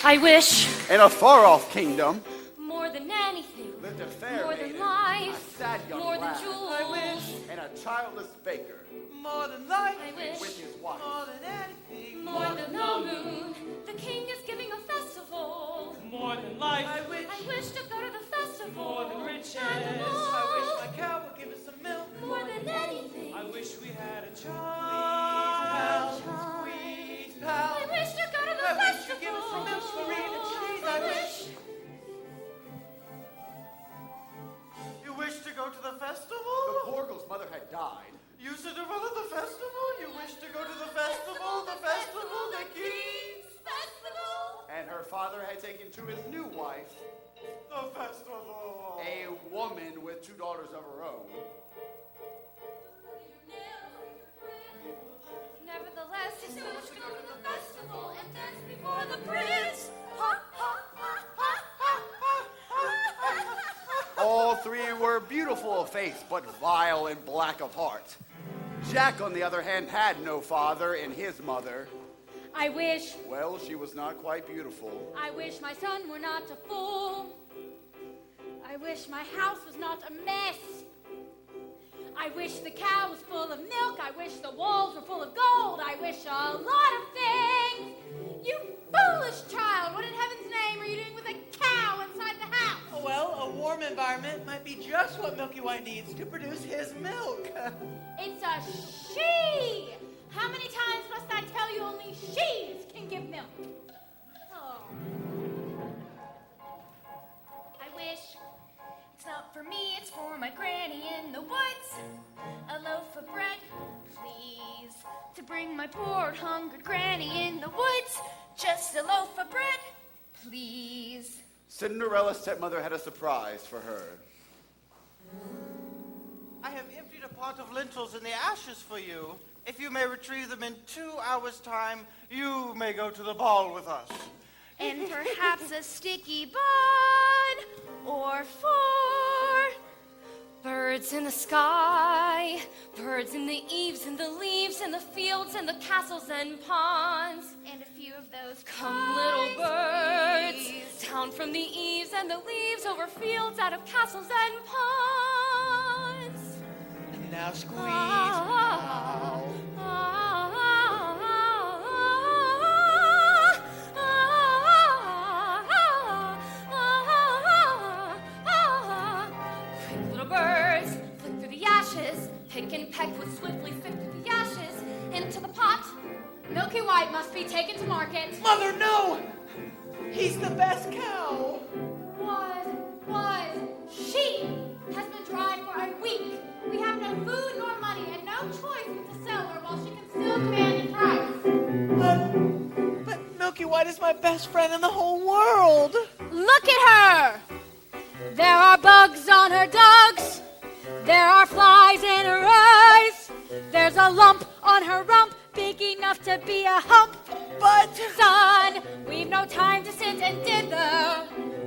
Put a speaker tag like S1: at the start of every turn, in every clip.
S1: I wish.
S2: In a far-off kingdom.
S1: More than anything.
S2: Lived a fair
S1: More
S2: maiden,
S1: than life.
S2: a sad young
S1: More
S2: lad,
S1: than jewels.
S3: I wish.
S2: and a childless baker.
S3: More than life.
S1: I wish.
S2: With his wife.
S3: More than anything.
S1: More than the moon. The king is giving a festival.
S4: More than life.
S3: I wish.
S1: I wish to go to the festival.
S4: More than riches.
S1: And the
S3: I wish
S1: ball.
S3: my cow would give us some milk.
S1: More than anything.
S4: I wish we had a
S3: Pal,
S4: child.
S3: squeeze, pal.
S1: I wish to go to the
S3: I wish
S1: festival.
S3: you'd give us some milk, Florina, cheese. I wish. You wish to go to the festival?
S2: The Porgal's mother had died.
S3: You Cinderella, the festival? You wish to go to the festival? The festival, the king's
S1: Festival.
S2: And her father had taken to his new wife,
S3: the festival.
S2: a woman with 2 daughters of her own.
S1: Nevertheless, his son wish to go to the festival and dance before the prince. Ha, ha, ha, ha, ha, ha, ha.
S2: All three were beautiful of face, but vile and black of heart. Jack, on the other hand, had no father in his mother.
S1: I wish,
S2: Well, she was not quite beautiful.
S1: I wish my son were not a fool. I wish my house was not a mess. I wish the cow was full of milk. I wish the walls were full of gold. I wish a lot of things. You foolish child, what in heaven's name are you doing with a cow inside the house?
S3: Oh, well, a warm environment might be just what Milky White needs to produce his milk.
S1: It's a she. How many times must I tell you only she's can give milk? Oh. I wish it's not for me, it's for my granny in the woods. A loaf of bread, please, to bring my poor hungered granny in the woods. Just a loaf of bread, please.
S2: Cinderella's stepmother had a surprise for her.
S3: I have emptied a pot of lentils in the ashes for you. If you may retrieve them in 2 hours' time, you may go to the ball with us.
S1: And perhaps a sticky bun or 4 birds in the sky, birds in the eaves and the leaves and the fields and the castles and ponds. And a few of those come little birds down from the eaves and the leaves over fields out of castles and ponds.
S3: And now squeeze.
S1: Ah, ah, ah, quick little birds, flick through the ashes, pick and peck would swiftly fit through the ashes into the pot. Milky White must be taken to market.
S3: Mother, no! He's the best cow.
S1: She has been dry for a week. We have no food nor money and no choice but to sell her while she can still command a price.
S3: But Milky White is my best friend in the whole world.
S1: Look at her! There are bugs on her dugs. There are flies in her eyes. There's a lump on her rump big enough to be a hump.
S3: But
S1: Son, we've no time to sit and dither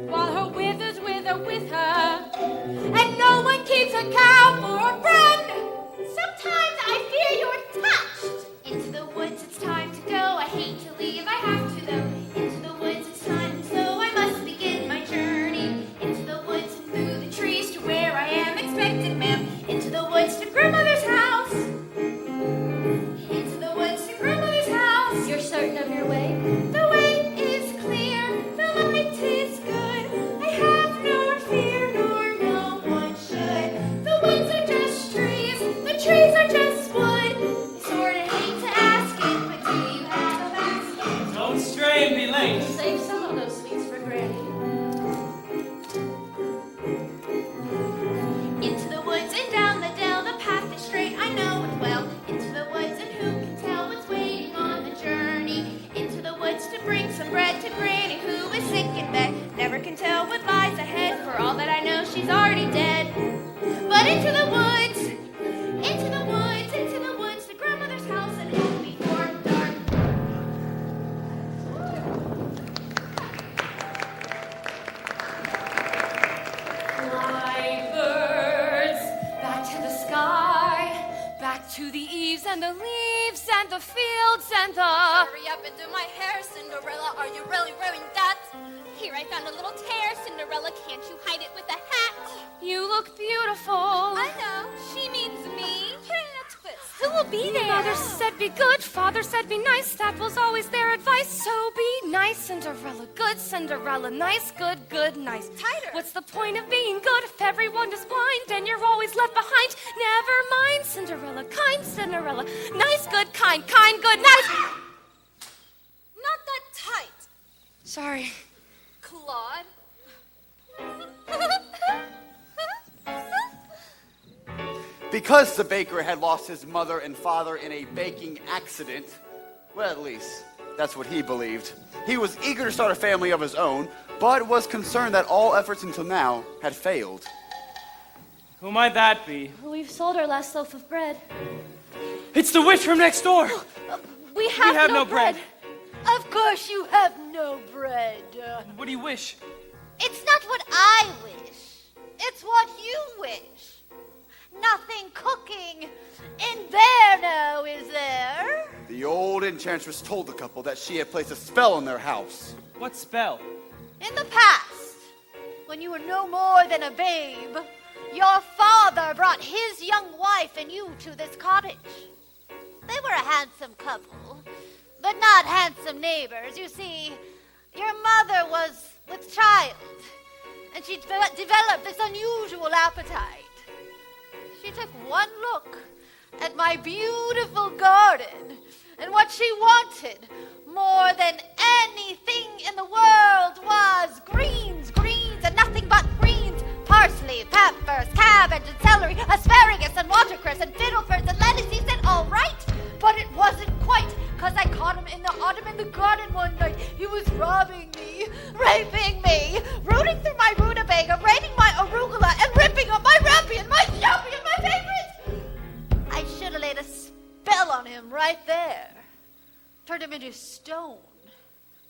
S1: while her withers wither with her. And no one keeps a cow for a friend. Sometimes I fear you're touched. Into the woods it's time to go. I hate to leave, I have to though. Into the woods it's time, and so I must begin my journey. Into the woods and through the trees to where I am expected, ma'am. Into the woods to grandmother's house. Into the woods to grandmother's house. You're certain of your way? The way is clear, the light is good. I have nor fear, nor no one should. The woods are just trees, the trees are just wood. I sorta hate to ask it, but do you have a basket?
S4: Don't stray and be late.
S1: Save some of those sweets for Granny. Into the woods and down the dell, the path is straight, I know it well. Into the woods and who can tell what's waiting on the journey. Into the woods to bring some bread to Granny who is sick in bed. Never can tell what lies ahead, for all that I know she's already dead. But into the woods to grandmother's house and home before dark. Fly birds, back to the sky, back to the eaves and the leaves and the fields and the... Hurry up and do my hair, Cinderella. Are you really wearing that? Here, I found a little tear, Cinderella. Can't you hide it with a hat?
S5: You look beautiful.
S1: I know. She means me. Put in a twist. Who will be there?
S5: Mother said be good, father said be nice. That was always their advice. So be nice, Cinderella. Good, Cinderella. Nice, good, good, nice.
S1: Tighter.
S5: What's the point of being good if everyone is blind and you're always left behind? Never mind, Cinderella. Kind, Cinderella. Nice, good, kind, good, nice.
S1: Not that tight,
S5: Sorry.
S1: Claude.
S2: Because the baker had lost his mother and father in a baking accident, well, at least that's what he believed, he was eager to start a family of his own, but was concerned that all efforts until now had failed.
S4: Who might that be?
S5: We've sold our last loaf of bread.
S4: It's the witch from next door.
S5: We have
S4: no bread.
S6: Of course you have no bread.
S4: What do you wish?
S6: It's not what I wish. It's what you wish. Nothing cooking Inverno, is there?
S2: The old enchantress told the couple that she had placed a spell on their house.
S4: What spell?
S6: In the past, when you were no more than a babe, your father brought his young wife and you to this cottage. They were a handsome couple, but not handsome neighbors. You see, your mother was with child, and she developed this unusual appetite. She took one look at my beautiful garden, and what she wanted more than anything in the world was greens, and nothing but greens. Parsley, peppers, cabbage, and celery, asparagus, and watercress, and fiddleford, and lettuce. He said, all right, but it wasn't quite, because I caught him in the autumn in the garden one night. He was robbing me, raping me, rooting through my rutabaga, raiding my arugula, and ripping up my rampion, my champion, my favorite. I should have laid a spell on him right there. Turned him into stone,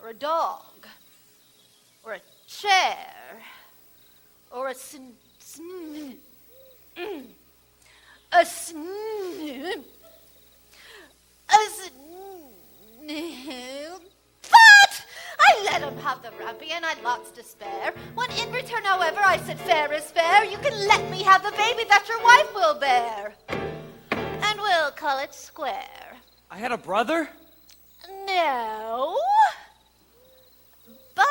S6: or a dog, or a chair, or a But I let him have the rampion. I'd lots to spare. When in return, however, I said, fair is fair. You can let me have the baby that your wife will bear. And we'll call it square.
S4: I had a brother?
S6: No. But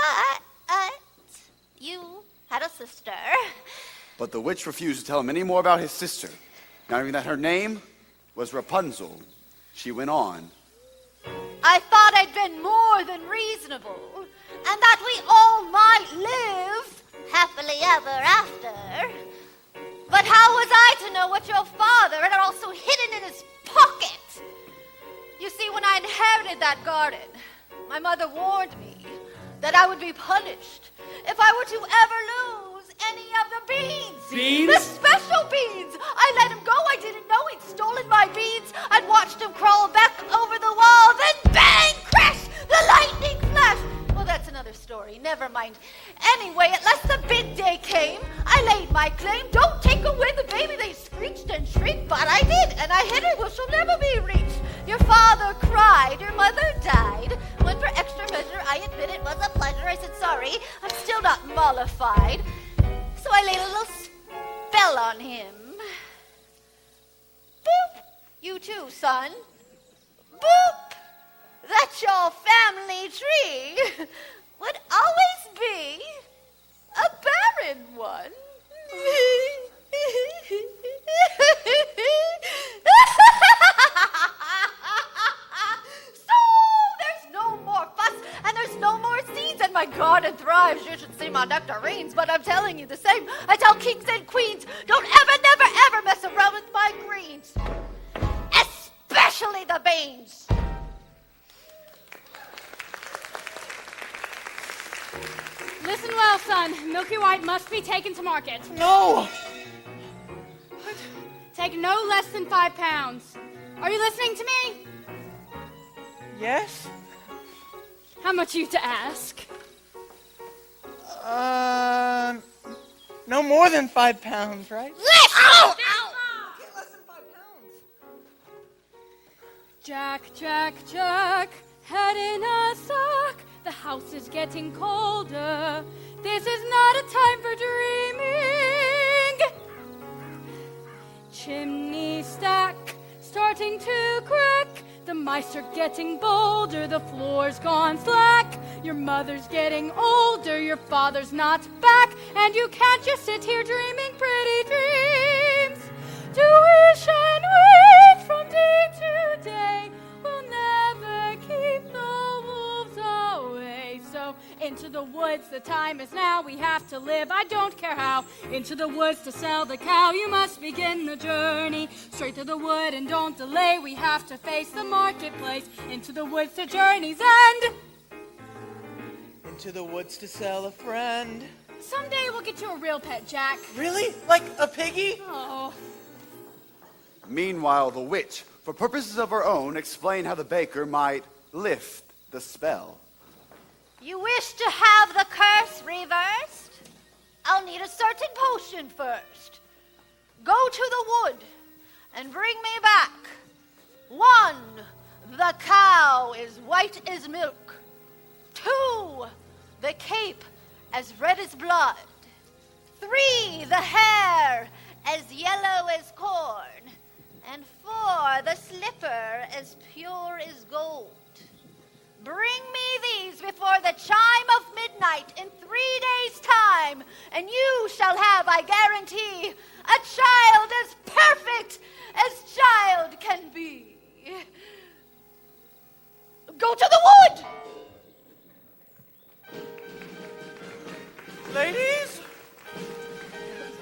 S6: you had a sister.
S2: But the witch refused to tell him any more about his sister, not even that her name was Rapunzel. She went on.
S6: I thought I'd been more than reasonable, and that we all might live happily ever after. But how was I to know what your father had also hidden in his pocket? You see, when I inherited that garden, my mother warned me that I would be punished if I were to ever lose any of the beans.
S4: Beans?
S6: The special beans! I let him go. I didn't know he'd stolen my beans. I'd watched him crawl back over the wall, then bang! Crash! The lightning flash! Well, that's another story. Never mind. Anyway, at last the big day came. I laid my claim. Don't take away the baby. They screeched and shrieked, but I did, and I hid it. Well, she'll never be reached. Your father cried. Your mother died. When for extra measure I admit it was a pleasure, I said sorry. I'm still not mollified. So I laid a little spell on him. Boop! You too, son. Boop! That your family tree would always be a barren one. So there's no more fuss and there's no more seeds and my garden thrives. You should see my nectarines, but I'm telling you the same. I tell kings and queens, don't ever, never, ever mess around with my greens. Especially the beans.
S1: Listen well, son. Milky White must be taken to market.
S3: No!
S1: Take no less than 5 pounds. Are you listening to me?
S3: Yes?
S1: How much you to ask?
S3: No more than 5 pounds, right?
S6: Ow!
S3: Okay, less than 5 pounds.
S1: Jack, Jack, Jack, head in a sack. The house is getting colder. This is not a time for dreaming. Chimney stack starting to crack. The mice are getting bolder. The floor's gone slack. Your mother's getting older. Your father's not back. And you can't just sit here dreaming pretty dreams. To wish and wait from day to day will never keep the wolves away. So into the woods, the time is now. We have to live, I don't care how. Into the woods to sell the cow. You must begin the journey. Straight to the wood and don't delay. We have to face the marketplace. Into the woods to journey's end.
S3: Into the woods to sell a friend.
S1: Someday we'll get you a real pet, Jack.
S3: Really? Like a piggy?
S1: Oh.
S2: Meanwhile, the witch, for purposes of her own, explained how the baker might lift the spell.
S6: You wish to have the curse reversed? I'll need a certain potion first. Go to the wood and bring me back. 1, the cow is white as milk. 2, the cape as red as blood. 3, the hair as yellow as corn. And 4, the slipper as pure as gold. Bring me these before the chime of midnight in 3 days' time, and you shall have, I guarantee, a child as perfect as child can be. Go to the wood!
S3: Ladies,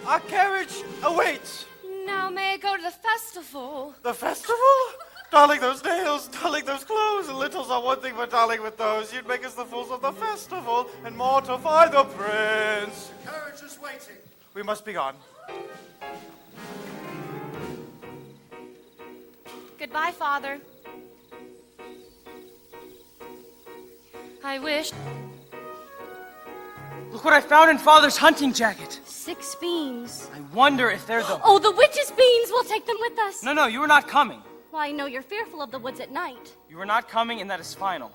S3: our carriage awaits.
S5: Now may I go to the festival?
S3: The festival? Darling, those nails, darling, those clothes, and lintels are one thing, but darling, with those, you'd make us the fools of the festival and mortify the prince.
S2: The carriage is waiting.
S3: We must be gone.
S5: Goodbye, Father. I wish.
S4: Look what I found in Father's hunting jacket.
S1: 6 beans.
S4: I wonder if they're the...
S1: Oh, the witch's beans! We'll take them with us.
S4: No, you were not coming.
S1: Well, I know you're fearful of the woods at night.
S4: You were not coming, and that is final.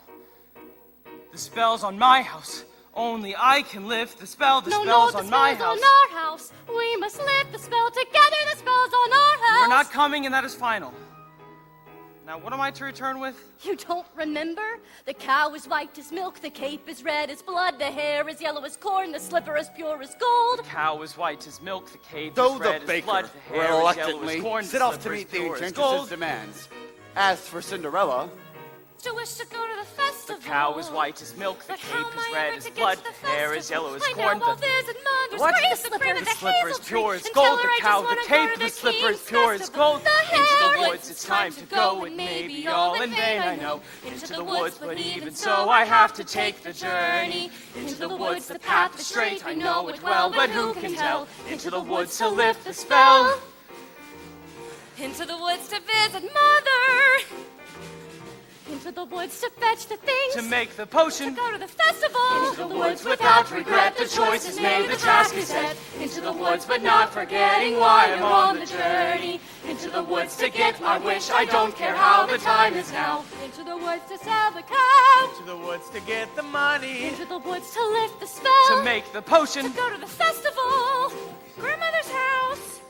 S4: The spell's on my house. Only I can lift the spell. The spell's on my house.
S1: on our house. We must lift the spell together. The spell's on our house.
S4: You were not coming, and that is final. Now, what am I to return with?
S1: You don't remember? The cow is white as milk. The cape is red as blood. The hair is yellow as corn. The slipper is pure as gold.
S4: The cow is white as milk. The cape
S2: Though
S4: is red
S2: the
S4: as
S2: baker
S4: blood. The hair is yellow as
S2: reluctantly
S4: corn.
S2: set off to meet the enchantress's demands. As for Cinderella,
S5: To wish to go to the festival.
S4: The cow is white as milk. The
S5: But how
S4: cape
S5: am
S4: is
S5: I
S4: red
S5: ever
S4: as
S5: to get
S4: blood.
S5: to the
S4: The hair is
S5: festival?
S4: yellow as
S5: I
S4: corn.
S5: know all this and mothers.
S4: What?
S5: Praise
S4: The
S5: the cream of the
S4: slipper is
S5: hazel
S4: pure
S5: tree.
S4: as
S5: And
S4: gold.
S5: tell her
S4: The
S5: I
S4: cow,
S5: just
S4: the
S5: wanna
S4: cape,
S5: go to
S4: the slipper is
S5: king's
S4: pure as
S5: festival.
S4: gold.
S5: The
S4: Into
S5: hair
S4: the woods it's time to go. It may be all in vain, I know. Into the woods, but even so, I have to take the journey. Into the woods, the path is straight. I know it well, but who can tell? Into the woods to lift the spell.
S5: Into the woods to visit Mother.
S1: Into the woods to fetch the things.
S4: To make the potion.
S5: Go to the festival.
S1: Into
S4: The woods without regret, the choice is made, the task is set. Into the woods, but not forgetting why I'm on the journey. Into the woods to get my wish, I don't care how, the time is now.
S1: Into the woods to sell the cow.
S3: To the woods to get the money.
S1: Into the woods to lift the spell.
S4: To make the potion.
S5: Go to the festival. Grandmother's house.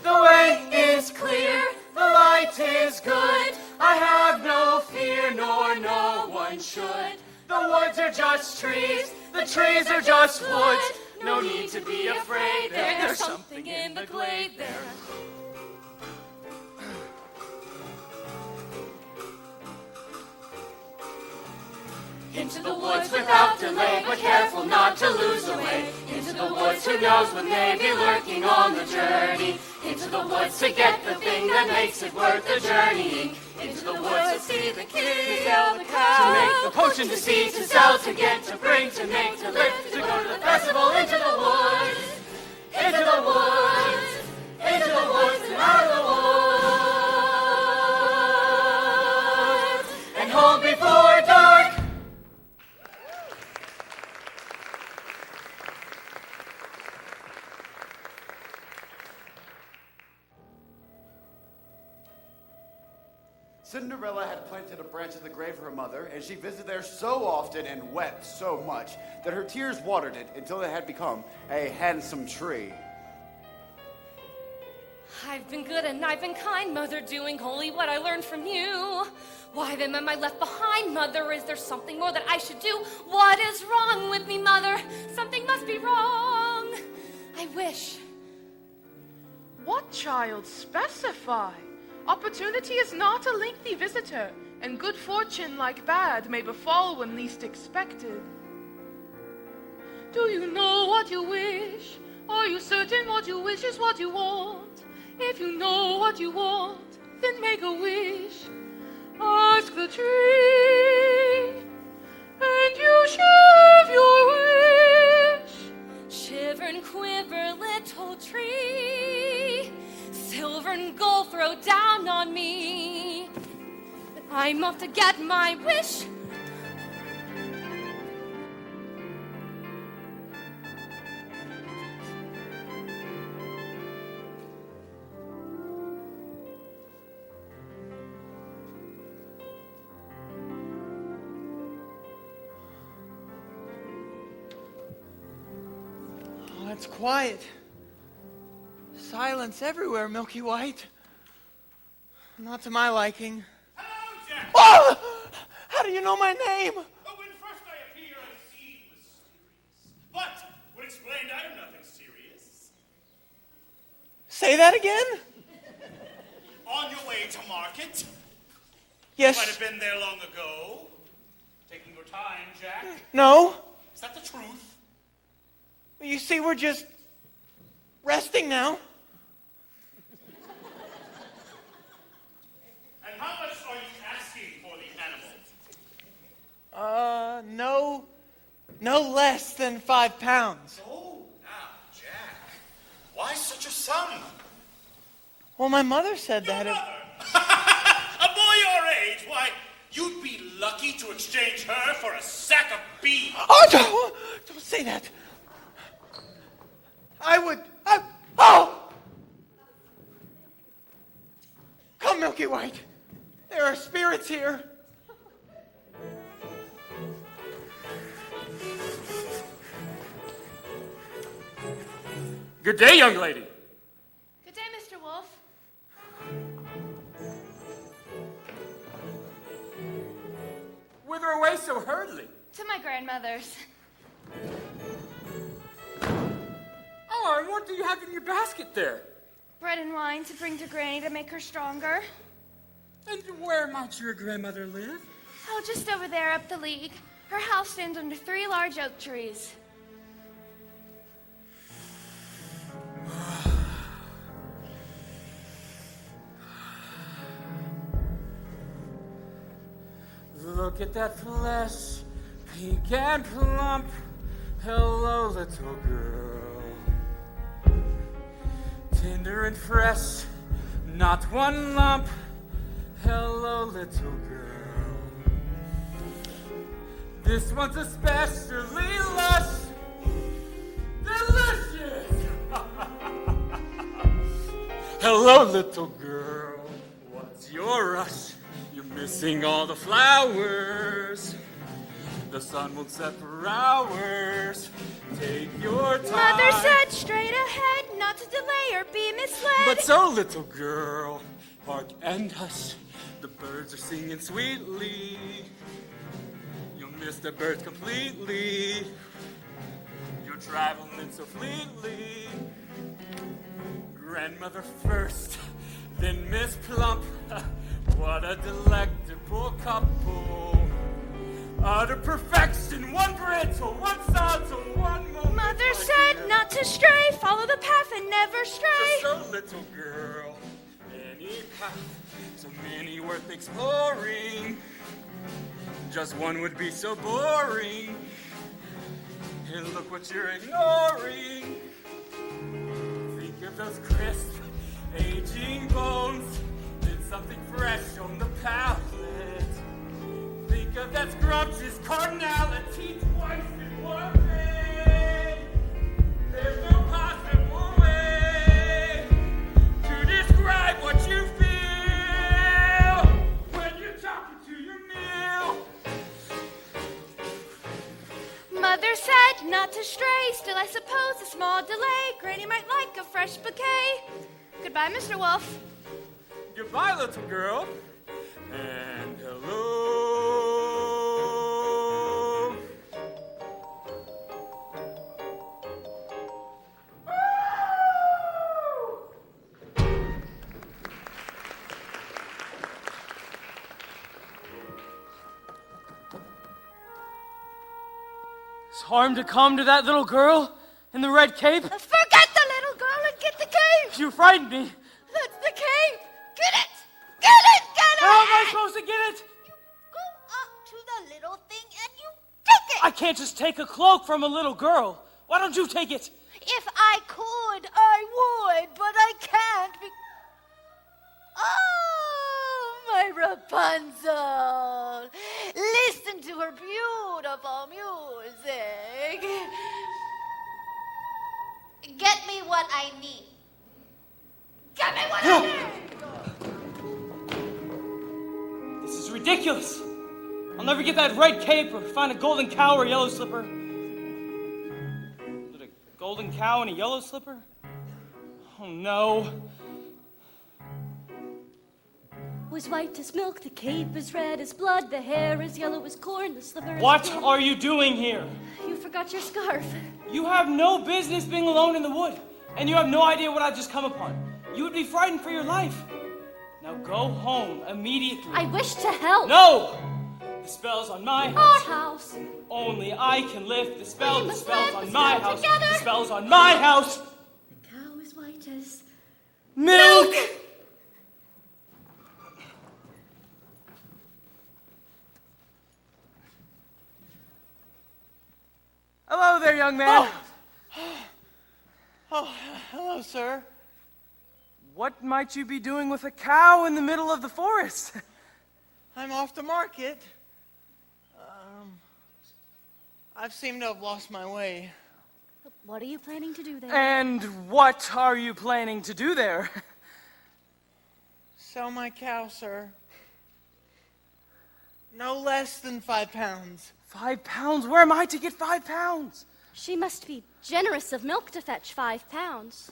S4: The way is clear, the light is good. I have no fear, nor no one should. The woods are just trees, the trees are just woods. No need to be afraid, there's something in the glade there. Into the woods without delay, but careful not to lose the way. Into the woods, who knows what may be lurking on the journey. Into the woods to get the thing that makes it worth the journeying. Into the woods to see the king, to sell the cow, to make the potion, to see, to sell, to get, to bring, to make, to lift, to go to the festival. Into the woods, into the woods, into the woods and out of the woods, and home before dark.
S2: Cinderella had planted a branch at the grave of her mother, and she visited there so often and wept so much that her tears watered it until it had become a handsome tree.
S5: I've been good and I've been kind, Mother, doing only what I learned from you. Why then am I left behind, Mother? Is there something more that I should do? What is wrong with me, Mother? Something must be wrong. I wish.
S7: What, child? Specify. Opportunity is not a lengthy visitor, and good fortune, like bad, may befall when least expected. Do you know what you wish? Are you certain what you wish is what you want? If you know what you want, then make a wish. Ask the tree, and you shall have your wish.
S5: Shiver and quiver, little tree. Silver and gold throw down on me. I'm off to get my wish.
S8: Oh, it's quiet. Silence everywhere, Milky White. Not to my liking.
S9: Hello, Jack!
S8: Oh! How do you know my name?
S9: Oh, when first I appear, I seem mysterious. But, when explained, I am nothing serious.
S8: Say that again?
S9: On your way to market?
S8: Yes.
S9: You might have been there long ago. Taking your time, Jack.
S8: No.
S9: Is that the truth?
S8: You see, we're just resting now.
S9: And how much are you asking for the animal?
S8: No less than 5 pounds.
S9: Oh, now, Jack. Why such a sum?
S8: Well, my mother said
S9: Your
S8: that.
S9: mother? A boy your age? Why, you'd be lucky to exchange her for a sack of beans.
S8: Oh, don't say that. Oh! Come, Milky White. There are spirits here.
S10: Good day, young lady.
S5: Good day, Mr. Wolf.
S10: Whither away so hurriedly?
S5: To my grandmother's.
S10: Oh, and what do you have in your basket there?
S5: Bread and wine to bring to Granny to make her stronger.
S10: And where might your grandmother live?
S5: Oh, just over there up the league. Her house stands under 3 large oak trees.
S10: Look at that flesh, pink and plump. Hello, little girl. Tender and fresh, not one lump. Hello, little girl. This one's especially lush, delicious. Hello, little girl. What's your rush? You're missing all the flowers. The sun won't set for hours. Take your time.
S5: Mother said straight ahead, not to delay or be misled.
S10: But so, little girl, hark and hush. The birds are singing sweetly. You'll miss the birds completely. You're traveling so fleetly. Grandmother first, then Miss Plump. What a delectable couple. Utter perfection, one brittle, one salto, one moment.
S5: Mother said not to stray, follow the path and never stray.
S10: So, little girl, any path, so many worth exploring. Just one would be so boring. And look what you're ignoring. Think of those crisp, aging bones. Then something fresh on the palate. Think of that scrumptious carnality twice in one day. There's no possible way to describe what you feel when
S5: not to stray. Still, I suppose a small delay. Granny might like a fresh bouquet. Goodbye, Mr. Wolf.
S10: Goodbye, little girl. And hello.
S11: It's harm to come to that little girl in the red cape?
S6: Forget the little girl and get the cape!
S11: You frightened me.
S6: That's the cape! Get it! Get it! Get it!
S11: How am I supposed to get it?
S6: You go up to the little thing and you take it!
S11: I can't just take a cloak from a little girl. Why don't you take it?
S6: If I could, I would, but I can't Oh, my Rapunzel! Listen to her beautiful music. Get me what I need. Get me what I need!
S11: This is ridiculous. I'll never get that red cape or find a golden cow or a yellow slipper. Is it a golden cow and a yellow slipper? Oh no.
S12: Was white as milk, the cape is red as blood, the hair is yellow as corn, the slipper is
S11: What
S12: red.
S11: are you doing here?
S12: You forgot your scarf.
S11: You have no business being alone in the wood, and you have no idea what I've just come upon. You would be frightened for your life. Now go home immediately.
S12: I wish to help.
S11: No! The spell's on my
S12: Our
S11: house.
S12: house.
S11: Only I can lift the spell.
S12: We
S11: The
S12: must
S11: spell's
S12: lift
S11: on
S12: the
S11: my
S12: spell
S11: house.
S12: together.
S11: The spell's on my house.
S12: The cow is white as
S11: Milk! Hello there, young man.
S8: Oh, hello, sir.
S11: What might you be doing with a cow in the middle of the forest?
S8: I'm off to market. I've seemed to have lost my way.
S12: What are you planning to do there?
S11: And what are you planning to do there?
S8: Sell my cow, sir. No less than 5 pounds.
S11: 5 pounds? Where am I to get 5 pounds?
S12: She must be generous of milk to fetch 5 pounds.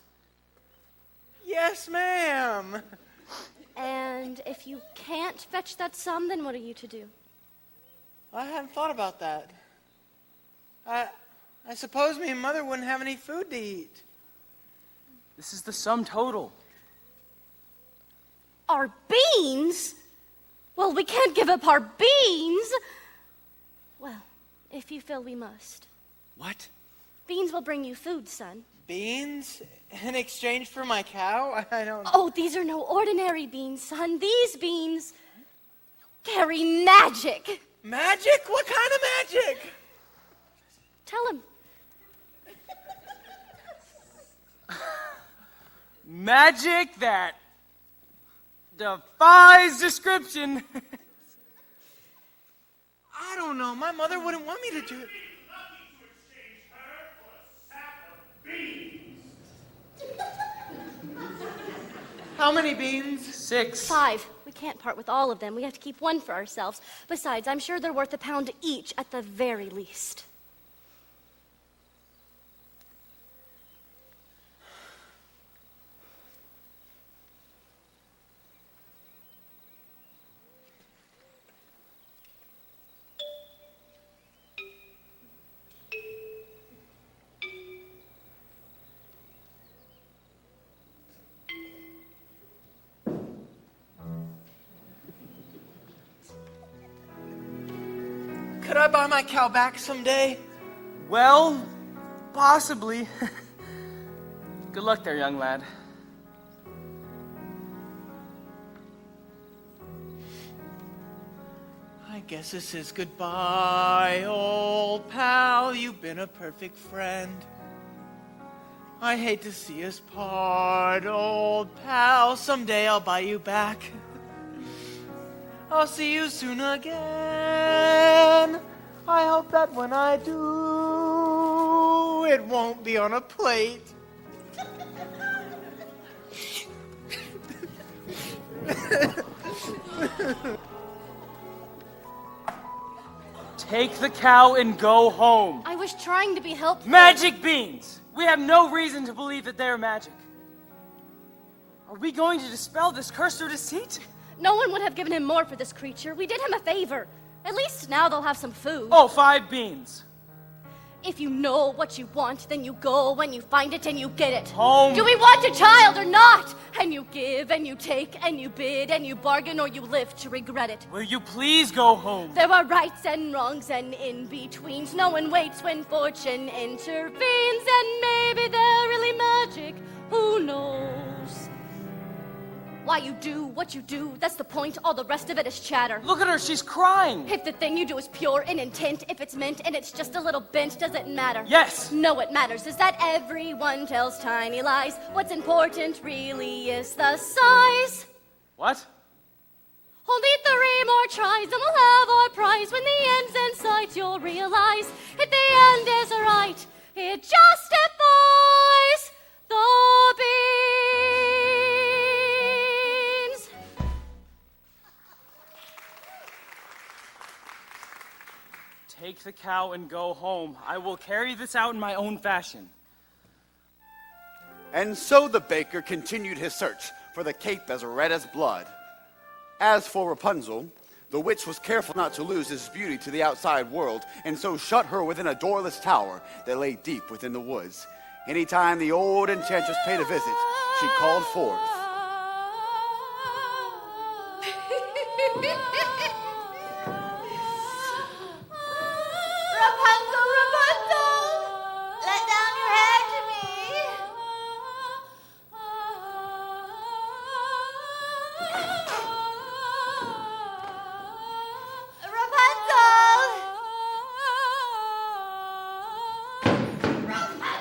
S8: Yes, ma'am.
S12: And if you can't fetch that sum, then what are you to do?
S8: I hadn't thought about that. I suppose me and Mother wouldn't have any food to eat.
S11: This is the sum total.
S12: Our beans? Well, we can't give up our beans. Well, if you feel we must.
S11: What?
S12: Beans will bring you food, son.
S8: Beans in exchange for my cow? I don't...
S12: Oh, these are no ordinary beans, son. These beans carry magic.
S8: Magic? What kind of magic?
S12: Tell him.
S11: Magic that defies description.
S8: I don't know. My mother wouldn't want me to do it. How many beans?
S11: 6.
S12: 5. We can't part with all of them. We have to keep one for ourselves. Besides, I'm sure they're worth £1 each at the very least.
S8: Could I buy my cow back someday?
S11: Well, possibly. Good luck there, young lad.
S8: I guess this is goodbye, old pal. You've been a perfect friend. I hate to see us part, old pal. Someday I'll buy you back. I'll see you soon again. I hope that when I do, it won't be on a plate.
S11: Take the cow and go home.
S12: I was trying to be helpful.
S11: Magic beans! We have no reason to believe that they're magic. Are we going to dispel this curse through deceit?
S12: No one would have given him more for this creature. We did him a favor. At least now they'll have some food.
S11: Oh, 5 beans.
S12: If you know what you want, then you go when you find it and you get it.
S11: Home.
S12: Do we want a child or not? And you give and you take and you bid and you bargain or you live to regret it.
S11: Will you please go home?
S12: There are rights and wrongs and in-betweens. No one waits when fortune intervenes. And maybe they're really magic. Who knows? Why you do what you do, that's the point. All the rest of it is chatter.
S11: Look at her, she's crying.
S12: If the thing you do is pure in intent, if it's meant and it's just a little bent, does it matter?
S11: Yes.
S12: No, what matters is that everyone tells tiny lies. What's important really is the size.
S11: What?
S12: Only 3 more tries and we'll have our prize. When the end's in sight, you'll realize if the end is right, it justifies the beans.
S11: Take the cow and go home. I will carry this out in my own fashion.
S2: And so the baker continued his search for the cape as red as blood. As for Rapunzel, the witch was careful not to lose his beauty to the outside world, and so shut her within a doorless tower that lay deep within the woods. Anytime the old enchantress paid a visit, she called forth.
S6: Rapunzel, Rapunzel, let down your hair to me. Rapunzel! Rapunzel!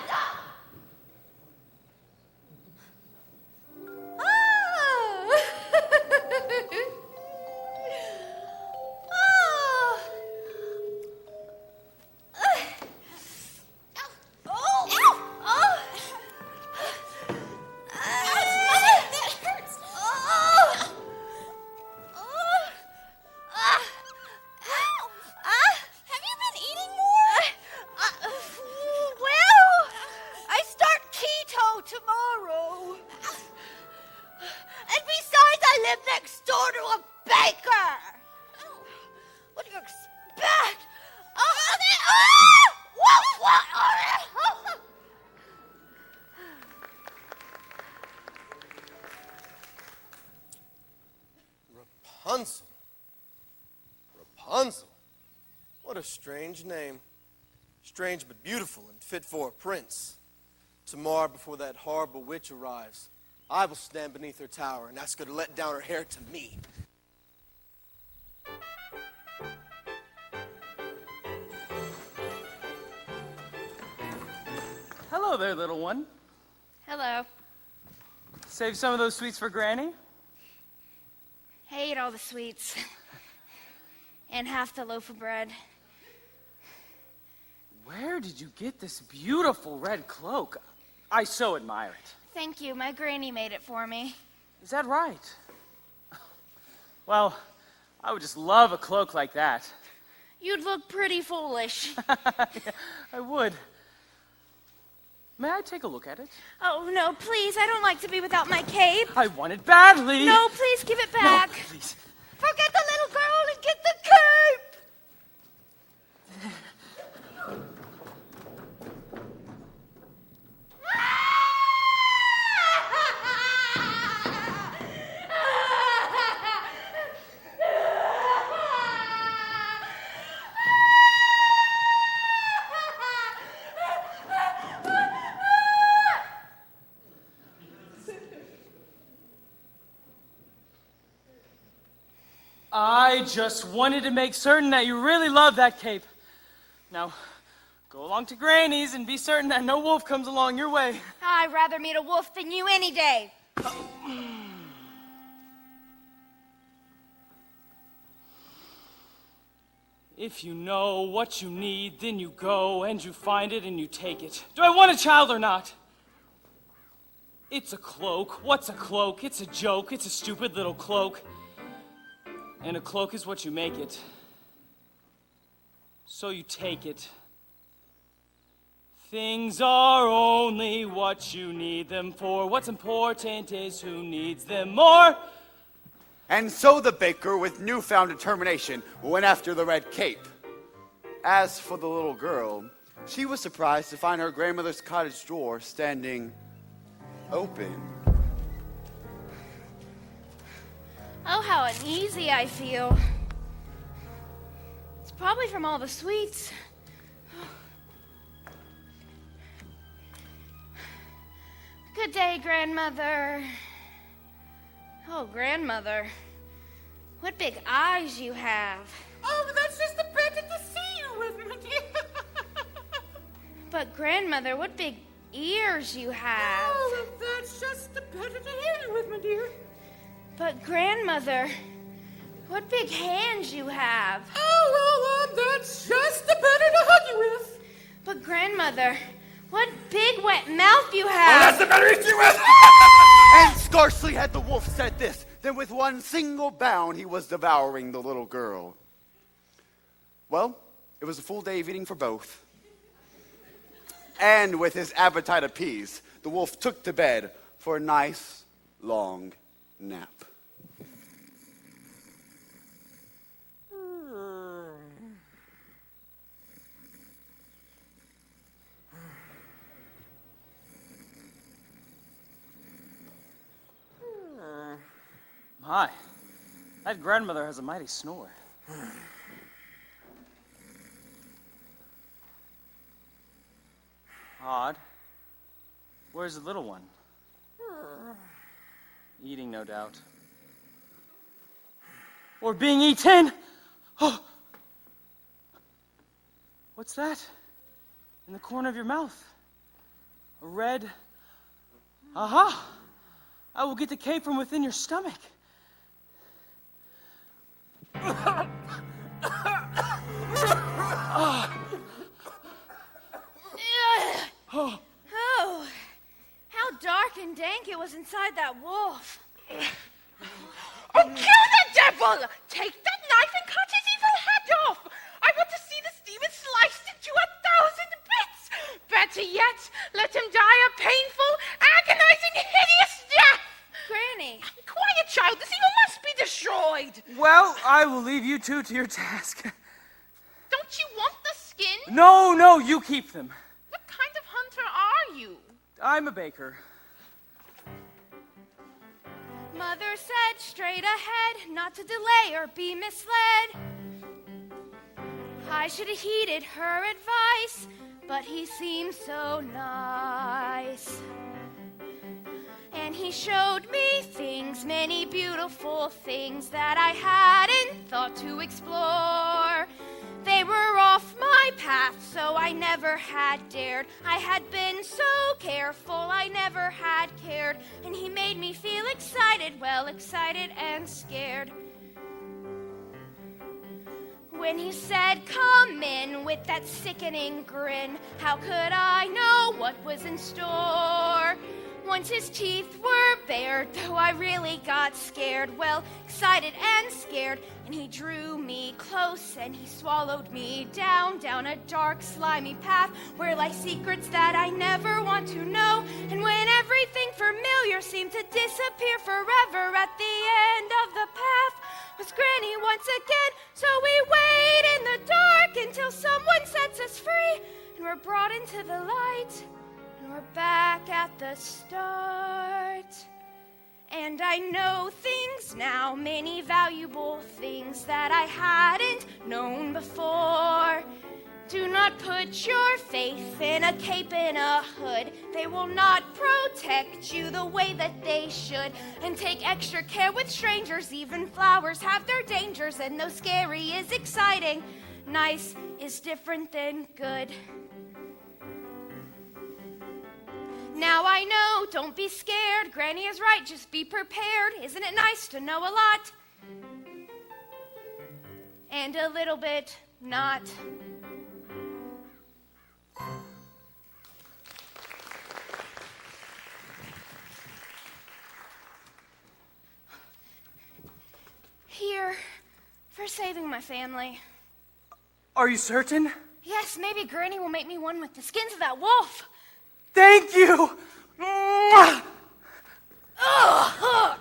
S13: Rapunzel. Rapunzel. What a strange name. Strange but beautiful and fit for a prince. Tomorrow, before that horrible witch arrives, I will stand beneath her tower and ask her to let down her hair to me.
S11: Hello there, little one.
S14: Hello.
S11: Save some of those sweets for Granny?
S14: I ate all the sweets. And half the loaf of bread.
S11: Where did you get this beautiful red cloak? I so admire it.
S14: Thank you. My granny made it for me.
S11: Is that right? Well, I would just love a cloak like that.
S14: You'd look pretty foolish.
S11: I would. May I take a look at it?
S14: Oh, no, please. I don't like to be without my cape.
S11: I want it badly.
S14: No, please give it back.
S11: No, please.
S6: Forget the little girl and get the cape!
S11: I just wanted to make certain that you really love that cape. Now, go along to Granny's and be certain that no wolf comes along your way.
S14: I'd rather meet a wolf than you any day.
S11: If you know what you need, then you go and you find it and you take it. Do I want a child or not? It's a cloak. What's a cloak? It's a joke. It's a stupid little cloak. And a cloak is what you make it. So you take it. Things are only what you need them for. What's important is who needs them more.
S2: And so the baker, with newfound determination, went after the red cape. As for the little girl, she was surprised to find her grandmother's cottage door standing open.
S14: Oh, how uneasy I feel. It's probably from all the sweets. Good day, grandmother. Oh, grandmother, what big eyes you have.
S1: Oh, that's just the better to see you with, my dear.
S14: But grandmother, what big ears you have.
S1: Oh, that's just the better to hear you with, my dear.
S14: But grandmother, what big hands you have.
S1: Oh, well, that's just the better to hug you with.
S14: But grandmother, what big wet mouth you have.
S2: Oh, that's the better to eat you with! And scarcely had the wolf said this, than with one single bound he was devouring the little girl. Well, it was a full day of eating for both. And with his appetite appeased, the wolf took to bed for a nice, long nap.
S11: My, that grandmother has a mighty snore. Odd. Where's the little one? Eating, no doubt. Or being eaten! Oh! What's that? In the corner of your mouth? A red... Aha! I will get the cape from within your stomach.
S14: Oh, how dark and dank it was inside that wolf.
S7: Oh, kill the devil! Take that knife and cut his evil head off! I want to see this demon sliced into 1,000 bits! Better yet, let him die a painful, agonizing, hideous death!
S14: Granny!
S7: Quiet, child! This evil must be destroyed!
S11: Well, I will leave you two to your task.
S7: Don't you want the skin?
S11: No, you keep them.
S7: What kind of hunter are you?
S11: I'm a baker.
S14: Mother said straight ahead, not to delay or be misled. I should have heeded her advice, but he seemed so nice. And he showed me things, many beautiful things that I hadn't thought to explore. They were off my path, so I never had dared. I had been so careful, I never had cared. And he made me feel excited, well, excited and scared. When he said, come in, with that sickening grin, how could I know what was in store? Once his teeth were bared, though I really got scared, well, excited and scared, and he drew me close and he swallowed me down a dark, slimy path where lie secrets that I never want to know. And when everything familiar seemed to disappear forever at the end of the path was Granny once again. So we wait in the dark until someone sets us free, and we're brought into the light. We're back at the start. And I know things now, many valuable things that I hadn't known before. Do not put your faith in a cape and a hood. They will not protect you the way that they should. And take extra care with strangers. Even flowers have their dangers. And though scary is exciting, nice is different than good. Now I know, don't be scared. Granny is right, just be prepared. Isn't it nice to know a lot? And a little bit not. Here, for saving my family.
S11: Are you certain?
S14: Yes, maybe Granny will make me one with the skins of that wolf.
S11: Thank you! Mwah!
S14: Ugh!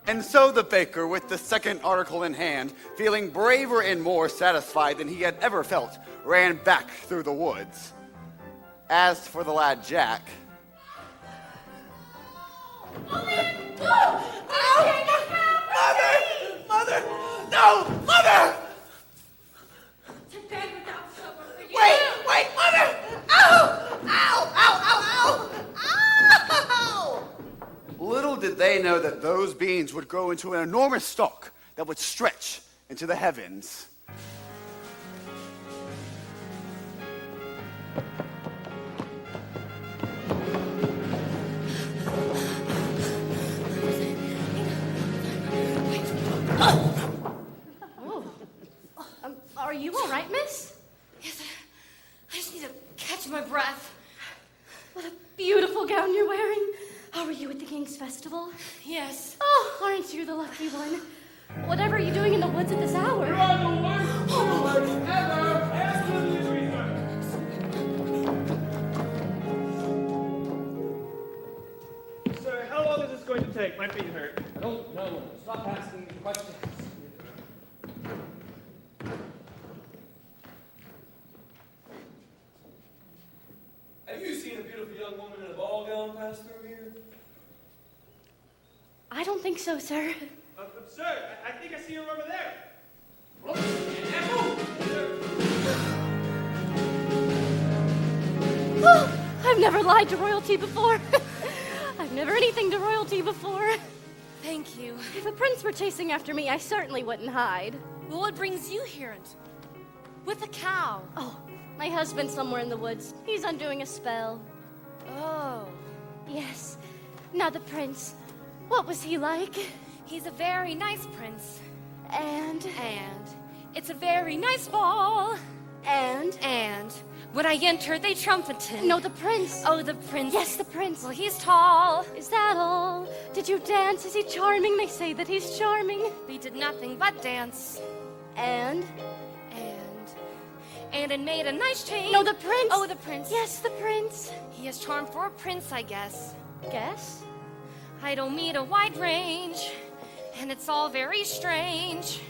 S2: And so the baker, with the second article in hand, feeling braver and more satisfied than he had ever felt, ran back through the woods. As for the lad Jack...
S8: Mother! No! Mother! Wait, Mother! Ow! Ow! Ow! Ow! Ow! Ow!
S2: Little did they know that those beans would grow into an enormous stalk that would stretch into the heavens.
S12: Are you all right, miss?
S5: Yes, I just need to catch my breath.
S12: What a beautiful gown you're wearing. Were you at the King's Festival?
S5: Yes.
S12: Oh, aren't you the lucky one? Whatever are you doing in the woods at this hour?
S9: You're the worst woods ever. Absolutely.
S10: Sir, how long is this going to take? My feet hurt.
S11: I don't know. Stop asking questions.
S10: Have you seen a beautiful young woman in a ball gown pass through here?
S12: I don't think so, sir.
S10: Sir, I think I see her over there.
S12: Oh, I've never lied to royalty before. I've never anything to royalty before.
S5: Thank you.
S12: If a prince were chasing after me, I certainly wouldn't hide.
S5: Well, what brings you here with a cow?
S12: Oh, my husband's somewhere in the woods. He's undoing a spell.
S5: Oh.
S12: Yes. Now the prince. What was he like?
S5: He's a very nice prince.
S12: And
S5: it's a very nice ball.
S12: And
S5: when I entered, they trumpeted.
S12: No, the prince.
S5: Oh, the prince.
S12: Yes, the prince.
S5: Well, he's tall.
S12: Is that all? Did you dance? Is he charming? They say that he's charming.
S5: We did nothing but dance.
S12: And
S5: it made a nice change.
S12: No, the prince.
S5: Oh, the prince.
S12: Yes, the prince.
S5: He has charm for a prince, I guess.
S12: Guess?
S5: I don't meet a wide range, and it's all very strange.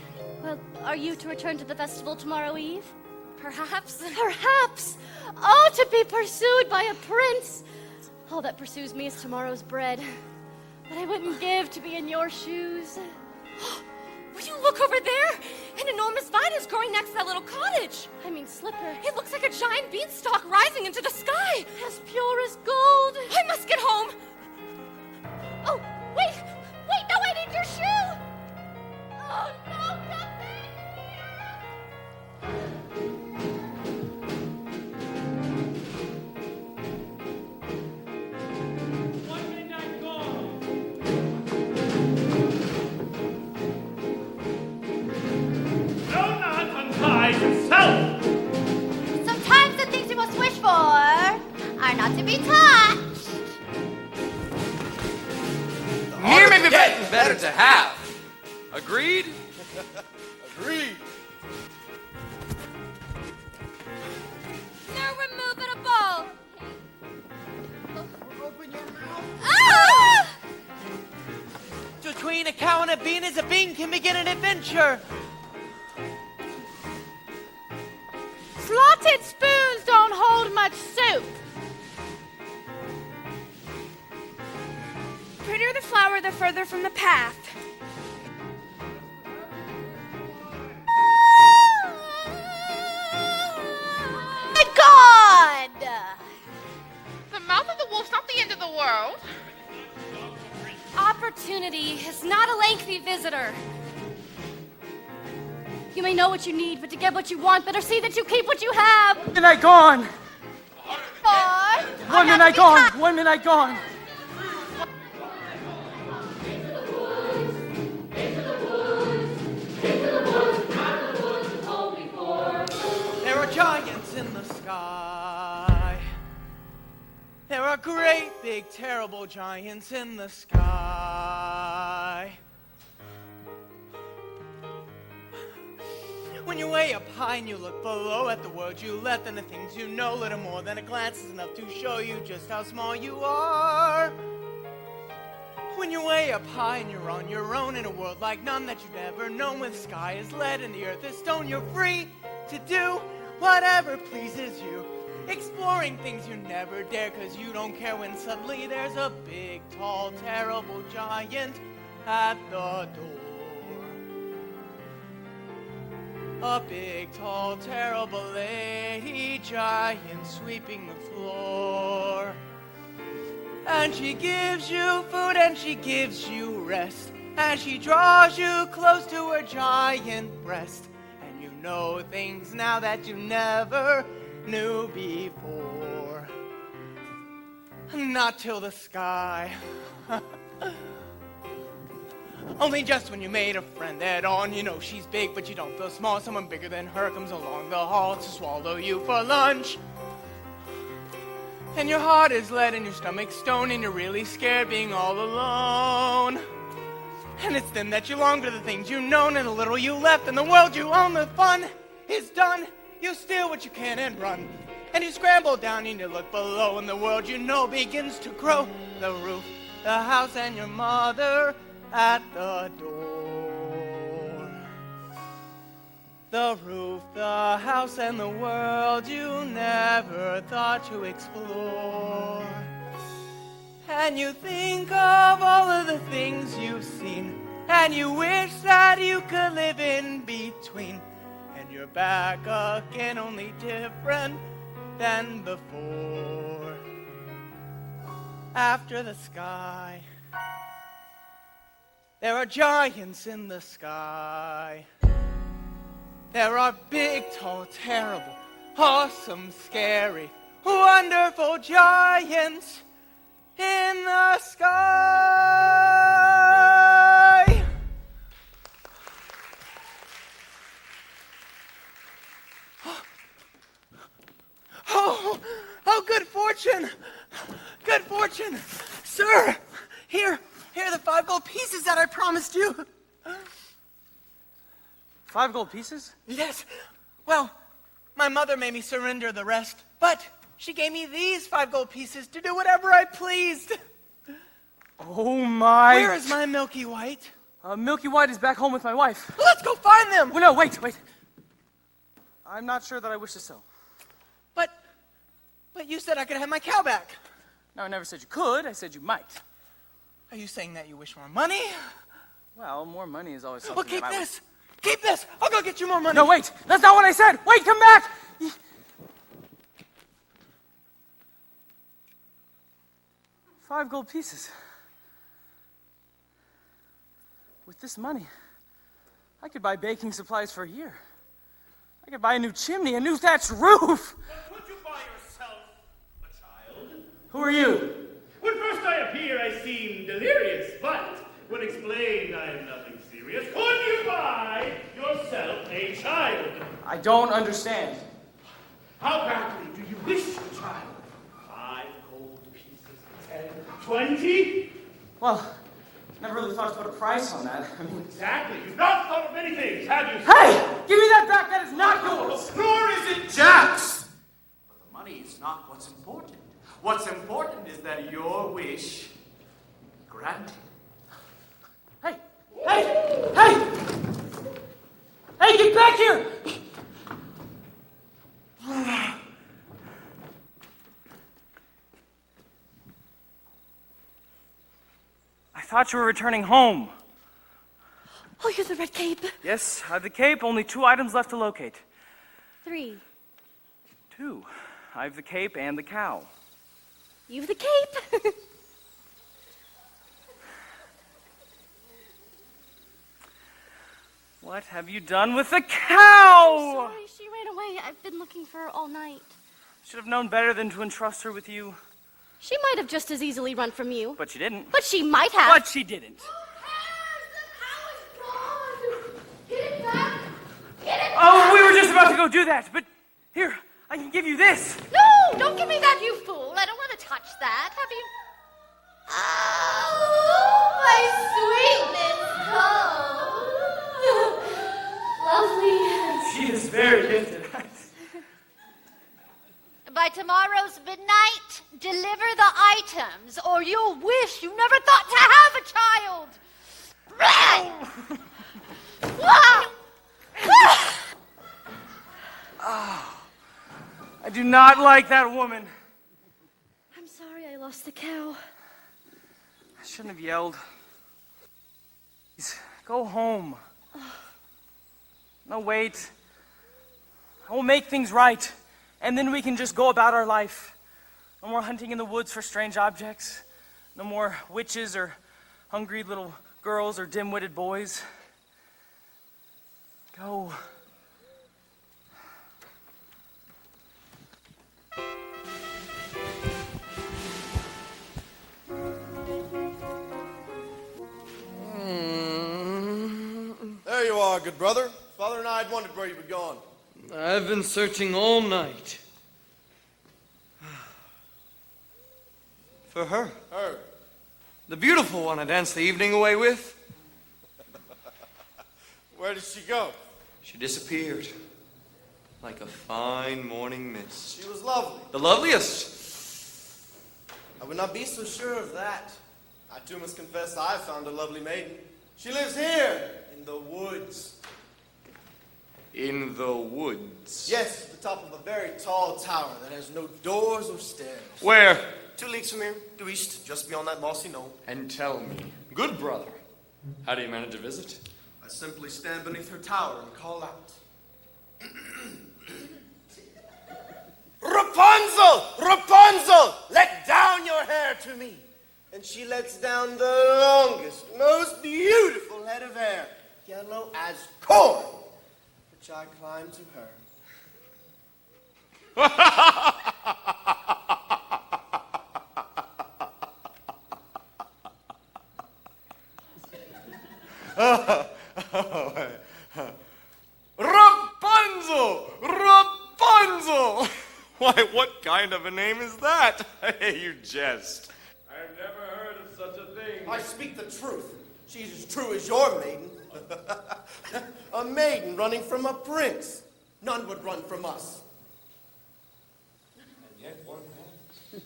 S12: Well, are you to return to the festival tomorrow eve?
S5: Perhaps.
S12: Perhaps. Oh, to be pursued by a prince. All that pursues me is tomorrow's bread. But I wouldn't give to be in your shoes.
S5: Will you look over there? An enormous vine is growing next to that little cottage.
S12: I mean, Slipper.
S5: It looks like a giant beanstalk rising into the sky.
S12: As pure as gold.
S5: I must get home.
S12: Oh, wait, no, I need your shoe. Oh, no, nothing.
S9: One midnight gone. No knot unties itself.
S6: Sometimes the things you must wish for are not to be touched.
S15: Near may be better to have. Agreed?
S13: Agreed.
S1: No removable.
S13: Open your mouth.
S1: Ah!
S8: Between a cow and a bean is a bean can begin an adventure.
S1: Slotted spoons don't hold much soup.
S14: Prettier the flower, the further from the path.
S6: My God!
S7: The mouth of the wolf's not the end of the world.
S5: Opportunity is not a lengthy visitor.
S12: You may know what you need, but to get what you want, better see that you keep what you have.
S11: One minute gone.
S6: For
S11: One minute gone. 1 minute gone.
S8: There are giants in the sky. There are great, big, terrible giants in the sky. When When you're way up high and you look below at the world you left and the things you know, little more than a glance is enough to show you just how small you are. When you're way up high and you're on your own in a world like none that you've ever known, where the sky is lead and the earth is stone, you're free to do whatever pleases you, exploring things you never dare, 'cause you don't care when suddenly there's a big, tall, terrible giant at the door. A big, tall, terrible lady giant sweeping the floor. And she gives you food and she gives you rest, and she draws you close to her giant breast. And you know things now that you never knew before. Not till the sky. Only just when you made a friend at all, you know she's big, but you don't feel small. Someone bigger than her comes along the hall to swallow you for lunch. And your heart is lead and your stomach stone, and you're really scared being all alone. And it's then that you long for the things you've known, and the little you left, and the world you own. The fun is done. You steal what you can and run. And you scramble down and you look below, and the world you know begins to grow. The roof, the house, and your mother at the door. The roof, the house, and the world you never thought to explore. And you think of all of the things you've seen, and you wish that you could live in between. And you're back again, only different than before. After the sky, there are giants in the sky. There are big, tall, terrible, awesome, scary, wonderful giants in the sky. Oh, good fortune. Good fortune. Sir, here are the 5 gold pieces that I promised you.
S11: 5 gold pieces?
S8: Yes. Well, my mother made me surrender the rest, but she gave me these 5 gold pieces to do whatever I pleased.
S11: Oh my...
S8: Where is my Milky White?
S11: Milky White is back home with my wife.
S8: Let's go find them!
S11: Well, no, wait. I'm not sure that I wish to sell.
S8: But you said I could have my cow back.
S11: No, I never said you could. I said you might.
S8: Are you saying that you wish more money?
S11: Well, more money is always something
S8: Well, keep
S11: that I
S8: this. Keep this. I'll go get you more money.
S11: No, wait. That's not what I said. Wait, come back. 5 gold pieces. With this money, I could buy baking supplies for a year. I could buy a new chimney, a new thatched roof.
S9: But could you buy yourself a child?
S11: Who are you?
S9: When first I appear, I seem delirious, but when explained, I am nothing serious. Could you buy yourself a child?
S11: I don't understand.
S9: How badly do you wish a child? 5 gold pieces, 10, 20?
S11: Well, never really thought to put a price on that. I mean,
S9: exactly. You've not thought of many things, have you?
S11: Hey! Give me that back! That is not yours!
S3: Nor is it Jack's! But the money is not what's important. What's important is that your wish granted.
S11: Hey! Hey! Hey! Hey, get back here! I thought you were returning home.
S12: Oh, you're the Red Cape.
S11: Yes, I have the cape. Only 2 items left to locate.
S12: 3.
S11: 2. I have the cape and the cow.
S12: You've the cape.
S11: What have you done with the cow?
S12: Sorry, she ran away. I've been looking for her all night.
S11: Should have known better than to entrust her with you.
S12: She might have just as easily run from you.
S11: But she didn't.
S12: But she might have.
S11: But she didn't. Oh, we were just about to go do that, but here, I can give you this.
S6: No, don't give me that, you fool. I don't want to touch that. Have you... Oh, my sweet Miss Cole.
S12: Lovely.
S11: She very gifted.
S6: By tomorrow's midnight, deliver the items, or you'll wish you never thought to have a child.
S11: I do not like that woman.
S12: I'm sorry I lost the cow.
S11: I shouldn't have yelled. Please, go home. No, wait. I will make things right, and then we can just go about our life. No more hunting in the woods for strange objects. No more witches or hungry little girls or dim-witted boys. Go.
S13: There you are, good brother. Father and I had wondered where you had gone.
S15: I've been searching all night. For her.
S13: Her.
S15: The beautiful one I danced the evening away with.
S13: Where did she go?
S15: She disappeared. Like a fine morning mist.
S13: She was lovely.
S15: The loveliest.
S13: I would not be so sure of that. I too must confess I found a lovely maiden. She lives here, in the woods.
S15: In the woods?
S13: Yes, at the top of a very tall tower that has no doors or stairs.
S15: Where?
S13: 2 leagues from here, due east, just beyond that mossy knoll.
S15: And tell me, good brother, how do you manage to visit?
S13: I simply stand beneath her tower and call out. Rapunzel! Rapunzel! Let down your hair to me. And she lets down the longest, most beautiful head of hair, yellow as corn, which I climb to her.
S3: Rapunzel! Rapunzel! Why, what kind of a name is that? You jest.
S9: I've never heard of such a thing.
S13: I speak the truth. She's as true as your maiden. A maiden running from a prince. None would run from us.
S15: And yet one has.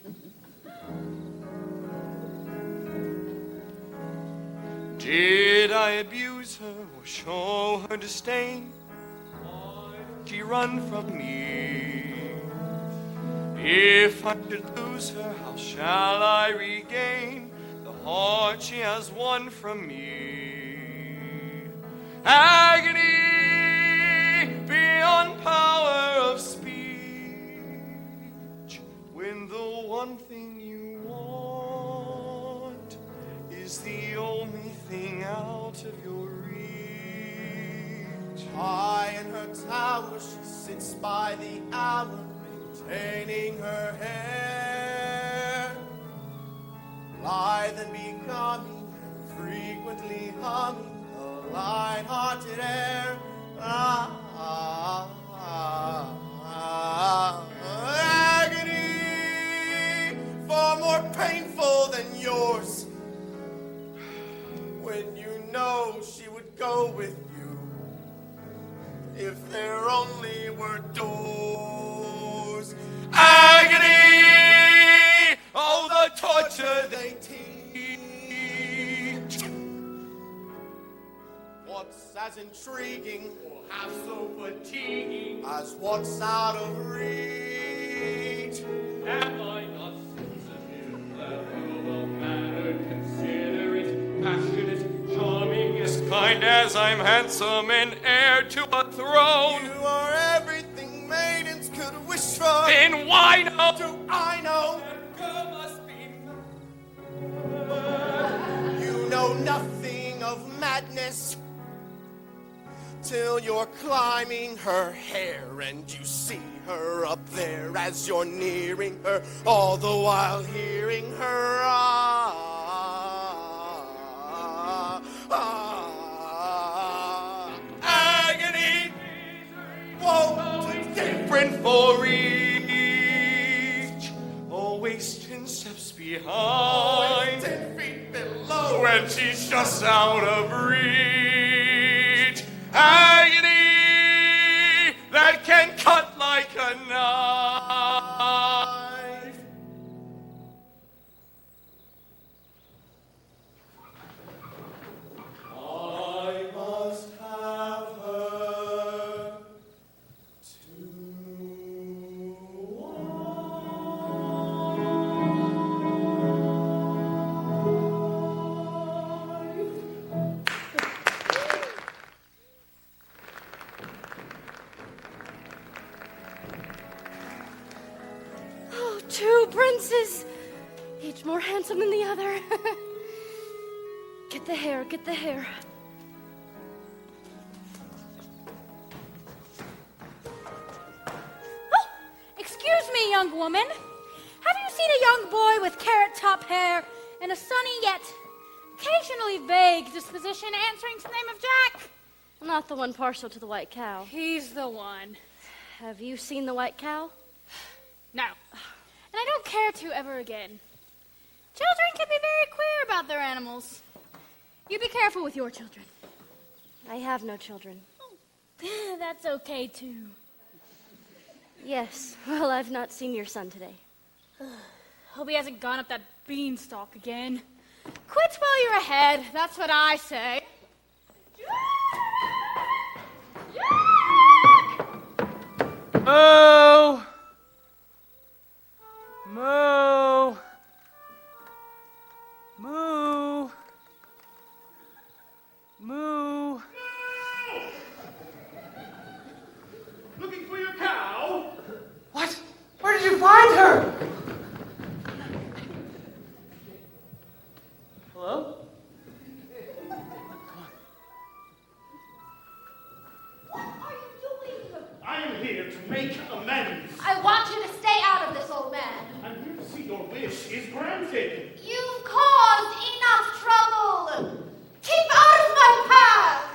S15: Did I abuse her or show her disdain? Why did she run from me? If I should lose her, how shall I regain the heart she has won from me? Agony beyond power of speech, when the one thing you want is the only thing out of your reach.
S13: High in her tower, she sits by the hour, maintaining her hair, lithe and becoming, and frequently humming a light-hearted air. Agony far more painful than yours, when you know she would go with you if there only were doors.
S3: Agony! Oh, the torture
S13: they teach. What's as intriguing or half so fatiguing as what's out of reach?
S9: Am I not sensitive, clever, well-mannered, considerate, passionate, charming,
S3: as kind as I'm handsome and heir to a throne?
S13: You are everything maidens could wish for.
S3: Then why not?
S13: Do I know?
S3: Girl must be
S13: You know nothing of madness till you're climbing her hair and you see her up there as you're nearing her, all the while hearing her agony. Whoa,
S3: different for each, always 10 steps behind,
S13: 10 feet below,
S3: when she's just out of reach. Agony that
S12: princes, each more handsome than the other. Get the hair, get the hair.
S1: Oh, excuse me, young woman. Have you seen a young boy with carrot-top hair and a sunny yet occasionally vague disposition answering to the name of Jack?
S12: Not the one partial to the white cow.
S1: He's the one.
S12: Have you seen the white cow?
S1: No. And I don't care to ever again. Children can be very queer about their animals. You be careful with your children.
S12: I have no children.
S1: Oh, that's okay, too.
S12: Yes. Well, I've not seen your son today.
S1: Hope he hasn't gone up that beanstalk again. Quit while you're ahead. That's what I say.
S11: Moo! Moo! Moo! Moo!
S9: Looking for your cow?
S8: What? Where did you find her? Hello?
S9: I am here to make amends.
S6: I want you to stay out of this, old man.
S9: I'm here to see your wish is granted.
S6: You've caused enough trouble. Keep out of my path.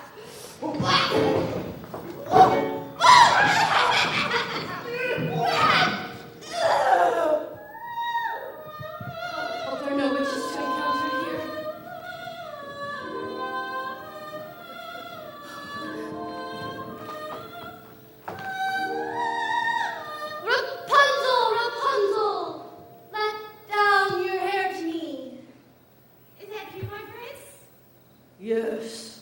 S12: Oh, there are no witches to encounter here. Rapunzel, Rapunzel, let down your hair to me.
S1: Is that you, my prince?
S12: Yes.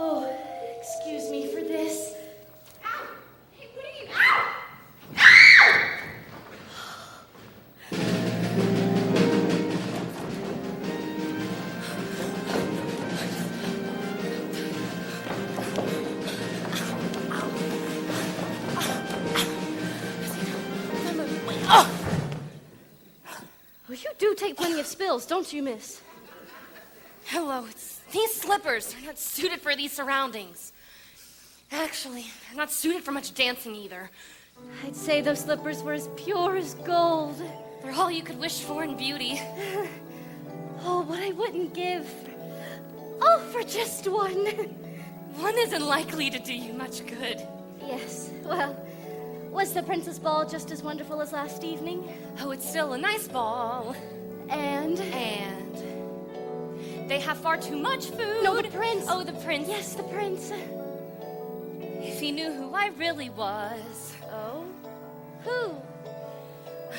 S12: Oh, excuse me for this.
S1: Ow! Hey, what are you? Ow! Ow!
S12: Well, you do take plenty of spills, don't you, miss?
S5: Hello, it's these slippers. They're not suited for these surroundings. Actually, they're not suited for much dancing either.
S12: I'd say those slippers were as pure as gold.
S5: They're all you could wish for in beauty.
S12: Oh, what I wouldn't give. Oh, for just one.
S5: One isn't likely to do you much good.
S12: Yes, well, was the Princess Ball just as wonderful as last evening?
S5: Oh, it's still a nice ball.
S12: And
S5: they have far too much food.
S12: No, the prince.
S5: Oh, the prince.
S12: Yes, the prince.
S5: If he knew who I really was.
S12: Oh? Who?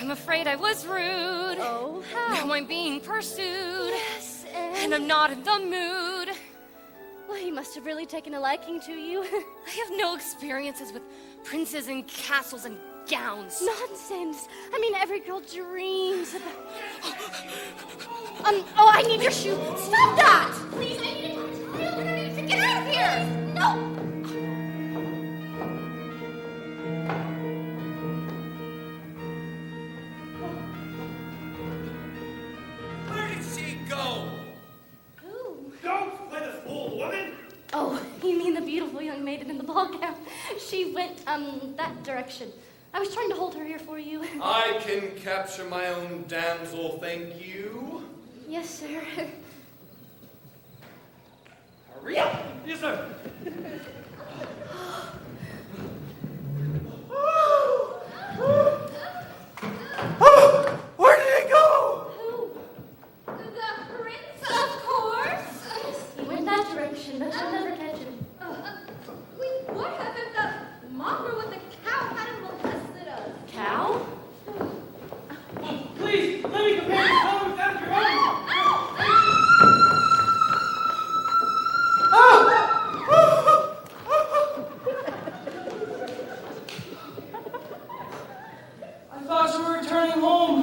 S5: I'm afraid I was rude.
S12: Oh, how?
S5: Now I'm being pursued.
S12: Yes,
S5: and I'm not in the mood.
S12: Well, he must have really taken a liking to you.
S5: I have no experiences with princes and castles and gowns.
S12: Nonsense. I mean, every girl dreams about... oh, I need your shoe.
S6: Stop that! Please, I need to tell you. I need to get out of here. No!
S15: Where did she go?
S12: Who?
S9: Don't play the fool, woman.
S12: Oh, you mean the beautiful young maiden in the ball gown? She went, that direction. I was trying to hold her here for you.
S15: I can capture my own damsel, thank you.
S12: Yes, sir.
S15: Hurry up! Yes, sir.
S8: Where did he go?
S12: Who?
S1: The prince, of course.
S12: He went that direction, but you'll never catch him.
S1: Wait, what happened? The mongrel with the cow hadn't molested us.
S12: Cow?
S11: Please, let me compare this color without your own. I thought you were returning home.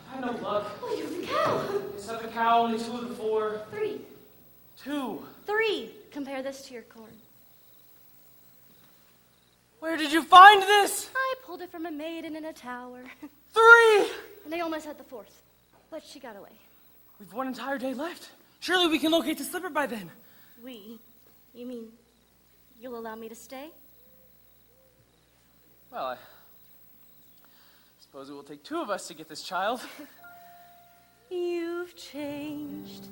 S11: I had no luck.
S12: Oh, you're the cow.
S11: Except the cow, only 2 of the 4.
S12: 3.
S11: 2.
S12: 3. Compare this to your corn.
S11: Where did you find this?
S12: I pulled it from a maiden in a tower.
S11: 3!
S12: And I almost had the 4th, but she got away.
S11: We've one entire day left. Surely we can locate the slipper by then.
S12: We? You mean you'll allow me to stay?
S11: Well, I suppose it will take 2 of us to get this child.
S12: You've changed.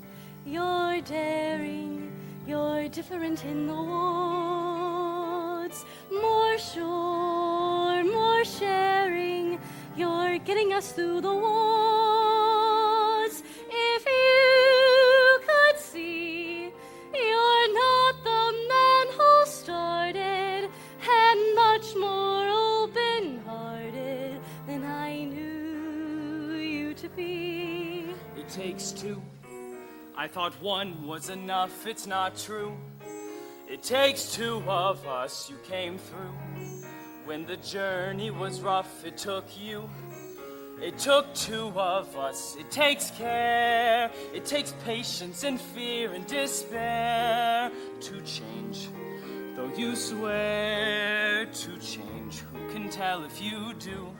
S12: You're daring. You're different in the woods. More sure, more sharing. You're getting us through the woods. If you could see, you're not the man who started, and much more open-hearted than I knew you to be.
S11: It takes 2. I thought 1 was enough. It's not true. It takes 2 of us. You came through. When the journey was rough, it took you. It took 2 of us. It takes care. It takes patience and fear and despair to change. Though you swear to change, who can tell if you do?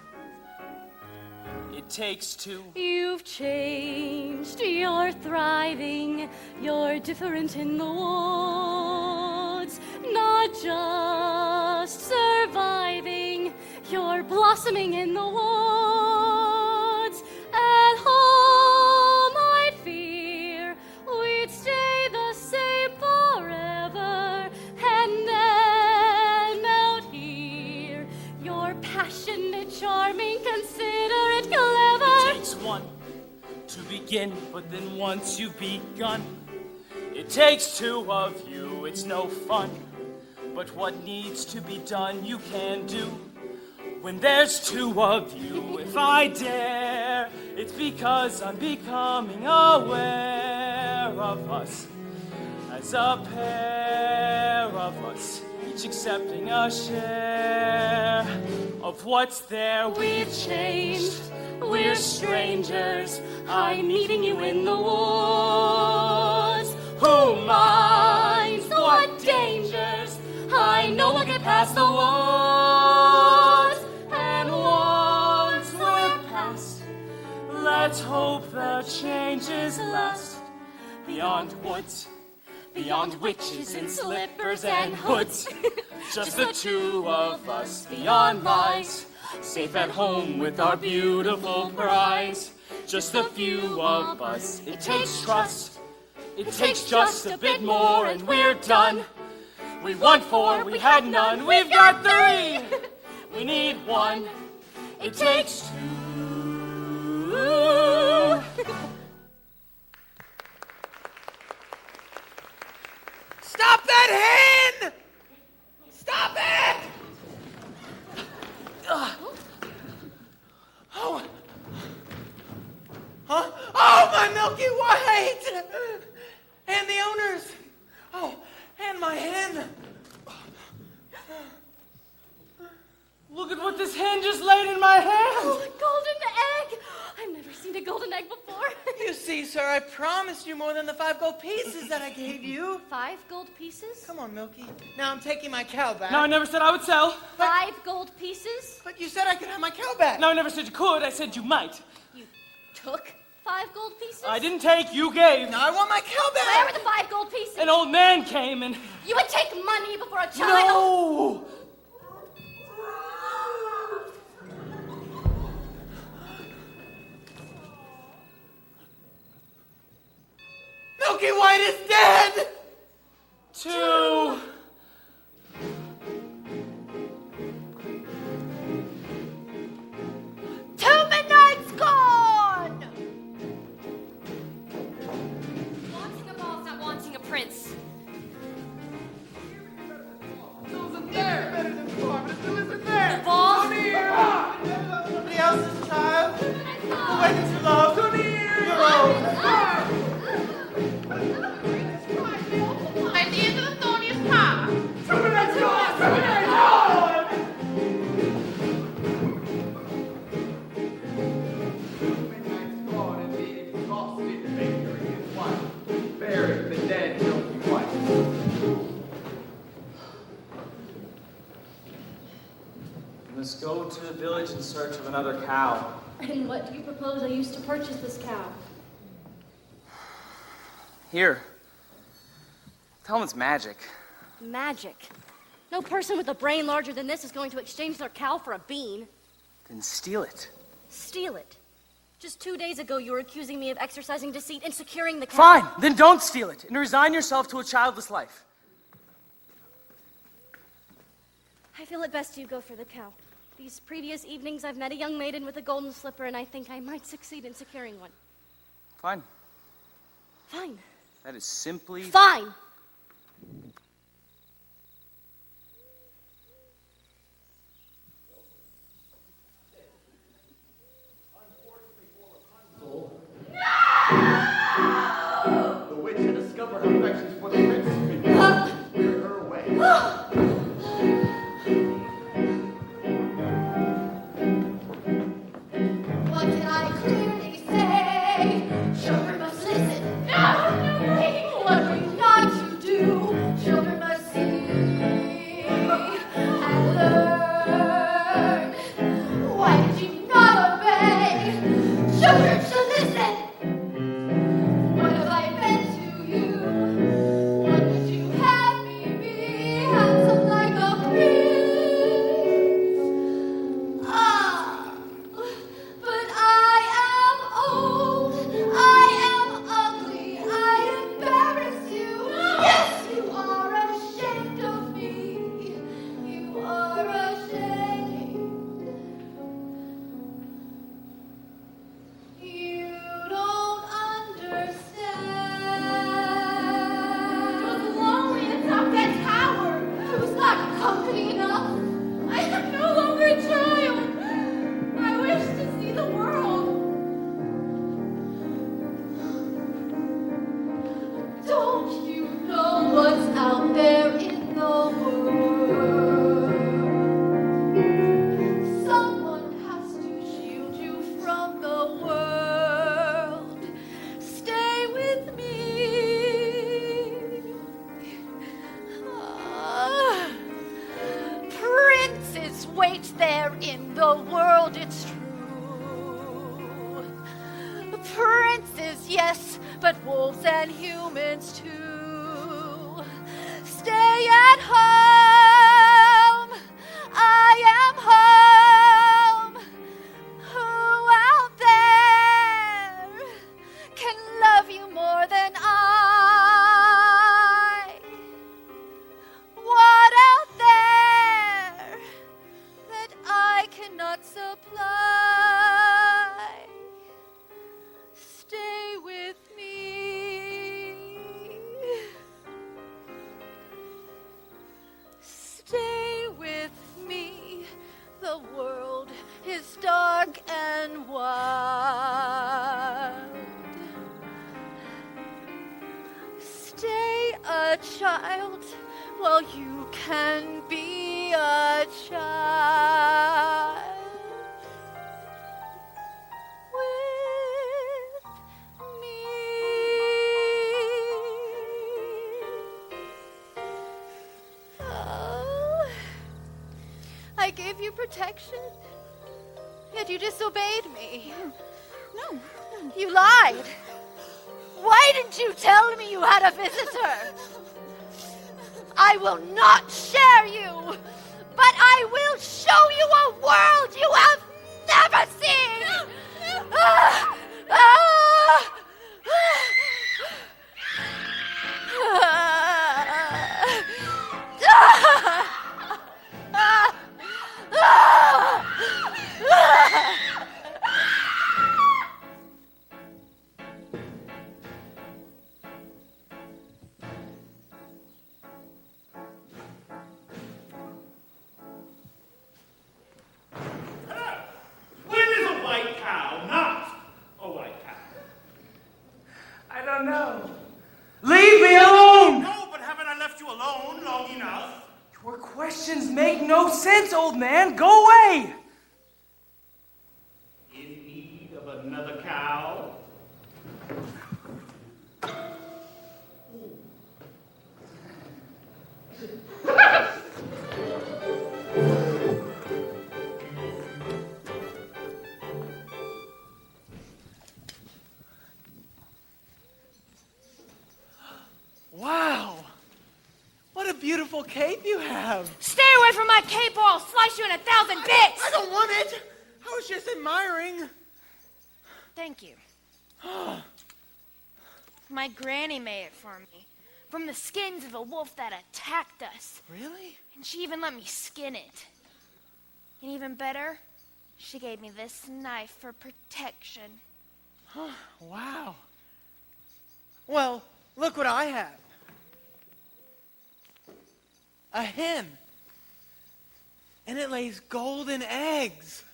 S11: It takes 2.
S12: You've changed, you're thriving, you're different in the woods. Not just surviving, you're blossoming in the woods. At home, I'd fear we'd stay the same forever. And then out here, you're passionate, charming, considerate, clever.
S11: It takes 1 to begin, but then once you've begun, it takes 2 of you. It's no fun, but what needs to be done you can do. When there's 2 of you, if I dare, it's because I'm becoming aware of us as a pair of us, each accepting a share of what's there.
S12: We've changed, we're strangers. I'm meeting you in the woods. Who minds what dangers? I know we'll get past the woods.
S11: And once we're past, let's hope the changes last. Beyond woods, beyond witches and slippers and hoods. Just the 2 of us beyond lies, safe at home with our beautiful prize. Just a few of us, it takes trust. It takes just a bit more and we're done. We want 4, we had none, we've got 3. We need 1, it takes 2.
S8: Stop that hen! Stop it! Oh. Huh? Oh, my Milky White! And the owners. Oh, and my hen.
S11: Look at what this hen just laid in my hand.
S12: Oh, a golden egg! I've never seen a golden egg before.
S8: You see, sir, I promised you more than the 5 gold pieces that I gave you.
S12: 5 gold pieces?
S8: Come on, Milky. Now I'm taking my cow back.
S11: No, I never said I would sell.
S12: 5 gold pieces?
S8: But you said I could have my cow back.
S11: No, I never said you could. I said you might.
S12: You took 5 gold pieces?
S11: I didn't take, you gave.
S8: Now I want my cow back.
S12: Where were the 5 gold pieces?
S11: An old man came and...
S12: You would take money before a child?
S11: No!
S8: Milky White is dead!
S11: 2.
S6: Midnight's gone!
S5: Wanting a ball's not wanting a prince.
S3: The
S5: ball?
S3: Somebody else's child. The way that you love. Your own.
S7: At the end of the thorniest path,
S11: must go to the village in search of another cow.
S12: And what do you propose I use to purchase this cow?
S11: Here. Tell them it's magic.
S12: Magic. No person with a brain larger than this is going to exchange their cow for a bean.
S11: Then steal it.
S12: Steal it. Just 2 days ago, you were accusing me of exercising deceit and securing the cow.
S11: Fine, then don't steal it and resign yourself to a childless life.
S12: I feel it best you go for the cow. These previous evenings, I've met a young maiden with a golden slipper, and I think I might succeed in securing one.
S11: Fine.
S12: Fine.
S11: That is simply...
S12: Fine!
S2: The witch had discovered her affections for the prince and cleared her away.
S6: What did I clearly say? Children must listen. No! What are you not to do? Children must see and learn. Why did you not obey? Children should listen. What have I been to you? What would you have me be? Handsome like a prince. Ah, but I am old. I am ugly. I embarrass you. Yes, you are ashamed of me. You are ashamed. You don't understand. I was lonely atop that tower. I was not company enough. I am no longer a child. I wish to see the world. Don't you know what's out there in the world? Someone has to shield you from the world. Stay with me. Ah, princes wait there in the world, it's true. Princes, yes, but wolves and humans too. Stay at home. I am home. Who out there can love you more than I? What out there that I cannot supply? Stay with me. Stay with me. The world is dark and wild. Stay a child while you can be a child. With me. Oh, I gave you protection, yet you disobeyed me. No. You lied. Why didn't you tell me you had a visitor? I will not share you, but I will show you a world you have never seen. Ah, ah,
S9: When is a white cow not a white cow?
S11: I don't know. Leave me alone!
S9: No, but haven't I left you alone long enough?
S11: Your questions make no sense, old man. Go away!
S9: In need of another cow?
S8: beautiful cape you have.
S14: Stay away from my cape or I'll slice you in 1,000 bits!
S8: I don't want it. I was just admiring.
S14: Thank you. My granny made it for me. From the skins of a wolf that attacked us.
S8: Really?
S14: And she even let me skin it. And even better, she gave me this knife for protection.
S8: Wow. Well, look what I have. A hen. And it lays golden eggs.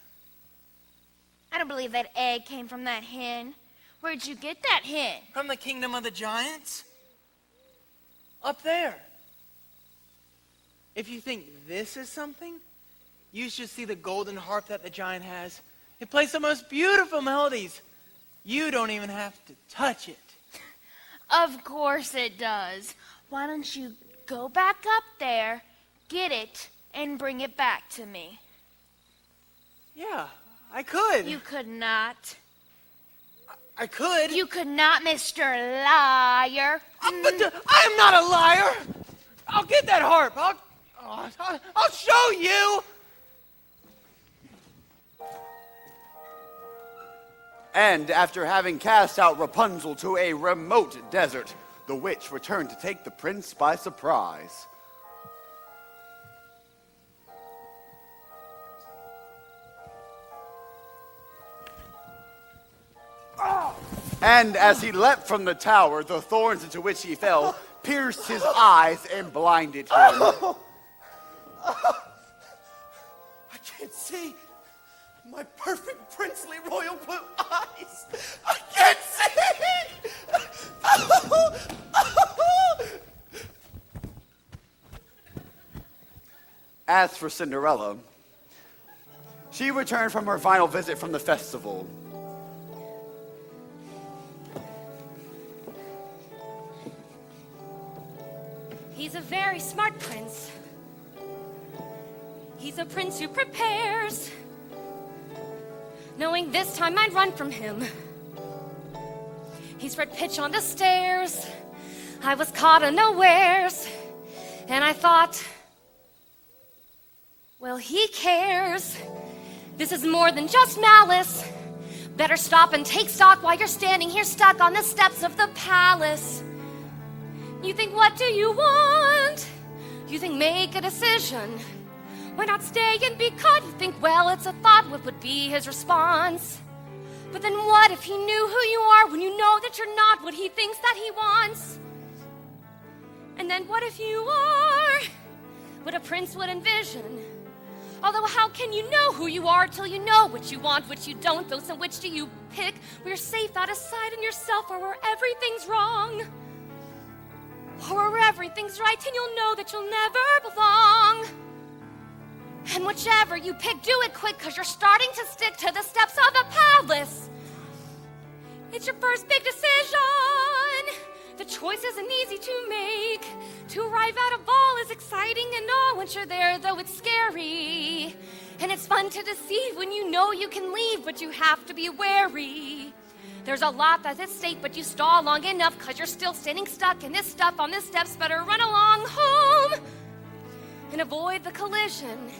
S14: I don't believe that egg came from that hen. Where'd you get that hen?
S8: From the kingdom of the giants. Up there. If you think this is something, you should see the golden harp that the giant has. It plays the most beautiful melodies. You don't even have to touch it.
S14: Of course it does. Why don't you go back up there, get it, and bring it back to me?
S8: Yeah, I could.
S14: You could not.
S8: I could.
S14: You could not, Mr. Liar.
S8: But I am not a liar. I'll get that harp. I'll show you.
S2: And after having cast out Rapunzel to a remote desert, the witch returned to take the prince by surprise. And as he leapt from the tower, the thorns into which he fell pierced his eyes and blinded him.
S13: I can't see. My perfect princely royal blue eyes. I can't see.
S2: As for Cinderella, she returned from her final visit from the festival.
S5: He's a very smart prince. He's a prince who prepares, knowing this time I'd run from him. He's read pitch on the stairs. I was caught unawares, and I thought, well, he cares. This is more than just malice. Better stop and take stock while you're standing here stuck on the steps of the palace. You think, what do you want? You think, make a decision. Why not stay and be caught? You think, well, it's a thought. What would be his response? But then what if he knew who you are when you know that you're not what he thinks that he wants? And then what if you are what a prince would envision? Although how can you know who you are till you know what you want, what you don't, though, so which do you pick? Where you're safe out of sight in yourself, or where everything's wrong? Or where everything's right and you'll know that you'll never belong. And whichever you pick, do it quick, 'cause you're starting to stick to the steps of the palace. It's your first big decision. The choice isn't easy to make. To arrive at a ball is exciting and all once you're there, though it's scary. And it's fun to deceive when you know you can leave, but you have to be wary. There's a lot that's at stake, but you stall long enough 'cause you're still standing stuck in this stuff on the steps. Better run along home and avoid the collision.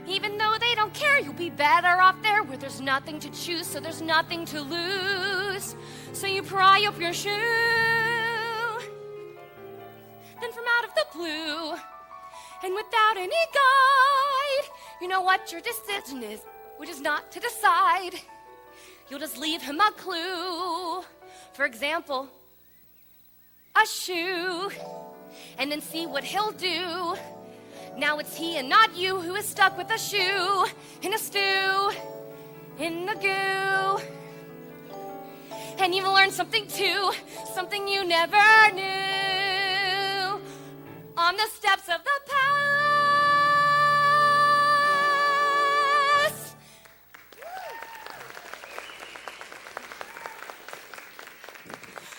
S5: Even though they don't care, you'll be better off there where there's nothing to choose, so there's nothing to lose. So you pry up your shoe. Then from out of the blue, and without any guide, you know what your decision is, which is not to decide. You'll just leave him a clue. For example, a shoe. And then see what he'll do. Now it's he and not you who is stuck with a shoe in a stew, in the goo. And you've learned something too, something you never knew. On the steps of the palace.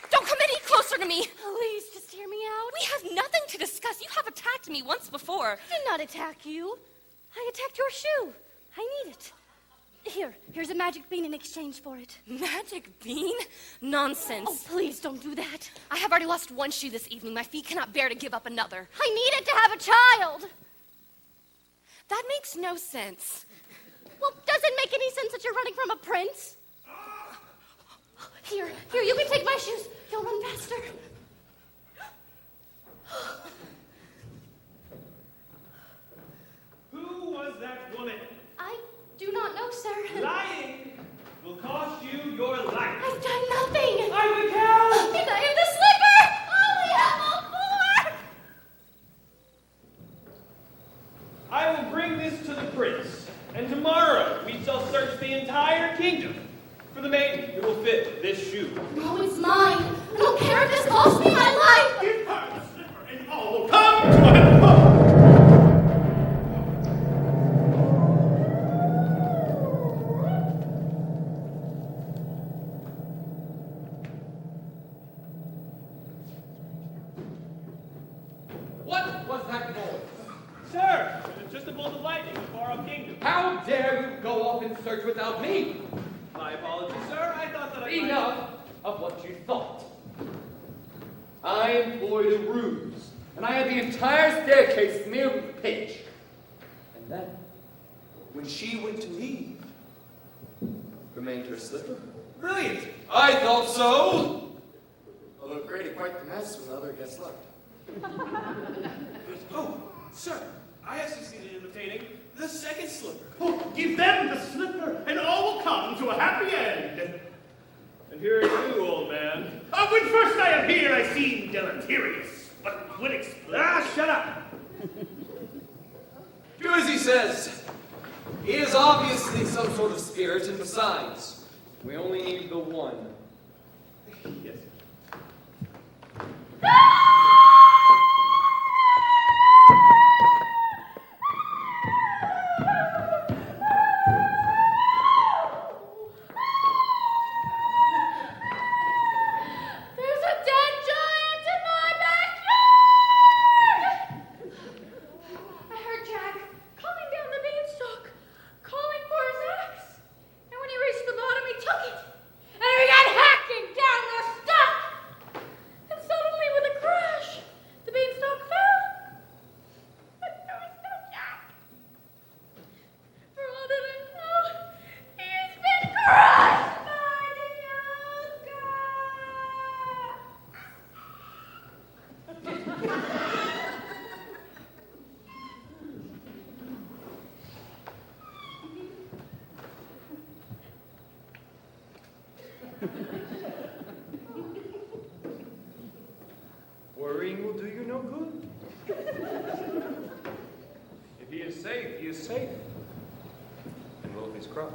S5: Don't come any closer to me.
S12: Please, just hear me out.
S5: We have nothing to discuss. You have attacked me once before.
S12: I did not attack you. I attacked your shoe. I need it. Here's a magic bean in exchange for it.
S5: Magic bean? Nonsense.
S12: Oh, please don't do that.
S5: I have already lost one shoe this evening. My feet cannot bear to give up another.
S12: I needed to have a child.
S5: That makes no sense.
S12: Well, does it make any sense that you're running from a prince? Here, you can take my shoes. You'll run faster.
S9: Who was that woman?
S12: I do not know, sir.
S9: Lying will cost you your life.
S12: I've done nothing.
S9: I'm the cow.
S12: And I am the slipper. Oh, we have all four.
S9: I will bring this to the prince, and tomorrow we shall search the entire kingdom for the maiden who will fit this shoe.
S12: No, it's mine. I don't care if this costs me my life.
S9: Give her the slipper, and all will come to an end.
S16: What was that noise?
S9: Sir, it is just a bolt of lightning in the far-off kingdom.
S16: How dare you go off in search without me?
S9: My apologies, sir. I thought that I might...
S16: Enough of what you thought. I employed a ruse, and I had the entire staircase smeared with pitch. And then, when she went to leave, remained her slipper.
S9: Brilliant!
S16: I thought so! Although it created quite the mess when the other guests left.
S9: Oh, sir, I have succeeded in obtaining the second slipper. Oh, give them the slipper, and all will come to a happy end. And here are you, old man. When first I appeared, I seemed deleterious, but when shut up.
S16: Do as he says. He is obviously some sort of spirit, and besides, we only need the one.
S9: Yes.
S1: There's a dead giant in my backyard! I heard Jack coming down the beanstalk, calling for his axe. And when he reached the bottom, he took it. And he began hacking down the stump. And suddenly, with a crash, the beanstalk fell. But there was no Jack. For all that I know, he has been crushed by the yoga.
S15: Worrying will do you no good. If he is safe, he is safe. And Wolf is crushed.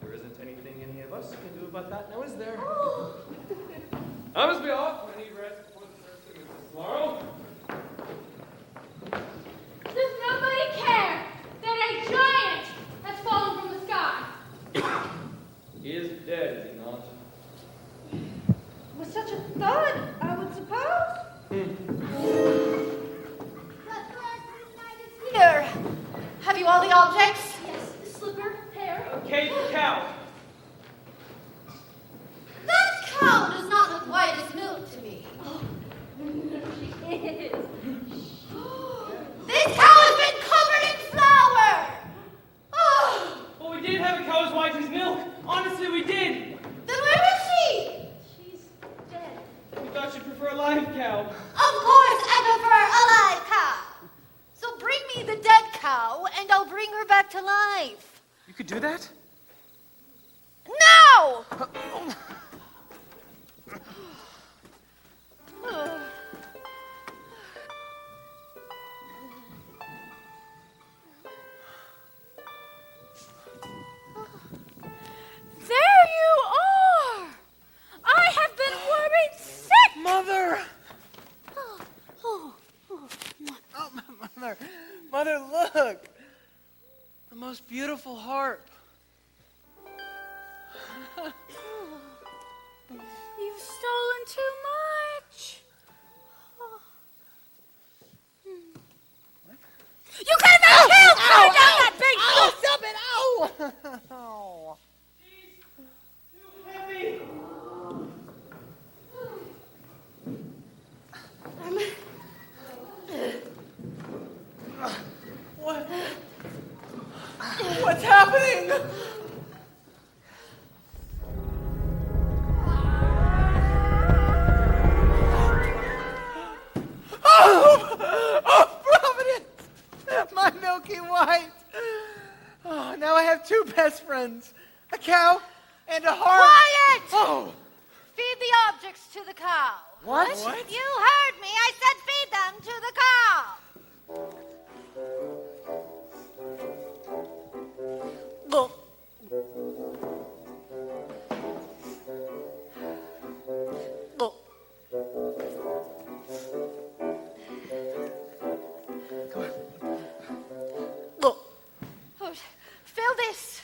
S15: There isn't anything any of us can do about that now, is there? I must be off. I need rest before the first thing is tomorrow.
S1: Does nobody care that a giant has fallen from the sky?
S15: He is dead, is he not?
S1: With such a thud, I would suppose.
S6: Here. Have you all the objects?
S12: Yes, the slipper, hair.
S9: Kate the cow.
S6: That cow does not look white as milk to me.
S12: She is.
S6: This cow has been covered in flour. Oh,
S11: Well, we did have a cow as white as milk. Honestly, we did.
S6: then where is she?
S12: She's dead.
S11: We thought you'd prefer a live cow.
S6: Of course, I prefer a live cow. So bring me the dead cow, and I'll bring her back to life.
S11: You could do that?
S6: No!
S1: There you are! I have been worried sick!
S8: Mother!
S12: Oh,
S8: Oh, Mother, look! The most beautiful harp.
S1: You've stolen too much. You could have been killed! Put it down that big
S8: best friends. A cow and a heart.
S6: Quiet!
S8: Oh.
S6: Feed the objects to the cow.
S8: What?
S6: You heard me. I said feed them to the cow.
S8: Go. Go. Go.
S6: Oh, fill this.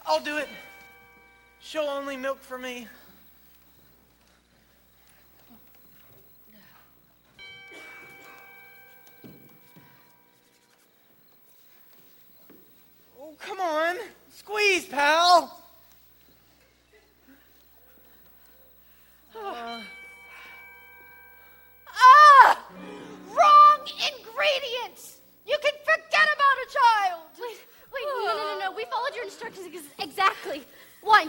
S8: I'll do it. She'll only milk for me. Oh, come on. Squeeze, pal.
S6: Wrong ingredients. You can forget about a child.
S12: Wait, no. We followed your instructions exactly. 1,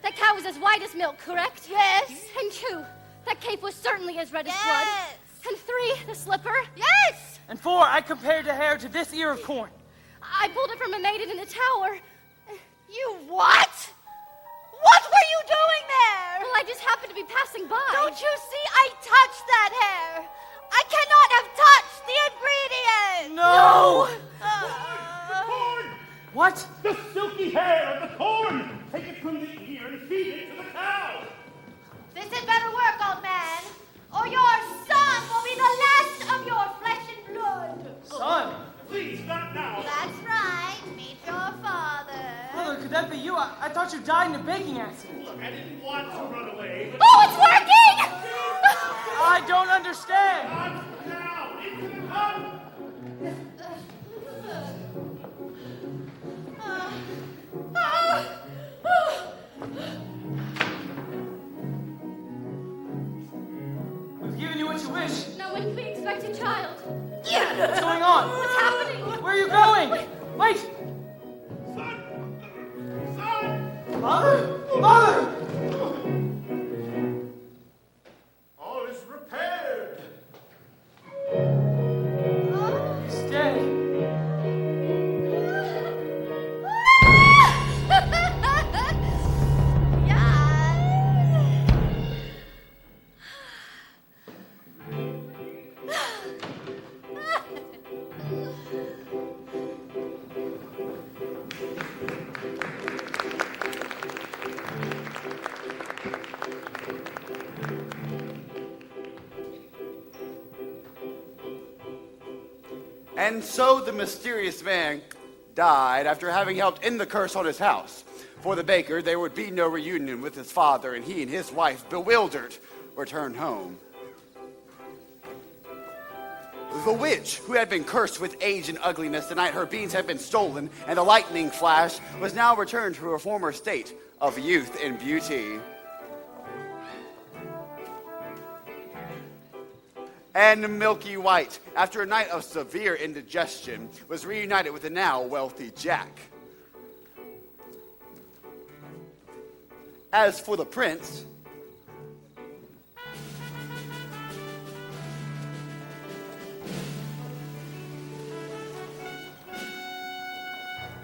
S12: that cow was as white as milk, correct?
S6: Yes.
S12: And 2, that cape was certainly as red as
S6: Yes.
S12: blood. And 3, the slipper.
S6: Yes.
S11: And 4, I compared the hair to this ear of corn.
S12: I pulled it from a maiden in the tower.
S6: You what? What were you doing there?
S12: Well, I just happened to be passing by.
S6: Don't you see? I touched that hair. I cannot have touched the ingredient.
S11: No!
S9: Corn!
S11: What?
S9: The silky hair of the corn! Take it from the ear and feed it to the cow!
S6: This had better work, old man, or your son will be the last of your flesh and blood.
S11: Son?
S9: Please, not now!
S6: That's right. Meet your father.
S11: Mother, could that be you? I thought you died in a baking accident.
S9: Look, I didn't want to run away, but...
S6: Oh, it's working!
S11: I don't understand.
S9: Not now! Into the cup!
S11: We've given you what you wish.
S12: Now, when can we expect a child?
S11: What's going on?
S12: What's happening?
S11: Where are you going? Wait!
S9: Son!
S11: Mother! Mother!
S9: All is repaired!
S11: He's dead.
S2: And so the mysterious man died after having helped end the curse on his house. For the baker, there would be no reunion with his father, and he and his wife, bewildered, returned home. The witch, who had been cursed with age and ugliness the night her beans had been stolen and the lightning flashed, was now returned to her former state of youth and beauty. And Milky White, after a night of severe indigestion, was reunited with the now wealthy Jack. As for the prince,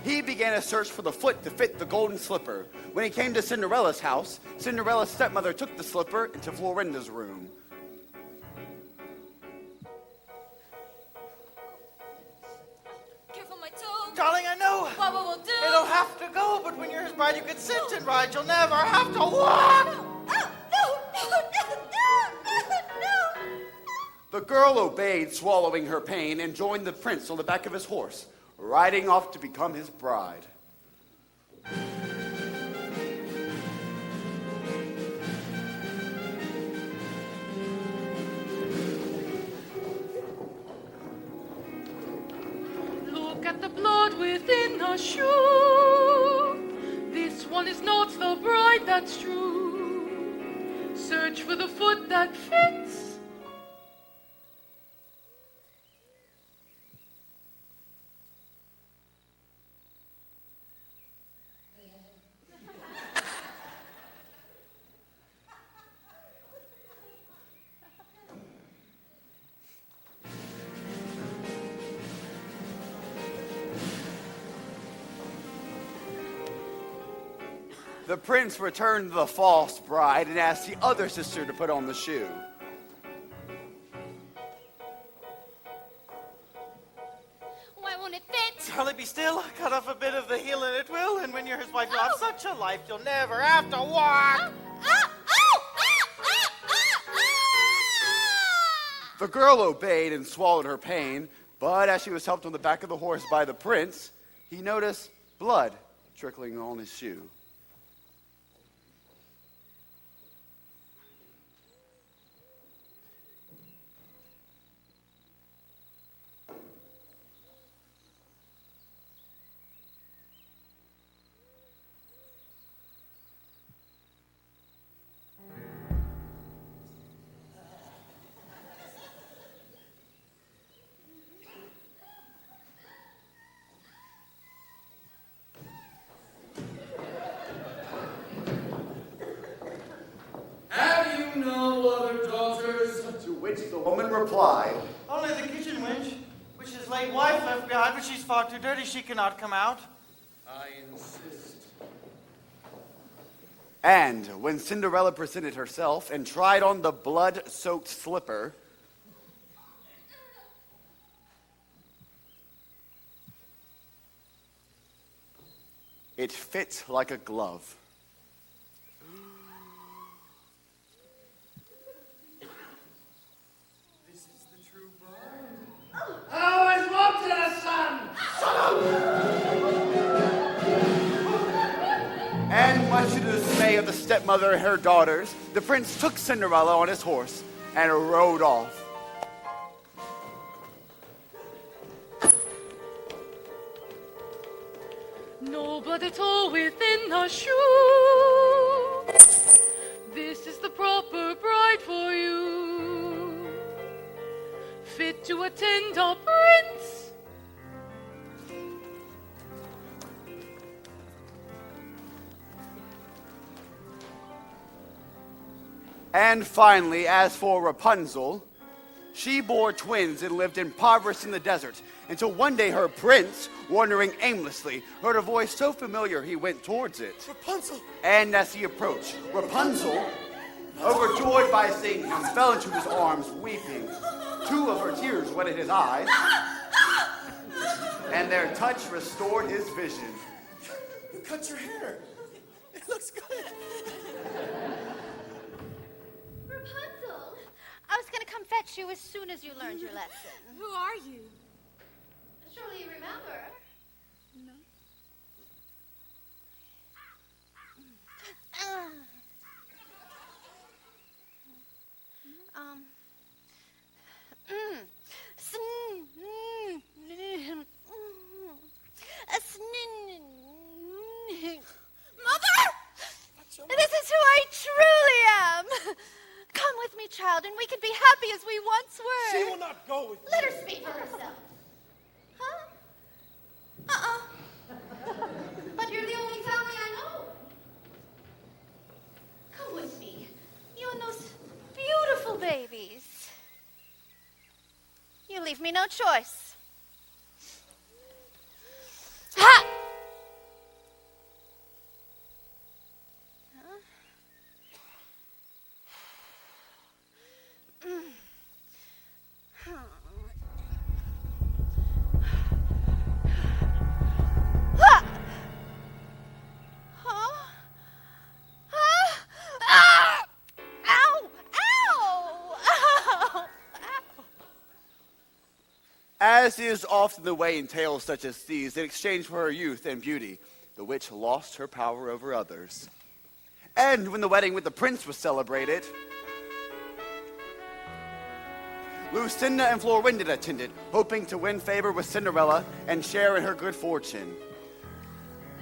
S2: he began a search for the foot to fit the golden slipper. When he came to Cinderella's house, Cinderella's stepmother took the slipper into Florinda's room.
S1: Careful, my toe.
S8: Darling, I know.
S1: What will we do?
S8: It'll have to go, but when you're his bride, you can sit and ride. You'll never have to walk.
S6: No.
S2: The girl obeyed, swallowing her pain, and joined the prince on the back of his horse, riding off to become his bride.
S7: Look at the blood within her shoe. This one is not the bride that's true. Search for the foot that fits.
S2: The prince returned the false bride and asked the other sister to put on the shoe.
S5: Why won't it fit?
S3: Charlie, be still. Cut off a bit of the heel and it will. And when you're his wife, you'll have such a life you'll never have to walk.
S2: The girl obeyed and swallowed her pain, but as she was helped on the back of the horse by the prince, he noticed blood trickling on his shoe.
S15: Have you no other daughters?
S2: To which the woman replied,
S3: Only the kitchen wench, which his late wife left behind, but she's far too dirty, she cannot come out.
S15: I insist.
S2: and when Cinderella presented herself and tried on the blood-soaked slipper, it fit like a glove.
S9: I always wanted a son!
S2: And much to the dismay of the stepmother and her daughters, the prince took Cinderella on his horse and rode off.
S7: No blood at all within the shoe. This is the proper bride for you, fit to attend our prince.
S2: And finally, as for Rapunzel, she bore twins and lived impoverished in the desert until one day her prince, wandering aimlessly, heard a voice so familiar he went towards it.
S13: Rapunzel!
S2: And as he approached, Rapunzel, overjoyed by seeing him, fell into his arms weeping. 2 of her tears wetted his eyes, and their touch restored his vision.
S13: You cut your hair. It looks good.
S6: Rapunzel, I was going to come fetch you as soon as you learned your lesson.
S1: Who are you?
S6: Surely you remember.
S1: No.
S6: Mother! This is who I truly am. Come with me, child, and we can be happy as we once were.
S13: She will not go with you.
S6: Let her speak for herself. Huh? But you're the only family I know. Come with me. You and those beautiful babies. You leave me no choice. Ha! Huh? Ha! Huh? Huh? Ah! Ow! Ow! Ow!
S2: As is often the way in tales such as these, in exchange for her youth and beauty, the witch lost her power over others. And when the wedding with the prince was celebrated, Lucinda and Florinda attended, hoping to win favor with Cinderella and share in her good fortune.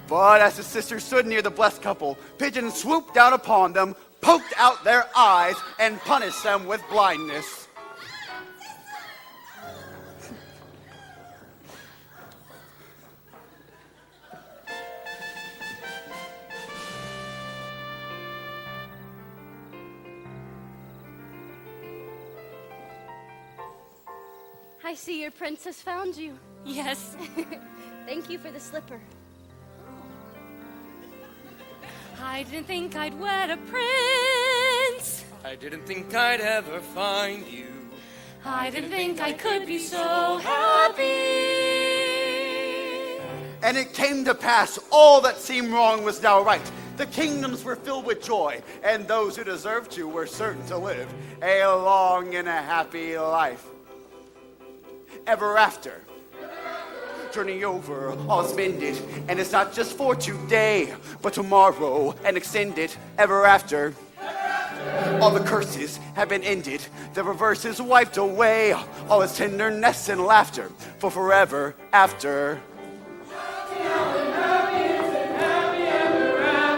S2: But as the sisters stood near the blessed couple, pigeons swooped down upon them, poked out their eyes, and punished them with blindness.
S12: I see your princess found you.
S5: Yes.
S12: Thank you for the slipper.
S5: I I didn't think I'd wed a prince.
S15: I didn't think I'd ever find you.
S5: I didn't think I could be so happy.
S2: And it came to pass, all that seemed wrong was now right. The kingdoms were filled with joy, and those who deserved to were certain to live a long and a happy life. Ever after, turning over, all is mended, and it's not just for today, but tomorrow, and extended ever after. All the curses have been ended, the reverse is wiped away, all is tenderness and laughter for forever after.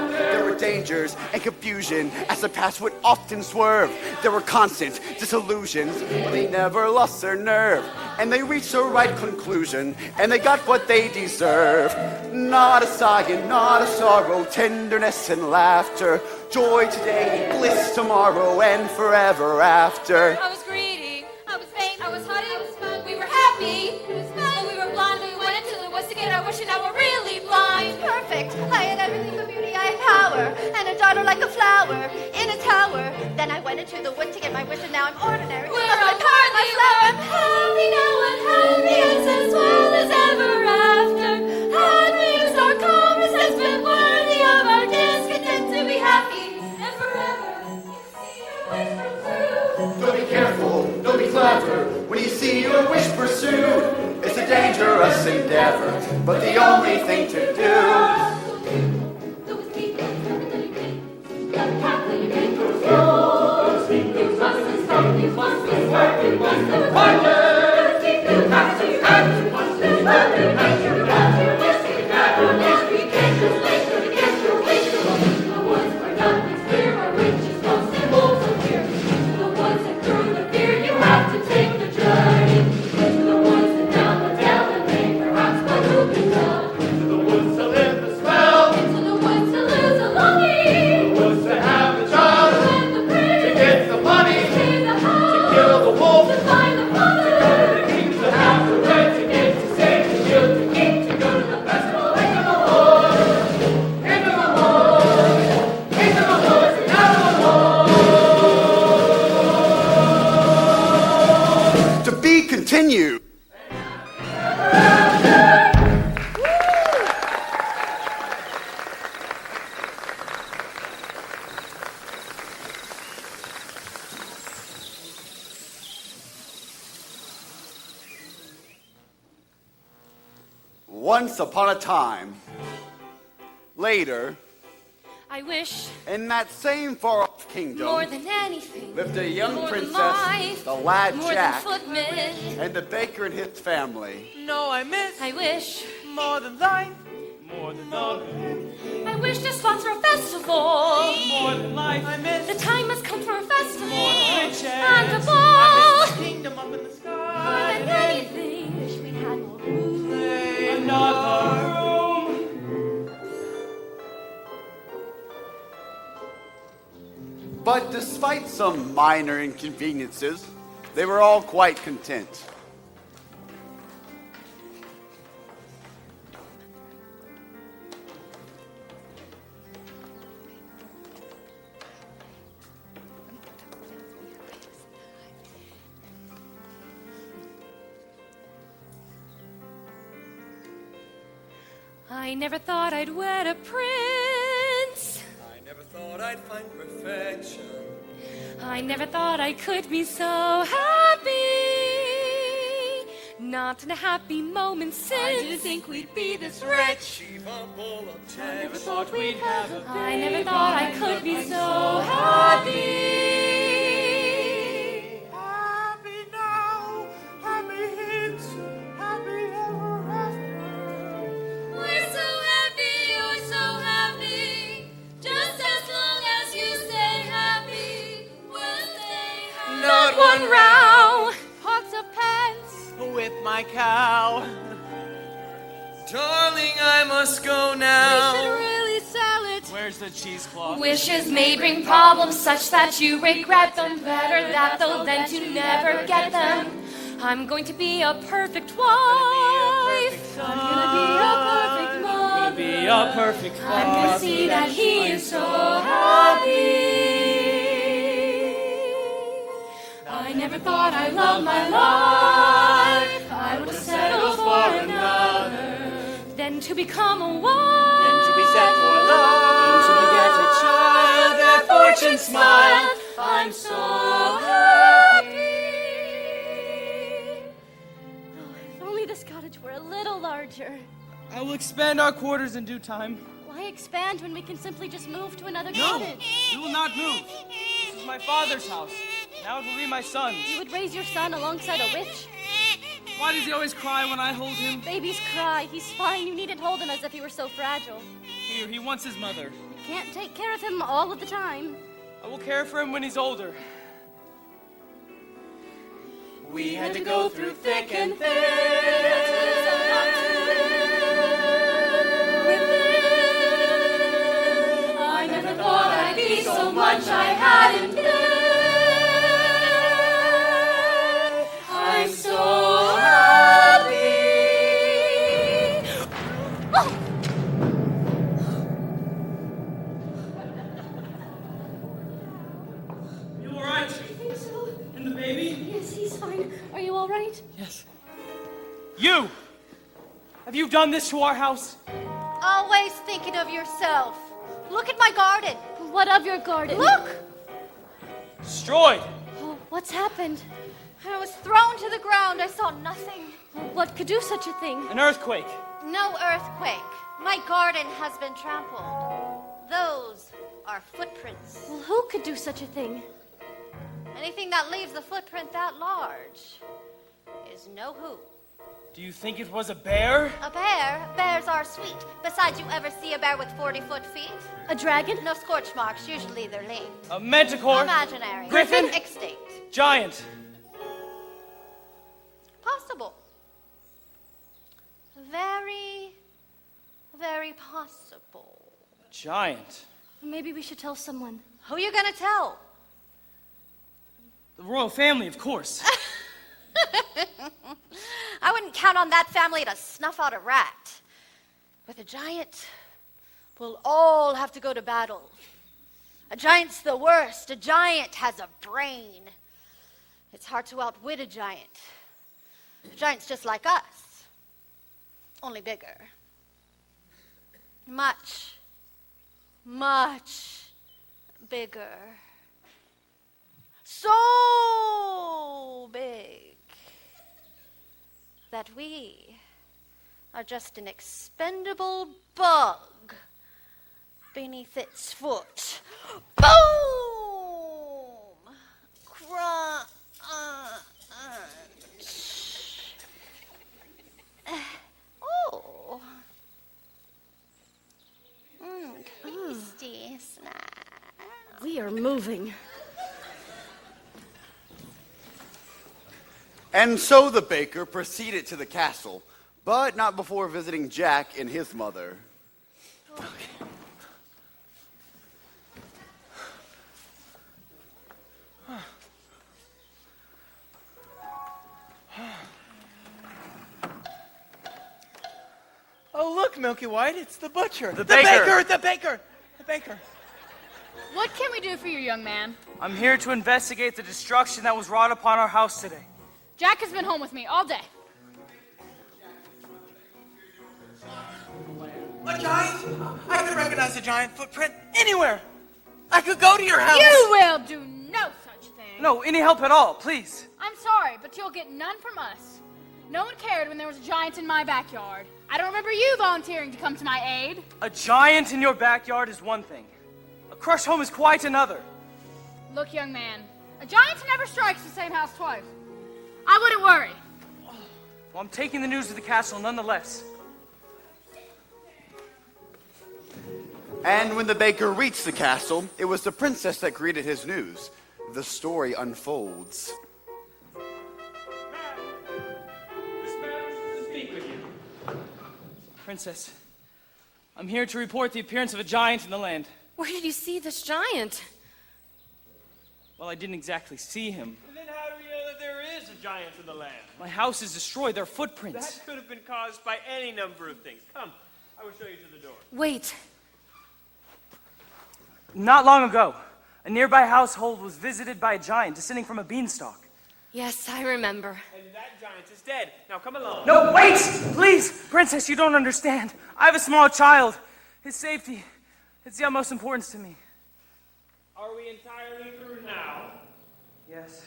S2: There were dangers and confusion as the past would often swerve. There were constant disillusions, but they never lost their nerve. And they reached the right conclusion, and they got what they deserve. Not a sigh and not a sorrow, tenderness and laughter. Joy today, bliss tomorrow, and forever after.
S1: I was greedy, I was vain, I was haughty, I was fun. We were happy, it was fun. We were blind, we went into the woods to get our wish, and now we're really blind.
S6: Perfect. I had everything but beauty, I had power, and a daughter like a flower in a tower. Then I went into the woods to get my wish, and now I'm ordinary.
S1: We're apart, my flower.
S6: I'm happy now and happy as well as ever after. Had we used our calmness has been worthy of our discontent to be happy and forever.
S2: Don't be careful, don't be clever, when you see your wish pursued. It's a dangerous endeavor, but the only thing to do. Continue. Once upon a time, later,
S5: I wish
S2: in that same far-off kingdom,
S5: more than anything,
S2: lived a young
S5: more
S2: princess,
S5: than life,
S2: the lad
S5: more
S2: Jack,
S5: than footmen.
S2: and the baker and his family.
S8: No, I miss.
S5: I wish
S8: more than life, more than all.
S5: I wish to sponsor a festival.
S8: More than life, I miss.
S5: The time has come for a festival
S8: More than riches,
S5: and a ball.
S8: I miss the kingdom up in the sky.
S5: More than anything, wish we had more room.
S8: Another room.
S2: But despite some minor inconveniences, they were all quite content.
S5: I never thought I'd wed a prince.
S15: I never thought I'd find perfection.
S5: I never thought I could be so happy. Not in a happy moment since.
S1: I didn't think we'd be this rich.
S5: I never thought we'd have a baby. I never thought I could be so happy.
S3: Happy now, happy hence, happy ever after.
S1: We're so happy, you're so happy. Just as long as you stay happy, we'll stay happy.
S8: Not one row.
S6: Pots of pants.
S8: With my cow.
S15: Darling, I must go
S6: We
S15: now.
S6: should really sell it.
S11: Where's the cheesecloth?
S5: Wishes may bring problems such that you regret them. Better that though than to never get them. I'm going to be a perfect wife. I'm gonna be a perfect mother.
S11: Be a perfect father.
S1: I can see that he is so happy. I never thought I loved my life. I would settle for another.
S5: Then to become a wife.
S8: Then to be set for life.
S1: To beget a child, their fortune smile. I'm so happy.
S12: If only this cottage were a little larger.
S11: I will expand our quarters in due time.
S12: Why expand when we can simply just move to another
S11: No,
S12: cottage?
S11: we will not move. This is my father's house. Now it will be my son's.
S12: You would raise your son alongside a witch?
S11: Why does he always cry when I hold him?
S12: Babies cry. He's fine. You needn't hold him as if he were so fragile.
S11: Here, he wants his mother.
S12: You can't take care of him all of the time.
S11: I will care for him when he's older.
S1: We had to go through thick and thin. I never thought I'd be so much I hadn't been. I'm so happy.
S12: Oh!
S11: You all right?
S12: I think so.
S11: And the baby?
S12: Yes, he's fine. Are you all right?
S11: Yes. You! Have you done this to our house?
S6: Always thinking of yourself. Look at my garden.
S12: What of your garden?
S6: Look!
S11: Destroyed!
S12: Oh, what's happened?
S6: I was thrown to the ground. I saw nothing.
S12: What could do such a thing?
S11: An earthquake.
S6: No earthquake. My garden has been trampled. Those are footprints.
S12: Well, who could do such a thing?
S6: Anything that leaves a footprint that large is no who.
S11: Do you think it was a bear?
S6: A bear? Bears are sweet. Besides, you ever see a bear with 40-foot feet?
S12: A dragon?
S6: No scorch marks. Usually they're lame.
S11: A manticore?
S6: Imaginary.
S11: Griffin?
S6: Extinct.
S11: Giant.
S6: Possible. Very, very possible.
S11: Giant.
S12: Maybe we should tell someone.
S6: Who are you gonna tell?
S11: The royal family, of course.
S6: I wouldn't count on that family to snuff out a rat. With a giant, we'll all have to go to battle. A giant's the worst. A giant has a brain. It's hard to outwit a giant. A giant's just like us, only bigger. Much, much bigger. So big that we are just an expendable bug beneath its foot. Boom! Crunch. Oh. Tasty snack.
S12: We are moving.
S2: And so the baker proceeded to the castle, but not before visiting Jack and his mother.
S8: Oh, look, Milky White, it's the butcher.
S11: The baker.
S8: The baker.
S1: What can we do for you, young man?
S11: I'm here to investigate the destruction that was wrought upon our house today.
S1: Jack has been home with me all day.
S8: A giant? I could recognize a giant footprint anywhere. I could go to your house.
S1: You will do no such thing.
S11: No, any help at all, please.
S1: I'm sorry, but you'll get none from us. No one cared when there was a giant in my backyard. I don't remember you volunteering to come to my aid.
S11: A giant in your backyard is one thing. A crushed home is quite another.
S1: Look, young man, a giant never strikes the same house twice. I wouldn't worry.
S11: Well, I'm taking the news to the castle nonetheless.
S2: And when the baker reached the castle, it was the princess that greeted his news. The story unfolds.
S11: Princess, I'm here to report the appearance of a giant in the land.
S5: Where did you see this giant?
S11: Well, I didn't exactly see him.
S9: And then how do we know that there is a giant in the land?
S11: My house is destroyed. There are footprints.
S9: That could have been caused by any number of things. Come, I will show you to the door.
S5: Wait.
S11: Not long ago, a nearby household was visited by a giant descending from a beanstalk.
S5: Yes, I remember.
S9: And that giant is dead. Now come along.
S11: No, wait! Please! Princess, you don't understand. I have a small child. His safety, it's the utmost importance to me.
S9: Are we entirely through now?
S11: Yes.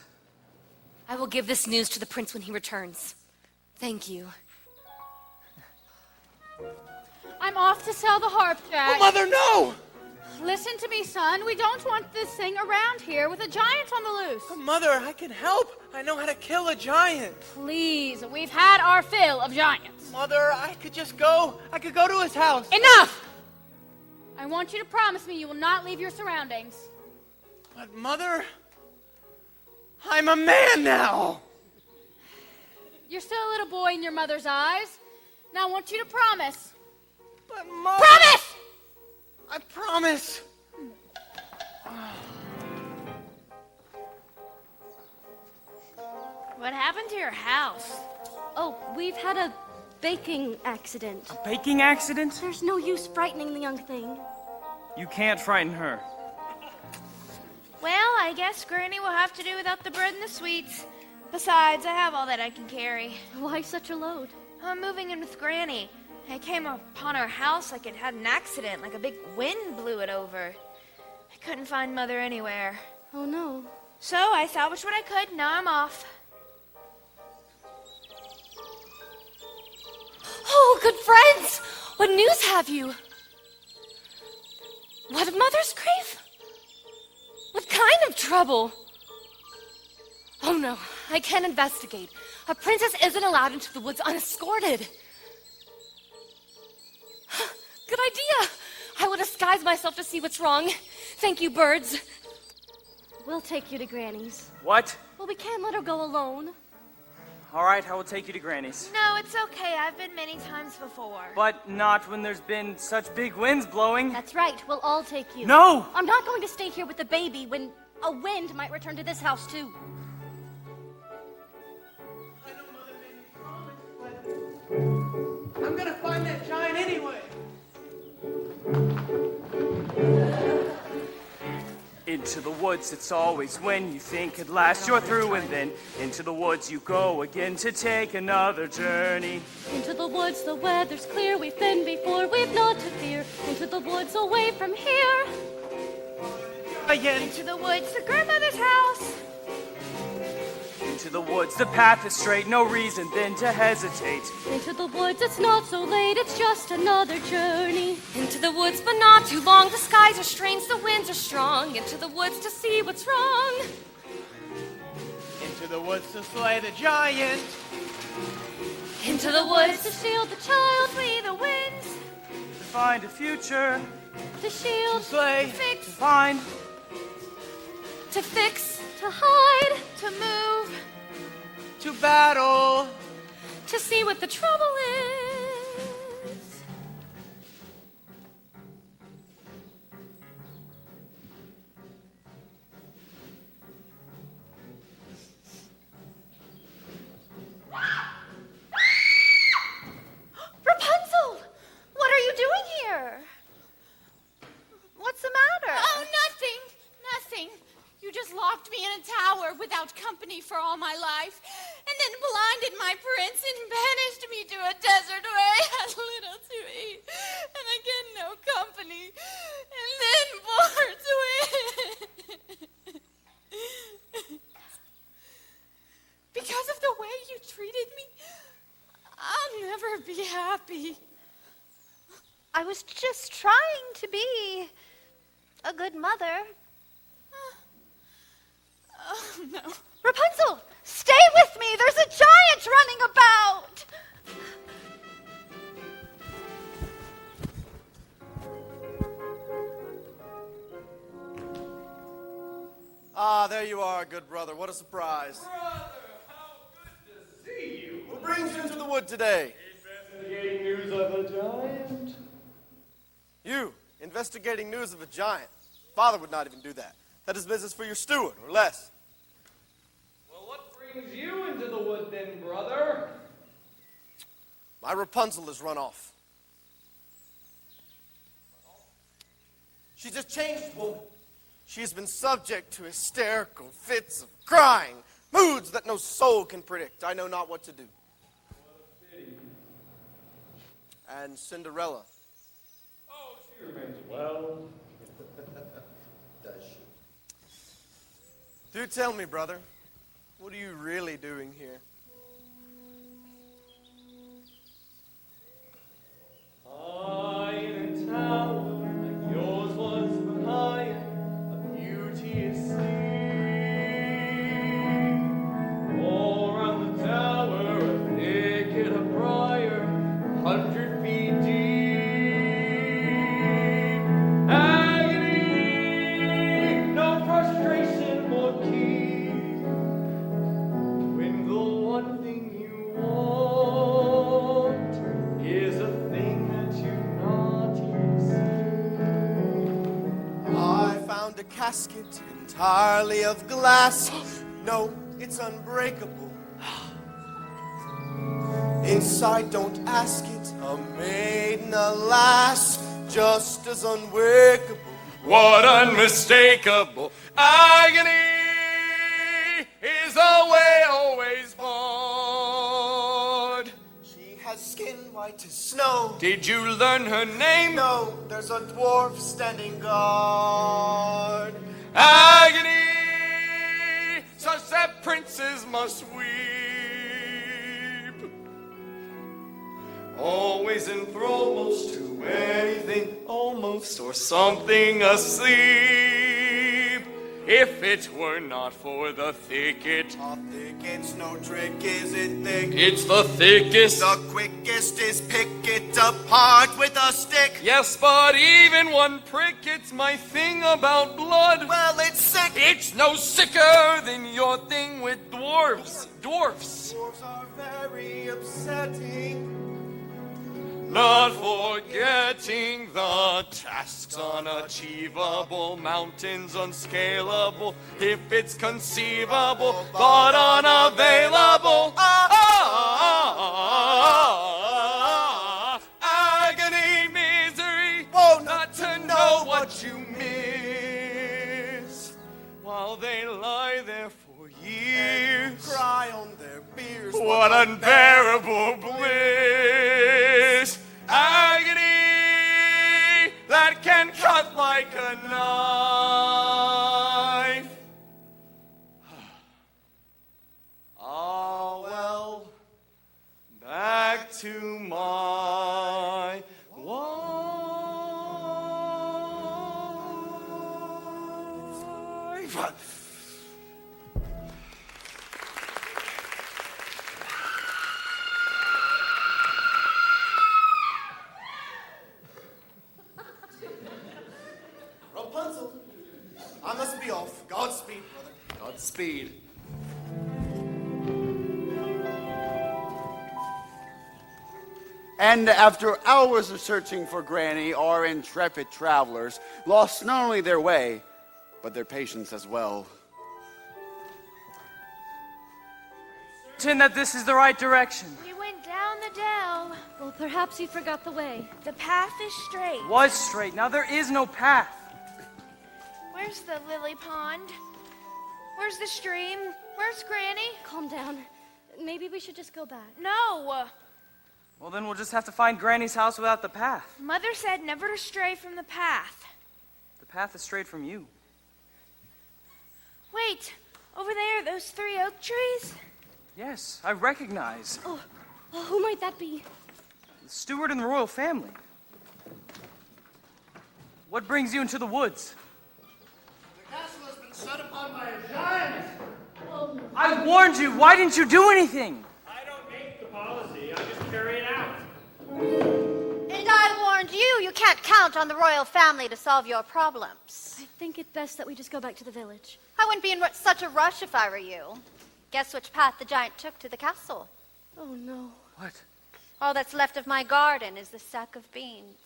S5: I will give this news to the prince when he returns. Thank you.
S1: I'm off to sell the harp, Jack.
S13: Oh, Mother, no!
S1: Listen to me, son. We don't want this thing around here with a giant on the loose.
S8: Oh, Mother, I can help. I know how to kill a giant.
S1: Please, we've had our fill of giants.
S8: Mother, I could just go. I could go to his house.
S1: Enough! I want you to promise me you will not leave your surroundings.
S8: But, Mother, I'm a man now.
S1: You're still a little boy in your mother's eyes. Now I want you to promise.
S8: But, Mother...
S1: Promise!
S8: I promise.
S14: What happened to your house?
S12: Oh, we've had a baking accident.
S11: A baking accident?
S12: There's no use frightening the young thing.
S11: You can't frighten her.
S14: Well, I guess Granny will have to do without the bread and the sweets. Besides, I have all that I can carry.
S12: Why such a load?
S14: I'm moving in with Granny. I came upon our house like it had an accident, like a big wind blew it over. I couldn't find Mother anywhere.
S12: Oh, no.
S14: So I salvaged what I could, now I'm off.
S5: Oh, good friends! What news have you? What of Mother's grief? What kind of trouble? Oh no, I can't investigate. A princess isn't allowed into the woods unescorted. Good idea! I will disguise myself to see what's wrong. Thank you, birds.
S12: We'll take you to Granny's.
S11: What?
S12: Well, we can't let her go alone.
S11: All right, I will take you to Granny's.
S14: No, it's okay. I've been many times before.
S11: But not when there's been such big winds blowing.
S12: That's right. We'll all take you.
S11: No!
S12: I'm not going to stay here with the baby when a wind might return to this house, too.
S8: I know Mother made me promise, but I'm gonna find that giant anyway.
S11: Into the woods, it's always when you think at last you're through, and then into the woods you go again to take another journey.
S12: Into the woods, the weather's clear. We've been before, we've not to fear. Into the woods, away from here.
S8: Again.
S14: Into the woods, to grandmother's house.
S11: Into the woods, the path is straight, no reason then to hesitate.
S12: Into the woods, it's not so late, it's just another journey.
S5: Into the woods, but not too long. The skies are strange, the winds are strong. Into the woods to see what's wrong.
S8: Into the woods to slay the giant.
S5: Into the woods
S12: to shield the child,
S14: flee the winds.
S11: To find a future,
S12: to shield,
S8: to slay,
S14: fix,
S11: to find,
S5: to fix,
S12: to hide,
S14: to move,
S8: to battle,
S5: to see what the trouble is.
S6: Rapunzel! What are you doing here? What's the matter?
S1: Oh, nothing. You just locked me in a tower without company for all my life, and then blinded my prince and banished me to a desert where I had little to eat, and I get no company, and then boards win. Because of the way you treated me, I'll never be happy.
S6: I was just trying to be a good mother.
S1: Oh, no.
S6: Rapunzel, stay with me. There's a giant running about.
S13: Ah, there you are, good brother. What a surprise.
S9: Brother, how good to see you.
S13: Who brings you into the wood today?
S9: Investigating news of a giant.
S13: You, investigating news of a giant. Father would not even do that. That is business for your steward, or less.
S16: Well, what brings you into the wood then, brother?
S13: My Rapunzel has run off. She's a changed woman. She has been subject to hysterical fits of crying, moods that no soul can predict. I know not what to do. And Cinderella.
S9: Oh, she remains well.
S13: Does she? Do tell me, brother, what are you really doing here?
S15: I in a tower like yours was but higher, a beauteous sea. All round the tower, a thicket of briar, 100 feet deep. Agony, no frustration more keen. When the one thing you want is a thing that you not yet see.
S13: I found a casket entirely of glass. No, it's unbreakable. Inside, don't ask it, a maiden, alas, just as unbreakable.
S15: What unmistakable agony is the way always born.
S13: She has skin white as snow.
S15: Did you learn her name?
S13: No, there's a dwarf standing guard.
S15: Agony, such that princes must weep. Always enthralled most to anything, almost or something asleep. If it were not for the thicket,
S13: A thicket's no trick, is it thick?
S15: it's the thickest.
S13: The quickest is pick it apart with a stick.
S15: Yes, but even one prick, it's my thing about blood.
S13: Well, it's sick.
S15: It's no sicker than your thing with dwarfs. Dwarfs.
S13: Dwarves are very upsetting.
S15: Not forgetting the tasks unachievable, mountains unscalable, if it's conceivable, but unavailable. Agony, misery, not to know what you miss, while they lie there for years.
S13: Cry on their beers.
S15: What unbearable bliss! Agony that can cut like a knife. Ah, well, back to my wife.
S13: Rapunzel, I must be off. Godspeed, brother.
S2: Godspeed. And after hours of searching for Granny, our intrepid travelers lost not only their way, but their patience as well.
S11: Certain that this is the right direction.
S14: We went down the dell.
S12: Well, perhaps you forgot the way.
S14: The path is straight.
S11: Was straight. Now there is no path.
S14: Where's the lily pond? Where's the stream? Where's Granny?
S12: Calm down. Maybe we should just go back.
S14: No.
S11: Well, then we'll just have to find Granny's house without the path.
S14: Mother said never to stray from the path.
S11: The path is straight from you.
S14: Wait, over there, those 3 oak trees?
S11: Yes, I recognize.
S12: Oh, who might that be?
S11: The steward in the royal family. What brings you into the woods?
S3: The castle has been set upon by a giant.
S11: I warned you. Why didn't you do anything?
S9: I don't make the policy, I just carry it out.
S6: And I warned you, you can't count on the royal family to solve your problems.
S12: I think it best that we just go back to the village.
S6: I wouldn't be in such a rush if I were you. Guess which path the giant took to the castle?
S12: Oh, no.
S11: What?
S6: All that's left of my garden is the sack of beans.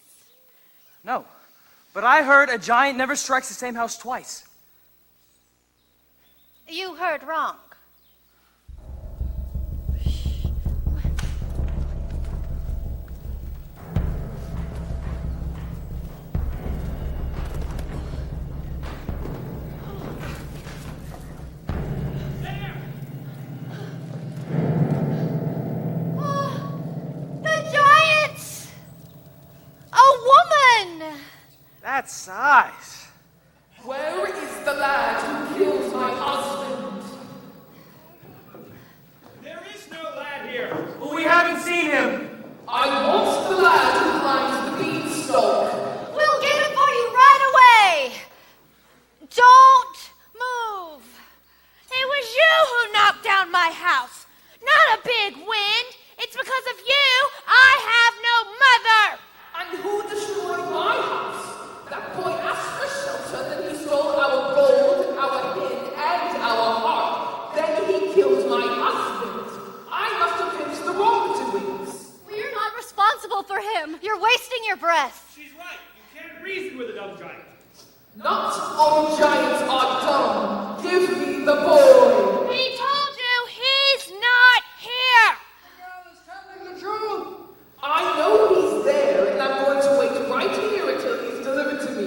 S11: No. But I heard a giant never strikes the same house twice.
S6: You heard wrong.
S11: that size.
S17: Where is the lad who killed my husband?
S9: There is no lad here.
S11: We haven't seen him.
S17: I want the lad who climbed the beanstalk.
S6: We'll get him for you right away. Don't move.
S14: It was you who knocked down my house, not a big wind. It's because of you I have no mother.
S17: And who destroyed my house? That boy asked for shelter, then he stole our gold, our hen, and our heart. Then he killed my husband. I must have pinched the wrongdoings.
S6: Well, you're not responsible for him. You're wasting your breath.
S9: She's right. You can't reason with a dumb giant.
S17: Not all giants are dumb. Give me the boy.
S14: He told you he's not here.
S17: The truth. I know he's there, and I'm going to wait right here until he's delivered to me.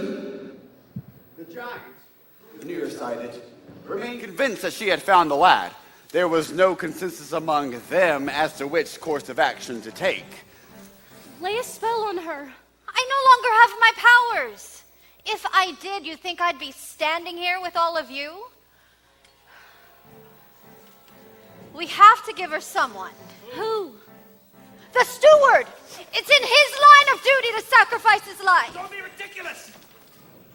S2: The giant, nearsighted, remained convinced that she had found the lad. There was no consensus among them as to which course of action to take.
S6: Lay a spell on her. I no longer have my powers. If I did, you think I'd be standing here with all of you? We have to give her someone. Who? The steward! It's in his line of duty to sacrifice his life.
S9: Don't be ridiculous!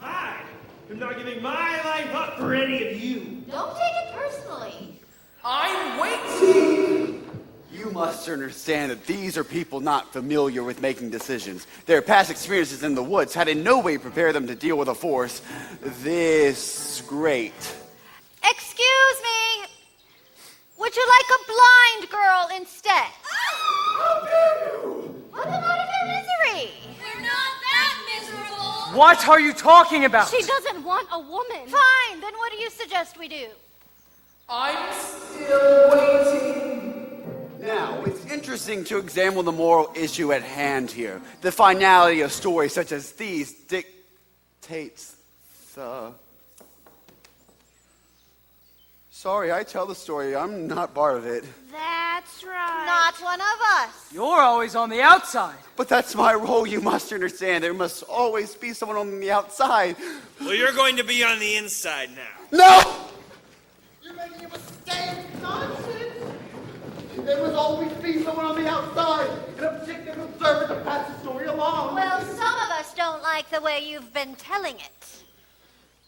S9: I am not giving my life up for any of you.
S6: Don't take it personally.
S17: I'm waiting!
S2: You must understand that these are people not familiar with making decisions. Their past experiences in the woods had in no way prepared them to deal with a force this great.
S6: Excuse me. Would you like a blind girl instead? Put them out of their misery.
S12: We're not that miserable.
S11: What are you talking about?
S6: She doesn't want a woman. Fine, then what do you suggest we do?
S17: I'm still waiting.
S2: Now, it's interesting to examine the moral issue at hand here. The finality of stories such as these dictates the... Sorry, I tell the story. I'm not part of it.
S14: That's right.
S6: Not one of us.
S11: You're always on the outside.
S2: But that's my role, you must understand. There must always be someone on the outside.
S18: Well, you're going to be on the inside now.
S2: No!
S3: You're making a mistake. Nonsense. There must always be someone on the outside, an objective observer to pass the story along.
S6: Well, some of us don't like the way you've been telling it.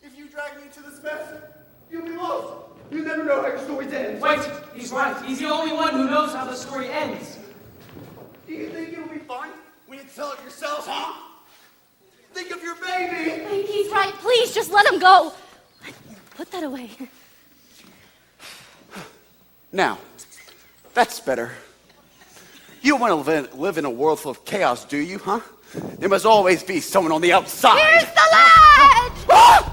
S3: If you drag me into this mess, you'll be lost. You never know how your stories end.
S11: Wait, he's right. He's the only one who knows how the story ends.
S3: Do you think it'll be fun when you tell it yourselves, huh? Think of your baby.
S6: He's right. Please, just let him go. Put that away.
S2: Now, that's better. You don't want to live in a world full of chaos, do you, huh? There must always be someone on the outside.
S6: Here's the lad!
S2: Ah!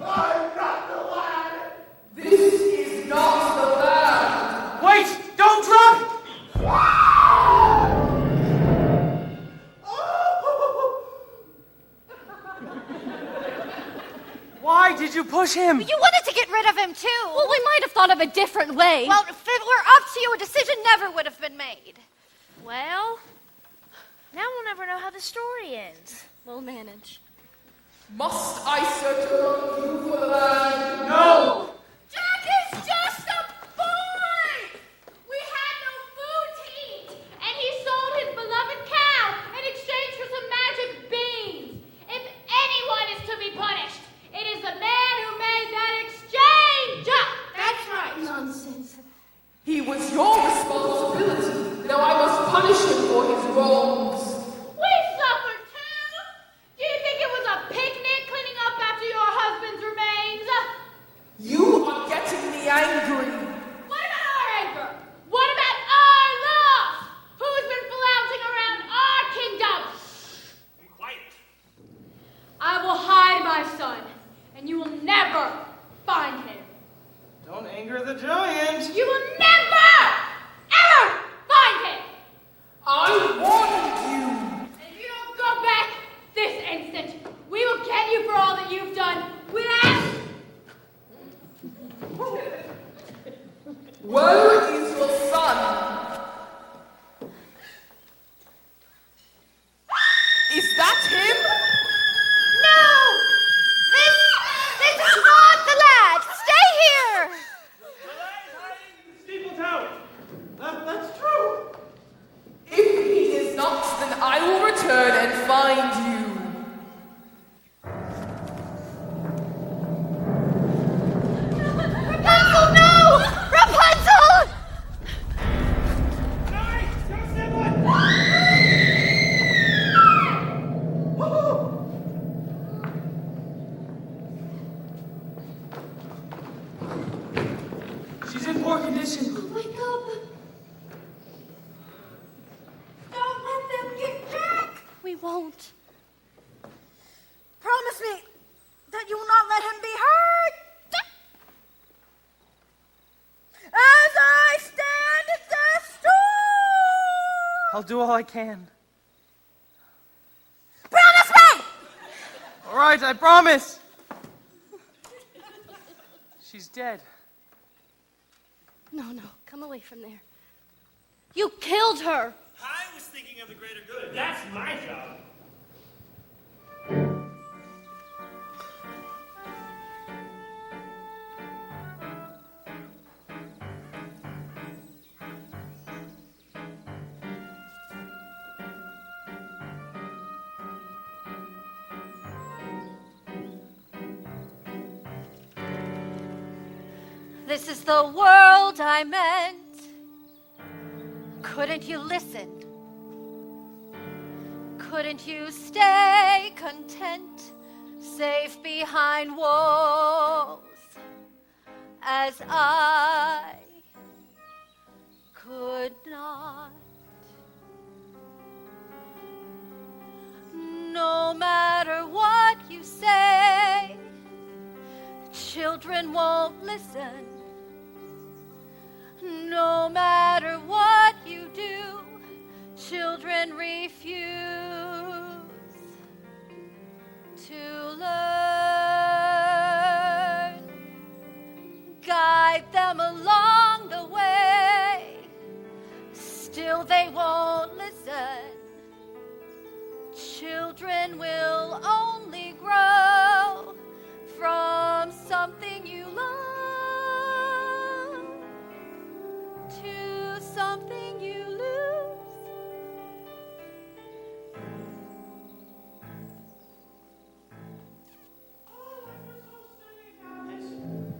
S3: I'm not the lad.
S17: This is not the lad.
S11: Wait! Don't drop! Why did you push him?
S6: You wanted to get rid of him, too. Well, we might have thought of a different way. Well, if it were up to you, a decision never would have been made.
S14: Well, now we'll never know how the story ends.
S6: We'll manage.
S17: Must I search among you for the lad?
S11: No!
S14: Jack is just a boy! We had no food to eat, and he sold his beloved cow in exchange for some magic beans. If anyone is to be punished, it is the man who made that exchange! That's right.
S6: Nonsense.
S17: He was your responsibility. Now I must punish him for his wrongs.
S14: We suffered too. Do you think it was a picnic cleaning up after your husband's remains?
S17: You are getting me angry.
S14: What about our anger? What about our love? Who's been flouncing around our kingdom?
S9: Be quiet.
S1: I will hide my son, and you will never find him.
S11: Don't anger the giant.
S1: You will never, ever find him!
S17: I warned you.
S1: And if you don't go back this instant, we will get you for all that you've done without...
S17: Where is your son?
S11: poor condition.
S1: Wake up. Don't let them get back.
S12: We won't.
S1: Promise me that you will not let him be hurt. As I stand at the store.
S11: I'll do all I can.
S1: Promise me!
S11: All right, I promise. She's dead.
S12: No, come away from there. You killed her.
S18: I was thinking of the greater good.
S9: That's my job.
S6: This is the world I meant. Couldn't you listen? Couldn't you stay content, safe behind walls, as I could not? No matter what you say, children won't listen. No matter what you do, children refuse to learn. Guide them along the way, still they won't listen. Children will only grow from something you love to something you lose.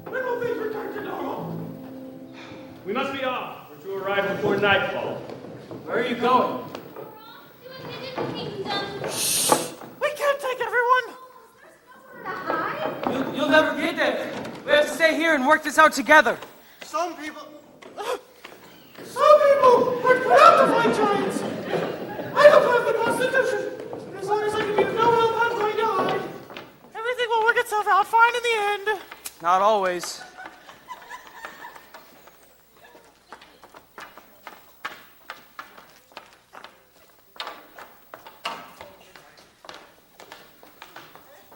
S9: When will things return to normal? We must be off. We're to arrive before nightfall.
S11: Where are you going?
S3: We can't take everyone.
S11: You'll never get there. We have to stay here and work this out together.
S3: Some people were put out to fight giants. I don't have the Constitution. As long as I can use no help, I'm going to hide. Everything will work itself out fine in the end.
S11: Not always.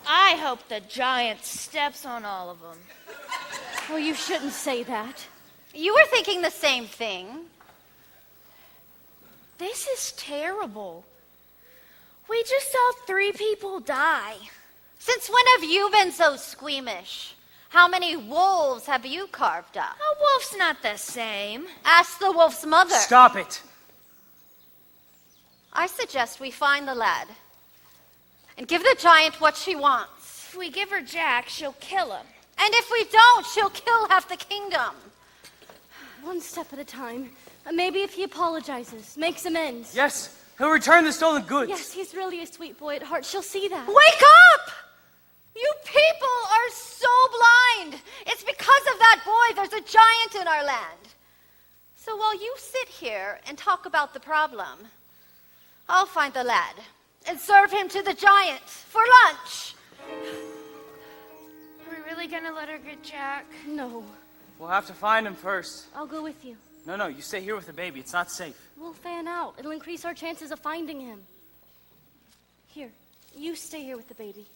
S14: I hope the giant steps on all of them.
S12: Oh, you shouldn't say that.
S6: You were thinking the same thing.
S14: This is terrible. We just saw 3 people die.
S6: Since when have you been so squeamish? How many wolves have you carved up?
S14: A wolf's not the same.
S6: Ask the wolf's mother.
S11: Stop it.
S6: I suggest we find the lad and give the giant what she wants.
S14: If we give her Jack, she'll kill him.
S6: And if we don't, she'll kill half the kingdom.
S12: One step at a time. Maybe if he apologizes, makes amends.
S11: Yes, he'll return the stolen goods.
S12: Yes, he's really a sweet boy at heart. She'll see that.
S6: Wake up! You people are so blind. It's because of that boy there's a giant in our land. So while you sit here and talk about the problem, I'll find the lad and serve him to the giant for lunch.
S14: Are we really gonna let her get Jack?
S12: No.
S11: We'll have to find him first.
S12: I'll go with you.
S11: No, you stay here with the baby. It's not safe.
S12: We'll fan out. It'll increase our chances of finding him. Here, you stay here with the baby.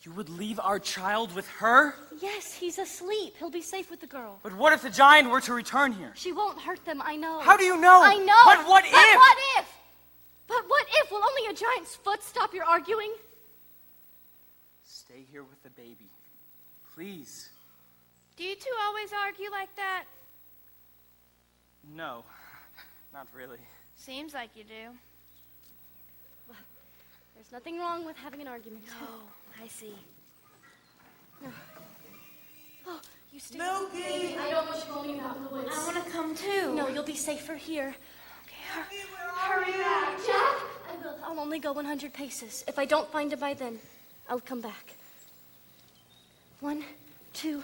S11: You would leave our child with her?
S12: Yes, he's asleep. He'll be safe with the girl.
S11: But what if the giant were to return here?
S12: She won't hurt them, I know.
S11: How do you know?
S12: I know.
S11: But what if?
S12: What if? But what if? Will only a giant's foot stop your arguing?
S11: Stay here with the baby. Please.
S14: Do you two always argue like that?
S11: No, not really.
S14: Seems like you do.
S12: There's nothing wrong with having an argument.
S14: Oh, I see.
S12: Oh, you stay.
S14: Milky!
S12: I don't want you going out in the woods.
S14: I want to come too.
S12: No, you'll be safer here.
S14: Okay, hurry back.
S12: Jack! I will. I'll only go 100 paces. If I don't find him by then, I'll come back. 1, 2.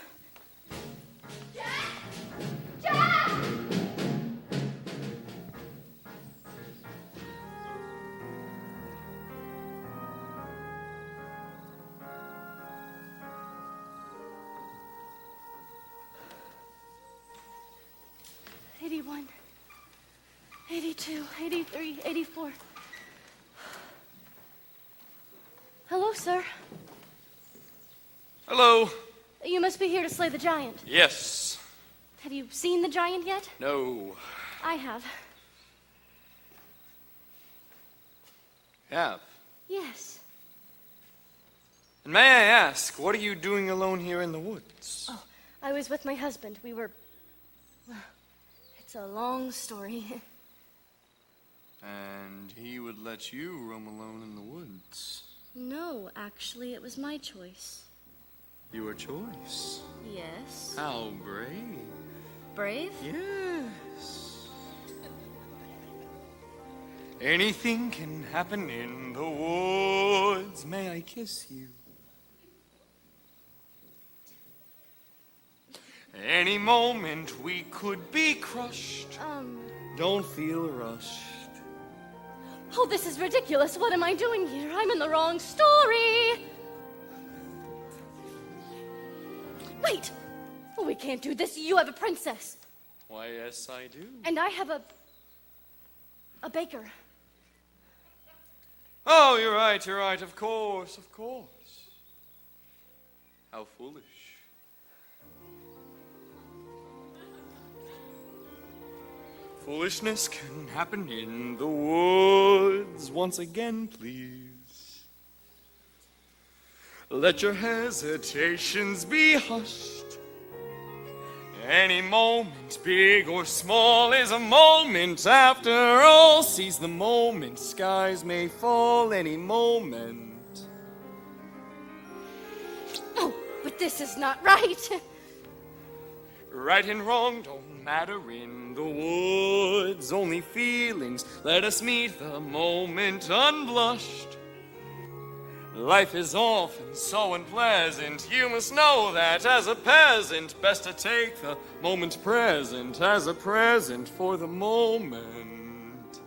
S12: "81, 82, 83, 84. Hello, sir.
S15: Hello.
S12: You must be here to slay the giant.
S15: Yes.
S12: Have you seen the giant yet?
S15: No.
S12: I have.
S15: Have.
S12: Yes.
S15: And may I ask, what are you doing alone here in the woods?
S12: Oh, I was with my husband. We were... Well, it's a long story.
S15: And he would let you roam alone in the woods.
S12: No, actually, it was my choice.
S15: Your choice?
S12: Yes.
S15: How brave.
S12: Brave?
S15: Yes. Anything can happen in the woods. May I kiss you? Any moment we could be crushed. Don't feel rushed.
S12: Oh, this is ridiculous. What am I doing here? I'm in the wrong story. Wait. Oh, we can't do this. You have a princess.
S15: Why, yes, I do.
S12: And I have a baker.
S15: Oh, you're right, of course, of course. How foolish. Foolishness can happen in the woods. Once again, please. Let your hesitations be hushed. Any moment, big or small, is a moment after all. Seize the moment, skies may fall any moment.
S12: Oh, but this is not right.
S15: Right and wrong don't matter in the woods, only feelings. Let us meet the moment unblushed. Life is often so unpleasant. You must know that as a peasant, best to take the moment present as a present for the moment.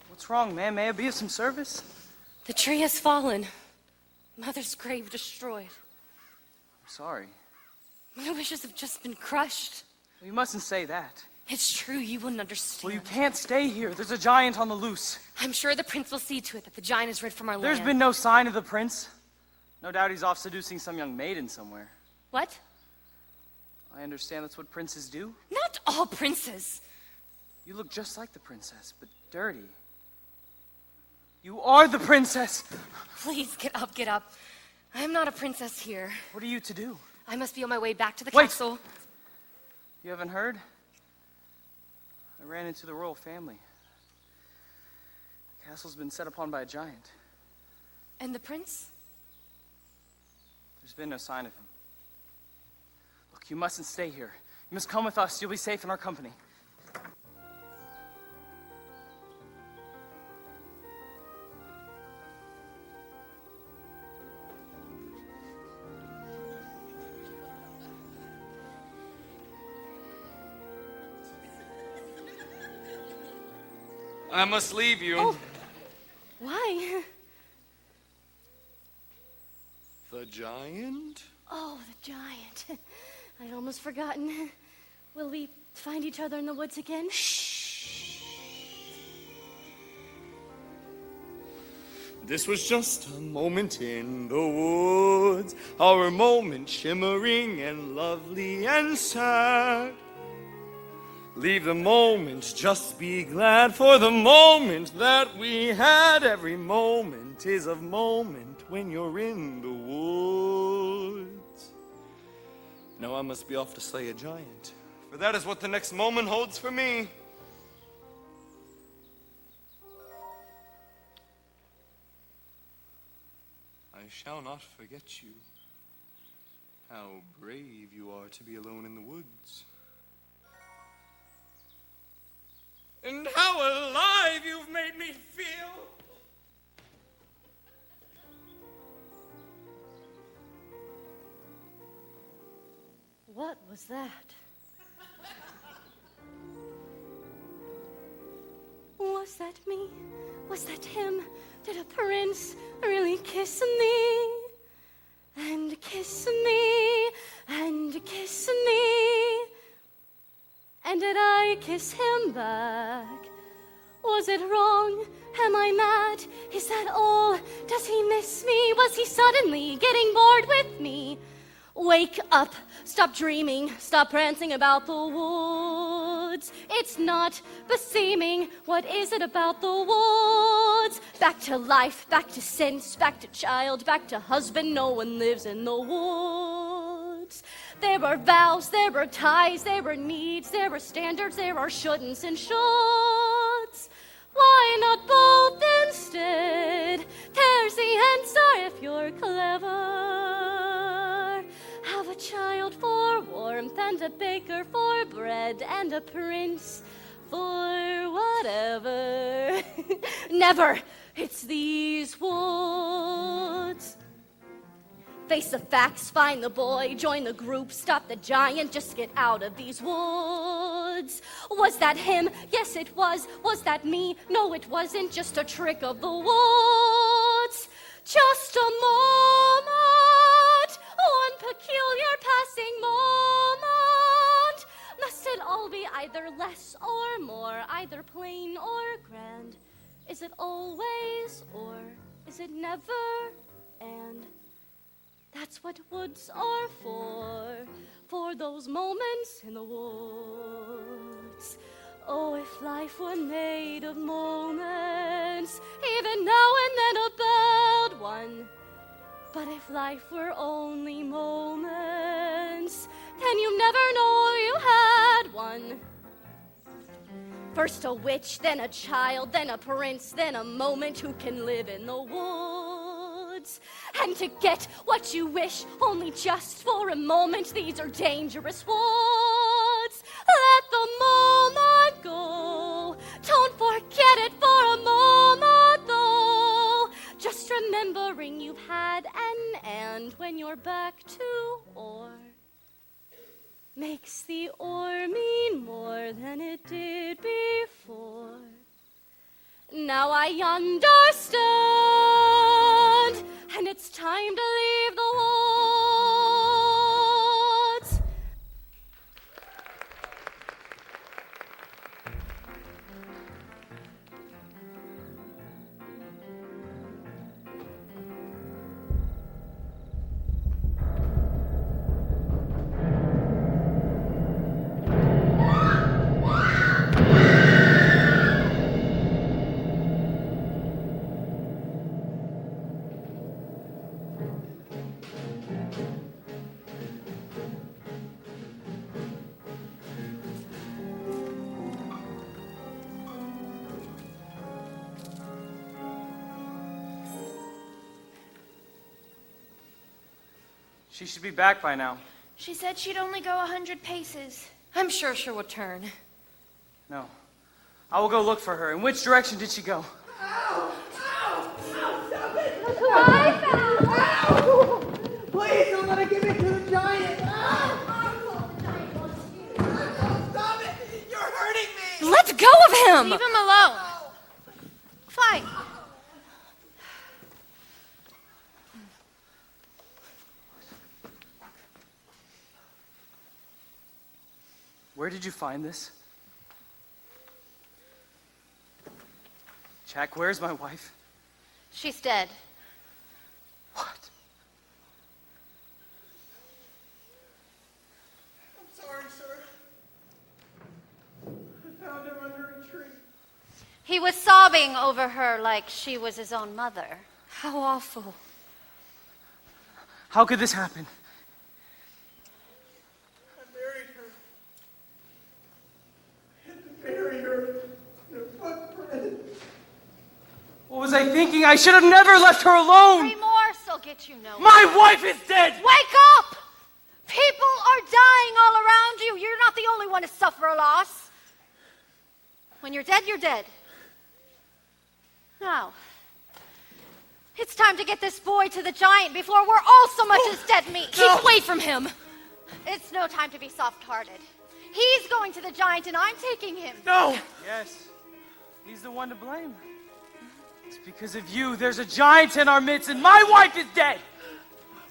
S11: What's wrong, man? May I be of some service?
S5: The tree has fallen. Mother's grave destroyed.
S11: I'm sorry.
S5: My wishes have just been crushed.
S11: Well, you mustn't say that.
S5: It's true, you wouldn't understand.
S11: Well, you can't stay here. There's a giant on the loose.
S5: I'm sure the prince will see to it that the giant is rid from our
S11: There's
S5: land.
S11: been no sign of the prince. No doubt he's off seducing some young maiden somewhere.
S5: What?
S11: I understand that's what princes do.
S5: Not all princes.
S11: You look just like the princess, but dirty. You are the princess!
S5: Please, get up, get up. I'm not a princess here.
S11: What are you to do?
S5: I must be on my way back to the
S11: Wait.
S5: castle.
S11: You haven't heard? I ran into the royal family. The castle's been set upon by a giant.
S5: And the prince?
S11: There's been no sign of him. Look, you mustn't stay here. You must come with us. You'll be safe in our company.
S15: I must leave you.
S12: Oh. Why?
S15: The giant?
S12: Oh, the giant. I'd almost forgotten. Will we find each other in the woods again?
S15: This was just a moment in the woods, our moment shimmering and lovely and sad. Leave the moment, just be glad for the moment that we had. Every moment is a moment when you're in the woods. Now I must be off to slay a giant, for for that is what the next moment holds for me. I shall not forget you. How brave you are to be alone in the woods. And how alive you've made me feel.
S12: What was that? Was that me? Was that him? Did a prince really kiss me? And kiss me? And kiss me? And did I kiss him back? Was it wrong? Am I mad? Is that all? Does he miss me? Was he suddenly getting bored with me? Wake up, stop dreaming, stop prancing about the woods. It's not beseeming, what is it about the woods? Back to life, back to sense, back to child, back to husband, no one lives in the woods. There were vows, there were ties, there were needs, there were standards, there are shouldn'ts and shoulds. Why not both instead? There's the answer if you're clever. Have a child for warmth and a baker for bread and a prince for whatever. Never! It's these woods. Face the facts, find the boy, join the group, stop the giant, just get out of these woods. Was that him? Yes, it was. Was that me? No, it wasn't. Just a trick of the woods. Just a moment. One peculiar passing moment. Must it all be either less or more, either plain or grand? Is it always or is it never? And that's what woods are for those moments in the woods. Oh, if life were made of moments, even now and then a bad one. But if life were only moments, then you never know you had one. First a witch, then a child, then a prince, then a moment who can live in the woods. And to get what you wish, only just for a moment, these are dangerous woods. Let the moment go. Don't forget it for a moment, though. Just remembering you've had an and when you're back to or makes the or mean more than it did before. Now I understand, and it's time to leave the woods.
S11: She should be back by now.
S14: She said she'd only go 100 paces.
S5: I'm sure she'll return.
S11: No. I will go look for her. In which direction did she go?
S8: Ow! Ow! Ow! Stop it!
S6: Look who I found!
S8: Ow! Please don't let her give it to the giant! Stop it! You're hurting me!
S5: Let go of him!
S14: Leave him alone. Fine.
S11: Where did you find this? Jack, where's my wife?
S6: She's dead.
S11: What?
S8: I'm sorry, sir. I found her under a tree.
S6: He was sobbing over her like she was his own mother.
S5: How awful.
S11: How could this happen?
S8: I buried her.
S11: I should have never left her alone.
S6: Remorse will get you nowhere.
S11: My wife is dead.
S6: Wake up! People are dying all around you. You're not the only one to suffer a loss. When you're dead, you're dead. Now, it's time to get this boy to the giant before we're all so much as dead meat.
S5: Keep away from him.
S6: It's no time to be soft-hearted. He's going to the giant and I'm taking him.
S11: No. Yes, he's the one to blame. It's because of you. There's a giant in our midst and my wife is dead.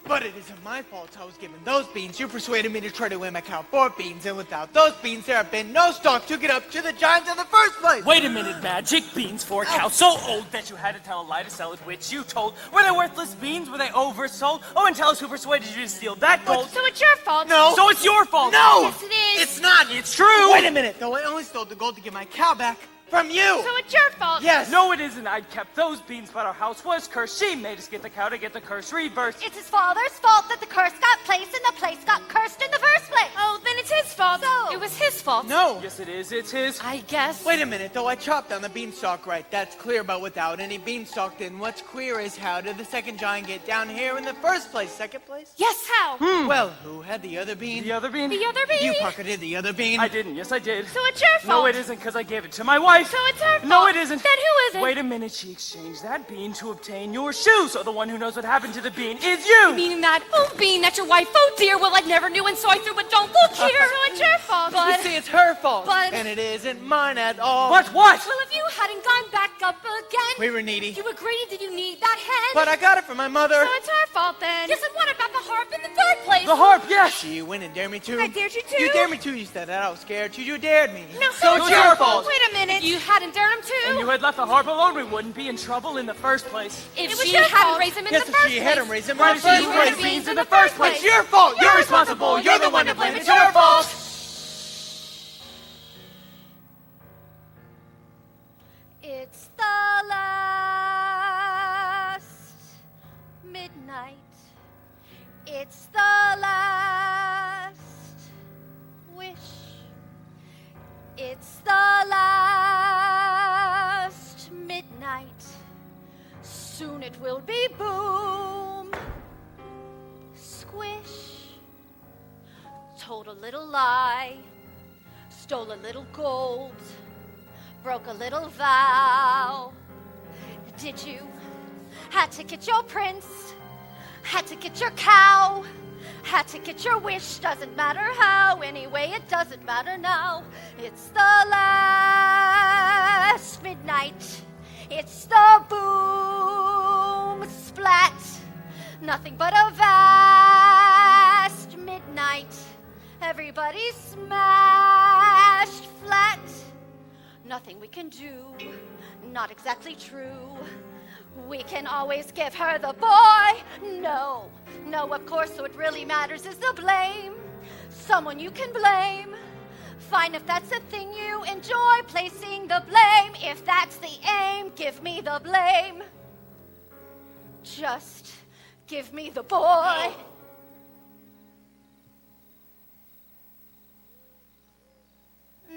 S8: But it isn't my fault I was given those beans. You persuaded me to try to win my cow 4 beans, and without those beans, there have been no stock to get up to the giant in the first place.
S11: Wait a minute, magic beans for a cow so old that you had to tell a lie to sell it, which you told. Were they worthless beans? Were they oversold? Oh, and tell us who persuaded you to steal that gold.
S14: So it's your fault.
S8: No.
S11: So it's your fault.
S8: No.
S14: Yes, it is.
S8: It's not.
S11: It's true.
S8: Wait a minute, though. I only stole the gold to get my cow back from you.
S14: So it's your fault.
S8: Yes.
S11: No, it isn't. I kept those beans, but our house was cursed. She made us get the cow to get the curse reversed.
S6: It's his father's fault that the curse got placed and the place got cursed in the first place.
S14: Oh, then it's his fault.
S6: So,
S5: It was his fault.
S8: No.
S11: Yes, it is. It's his.
S5: I guess.
S8: Wait a minute, though. I chopped down the beanstalk right. That's clear, but without any beanstalk, then what's queer is how did the second giant get down here in the first place? Second place?
S5: Yes, how?
S8: Well, who had the other bean?
S11: The other bean?
S5: The other bean?
S8: You pocketed the other bean.
S11: I didn't. Yes, I did.
S14: So it's your fault.
S11: No, it isn't, because I gave it to my wife.
S14: So it's her fault.
S11: No, it isn't.
S14: Then who is it?
S11: Wait a minute. She exchanged that bean to obtain your shoe. So the one who knows what happened to the bean is you.
S5: Meaning that, oh, bean, that's your wife. Oh, dear, well, I never knew, and so I threw it. Don't look here.
S14: So it's your fault.
S8: You
S5: But,
S8: see, it's her fault.
S5: but-
S8: And it isn't mine at all.
S11: What? What?
S5: well, if you hadn't gone back up again,
S8: We were needy.
S5: you agreed, did you need that hen?
S8: But I got it from my mother.
S14: So it's her fault then.
S5: Yes, and what about the harp in the third place?
S11: The harp, yes.
S8: She went and dared me to.
S14: I dared you to.
S8: You dared me to. You said that I was scared to. You dared me.
S14: No,
S8: So it's your fault.
S14: Wait a minute.
S5: If you hadn't dared him to,
S11: And you had left the harp alone, we wouldn't be in trouble in the first place.
S5: if
S14: It was
S5: she
S14: your
S5: hadn't
S14: fault.
S5: raised him in
S8: Yes,
S5: the
S8: if
S5: first
S8: she
S5: place.
S8: had him raised him in
S11: Why
S8: the
S11: did
S8: first
S11: she
S8: place.
S11: raise beans in the first place?
S8: It's your fault.
S11: You're responsible. You're the one to blame. It's your fault.
S6: it's the last midnight. It's the last wish. It's the last midnight. Soon it will be boom, squish. Told a little lie, stole a little gold, broke a little vow. Did you? Had to get your prince, had to get your cow, had to get your wish. Doesn't matter how, anyway, it doesn't matter now. It's the last midnight. It's the boom splat. Nothing but a vast midnight. Everybody smashed flat. Nothing we can do, not exactly true. We can always give her the boy. No, no, of course, so it really matters is the blame. Someone you can blame. Fine if that's a thing you enjoy, placing the blame. If that's the aim, give me the blame. Just give me the boy.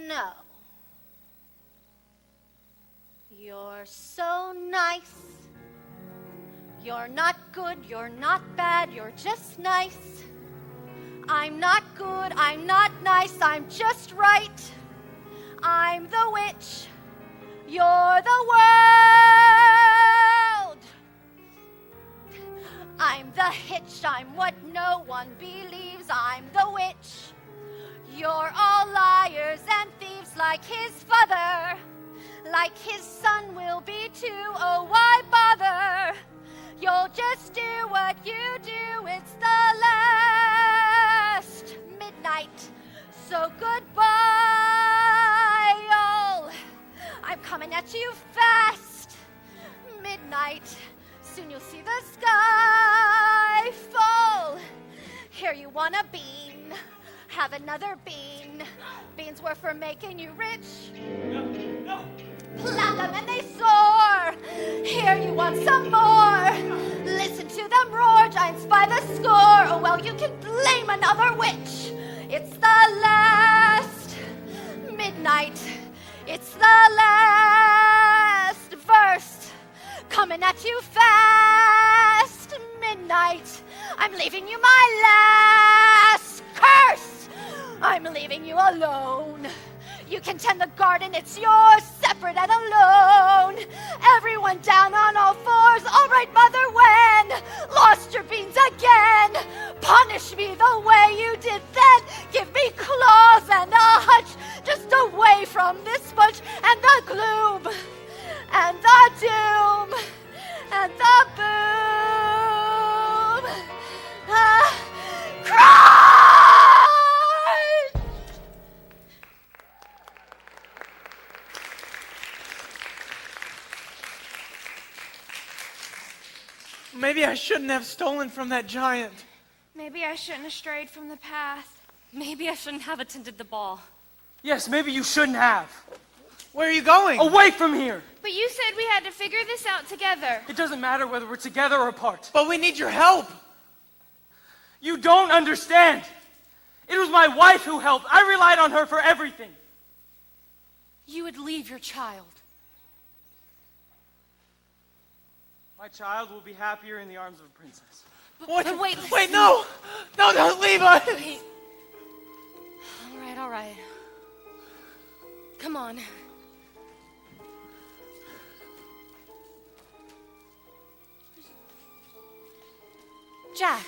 S6: No. You're so nice. You're not good, you're not bad, you're just nice. I'm not good, I'm not nice, I'm just right. I'm the witch, you're the world. I'm the hitch, I'm what no one believes, I'm the witch. You're all liars and thieves like his father, like his son will be too, oh why bother? You'll just do what you do, it's the last midnight, so goodbye all. I'm coming at you fast, midnight, soon you'll see the sky fall. Here you want a bean, have another bean. Beans were for making you rich.
S11: No.
S6: Plant them and they soar. Here you want some more. Listen to them roar, giants by the score. Oh well, you can blame another witch. It's the last midnight. It's the last verse coming at you night. I'm leaving you my last curse. I'm leaving you alone. You can tend the garden, it's yours, separate and alone. Everyone down on all fours, all right, Mother Wen. Lost your beans again. Punish me the way you did then. Give me claws and a hutch, just away from this bunch and the gloom, and the doom, and the boom. Cry!
S8: Maybe I shouldn't have stolen from that giant.
S14: Maybe I shouldn't have strayed from the path.
S5: Maybe I shouldn't have attended the ball.
S11: Yes, maybe you shouldn't have.
S8: Where are you going?
S11: Away from here!
S14: But you said we had to figure this out together.
S11: It doesn't matter whether we're together or apart.
S8: But we need your help.
S11: You don't understand. It was my wife who helped. I relied on her for everything.
S5: You would leave your child.
S11: My child will be happier in the arms of a princess.
S8: What?
S5: But wait,
S8: Wait, no! No, don't leave us!
S5: Wait. All right. Come on. Jack.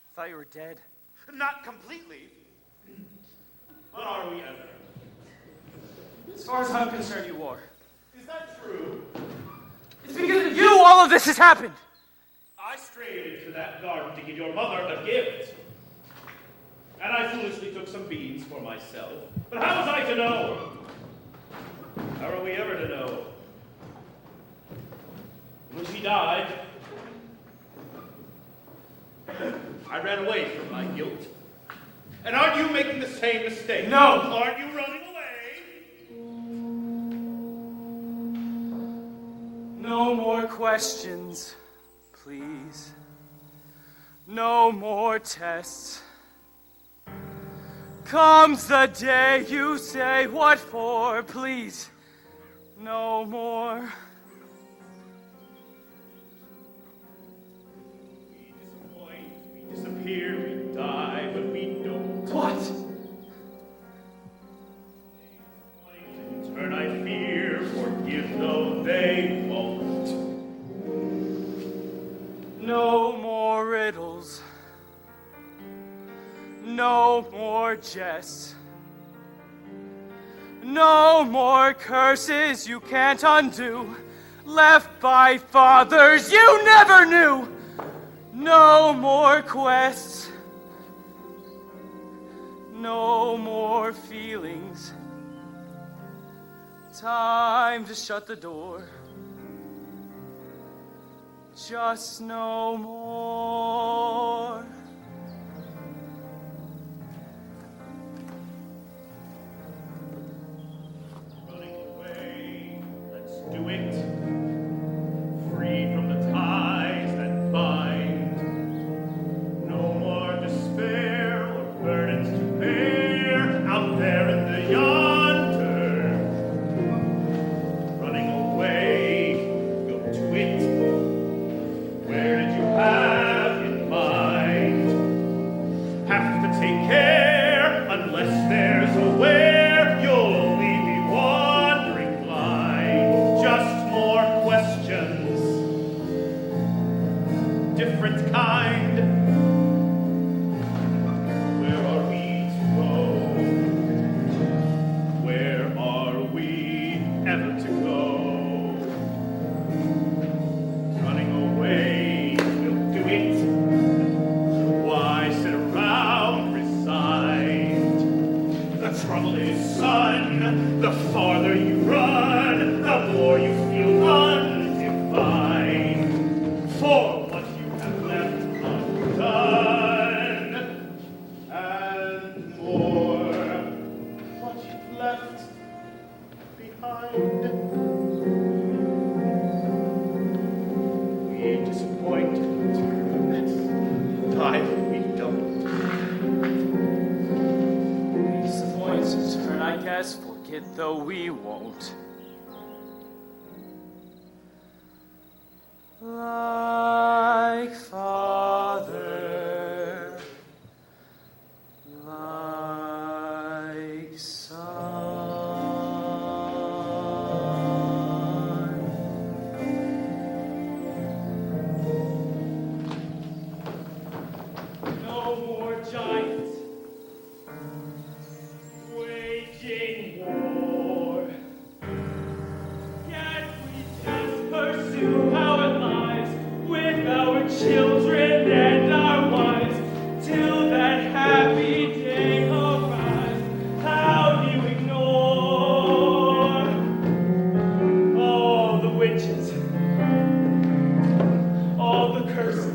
S11: I thought you were dead.
S9: Not completely. But are we ever?
S11: As far as I'm concerned, you are.
S9: Is that true?
S11: It's because of you all of this has happened.
S9: I strayed into that garden to give your mother a gift. And I foolishly took some beans for myself. But how was I to know? How are we ever to know? When she died, I ran away from my guilt. And aren't you making the same mistake?
S11: No!
S9: Aren't you running away?
S11: No more questions, please. No more tests. Comes the day you say, what for, please. No more.
S9: We disappear, we die, but we don't.
S11: What?
S9: In turn I fear, forgive though they won't.
S11: No more riddles. No more jests. No more curses you can't undo. Left by fathers you never knew. No more quests. No more feelings. Time to shut the door. Just no more.
S9: Running away, let's do it. Free from the ties that bind. No more despair or burdens to bear out there in the yonder. Running away, go to it. Where did you have in mind? Have to take care unless there's a where. You'll only be wandering blind. Just more questions, different kind. Where are we to go? Where are we ever to go? Running away, we'll do it. Why sit around resigned? The trouble is, son, the farther you run, the more you feel undefined. For what you have left undone,
S11: take it, though we won't. Like father, like son.
S9: No more giants waging war. Yet we just pursue our lives with our children and our wives till that happy day arrives. How do you ignore all the witches, all the curses?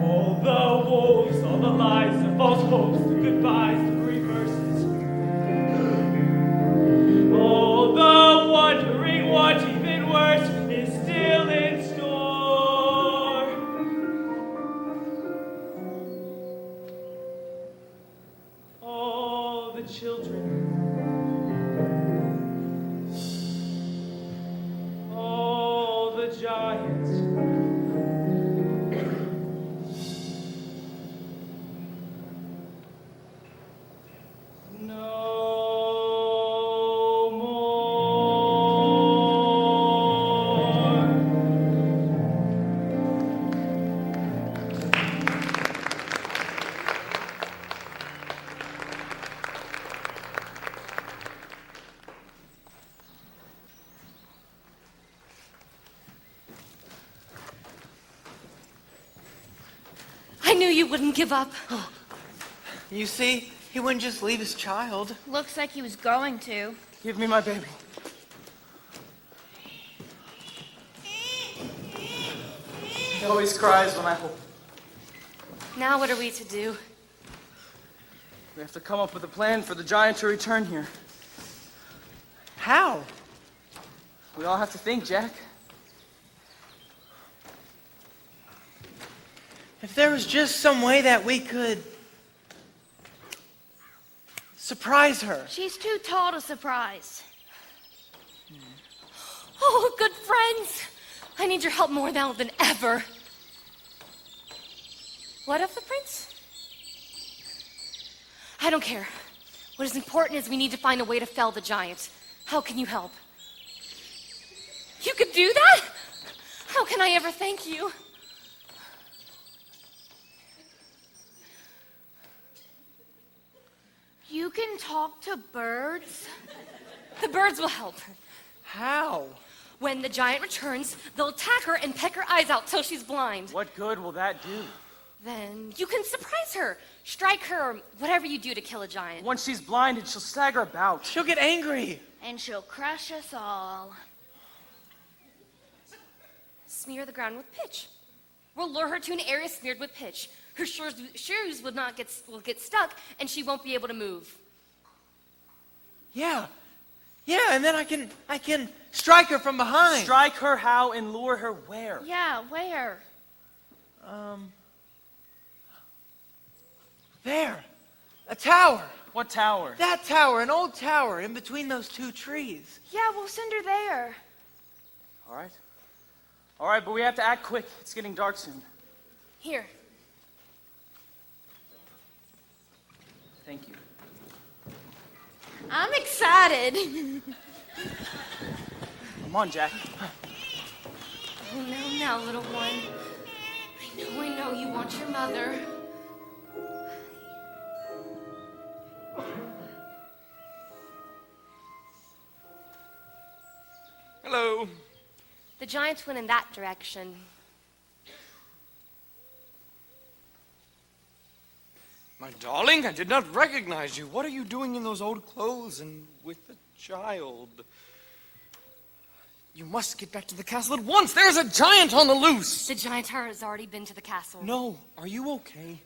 S9: All the woes, all the lies, the false hopes, the goodbyes, the reverses. All the wondering what even worse is still in store. All the children. All the giants. No more.
S5: I knew you wouldn't give up.
S8: You see, he wouldn't just leave his child.
S14: Looks like he was going to.
S11: Give me my baby. He always cries when I hold him.
S5: Now what are we to do?
S11: We have to come up with a plan for the giant to return here.
S8: How?
S11: We all have to think, Jack.
S8: If there was just some way that we could surprise her.
S14: She's too tall to surprise.
S5: Oh, good friends! I need your help more now than ever. What of the prince? I don't care. What is important is we need to find a way to fell the giant. How can you help? You could do that? How can I ever thank you?
S14: You can talk to birds?
S5: The birds will help.
S8: How?
S5: When the giant returns, they'll attack her and peck her eyes out till she's blind.
S11: What good will that do?
S5: Then you can surprise her. Strike her, or whatever you do to kill a giant.
S11: Once she's blinded, she'll stagger about.
S8: She'll get angry.
S14: And she'll crush us all.
S5: Smear the ground with pitch. We'll lure her to an area smeared with pitch. Her shoes will get stuck, and she won't be able to move.
S8: Yeah, and then I can strike her from behind.
S11: Strike her how and lure her where?
S14: Yeah, where?
S8: There. A tower.
S11: What tower?
S8: That tower, an old tower in between those two trees.
S14: Yeah, we'll send her there.
S11: All right. All right, but we have to act quick. It's getting dark soon.
S5: Here.
S11: Thank you.
S14: I'm excited.
S11: Come on, Jack.
S5: Oh, no, now, little one. I know you want your mother.
S15: Hello.
S5: The giants went in that direction.
S15: My darling, I did not recognize you. What are you doing in those old clothes and with the child? You must get back to the castle at once. There's a giant on the loose.
S5: The giant has already been to the castle.
S15: No, are you okay?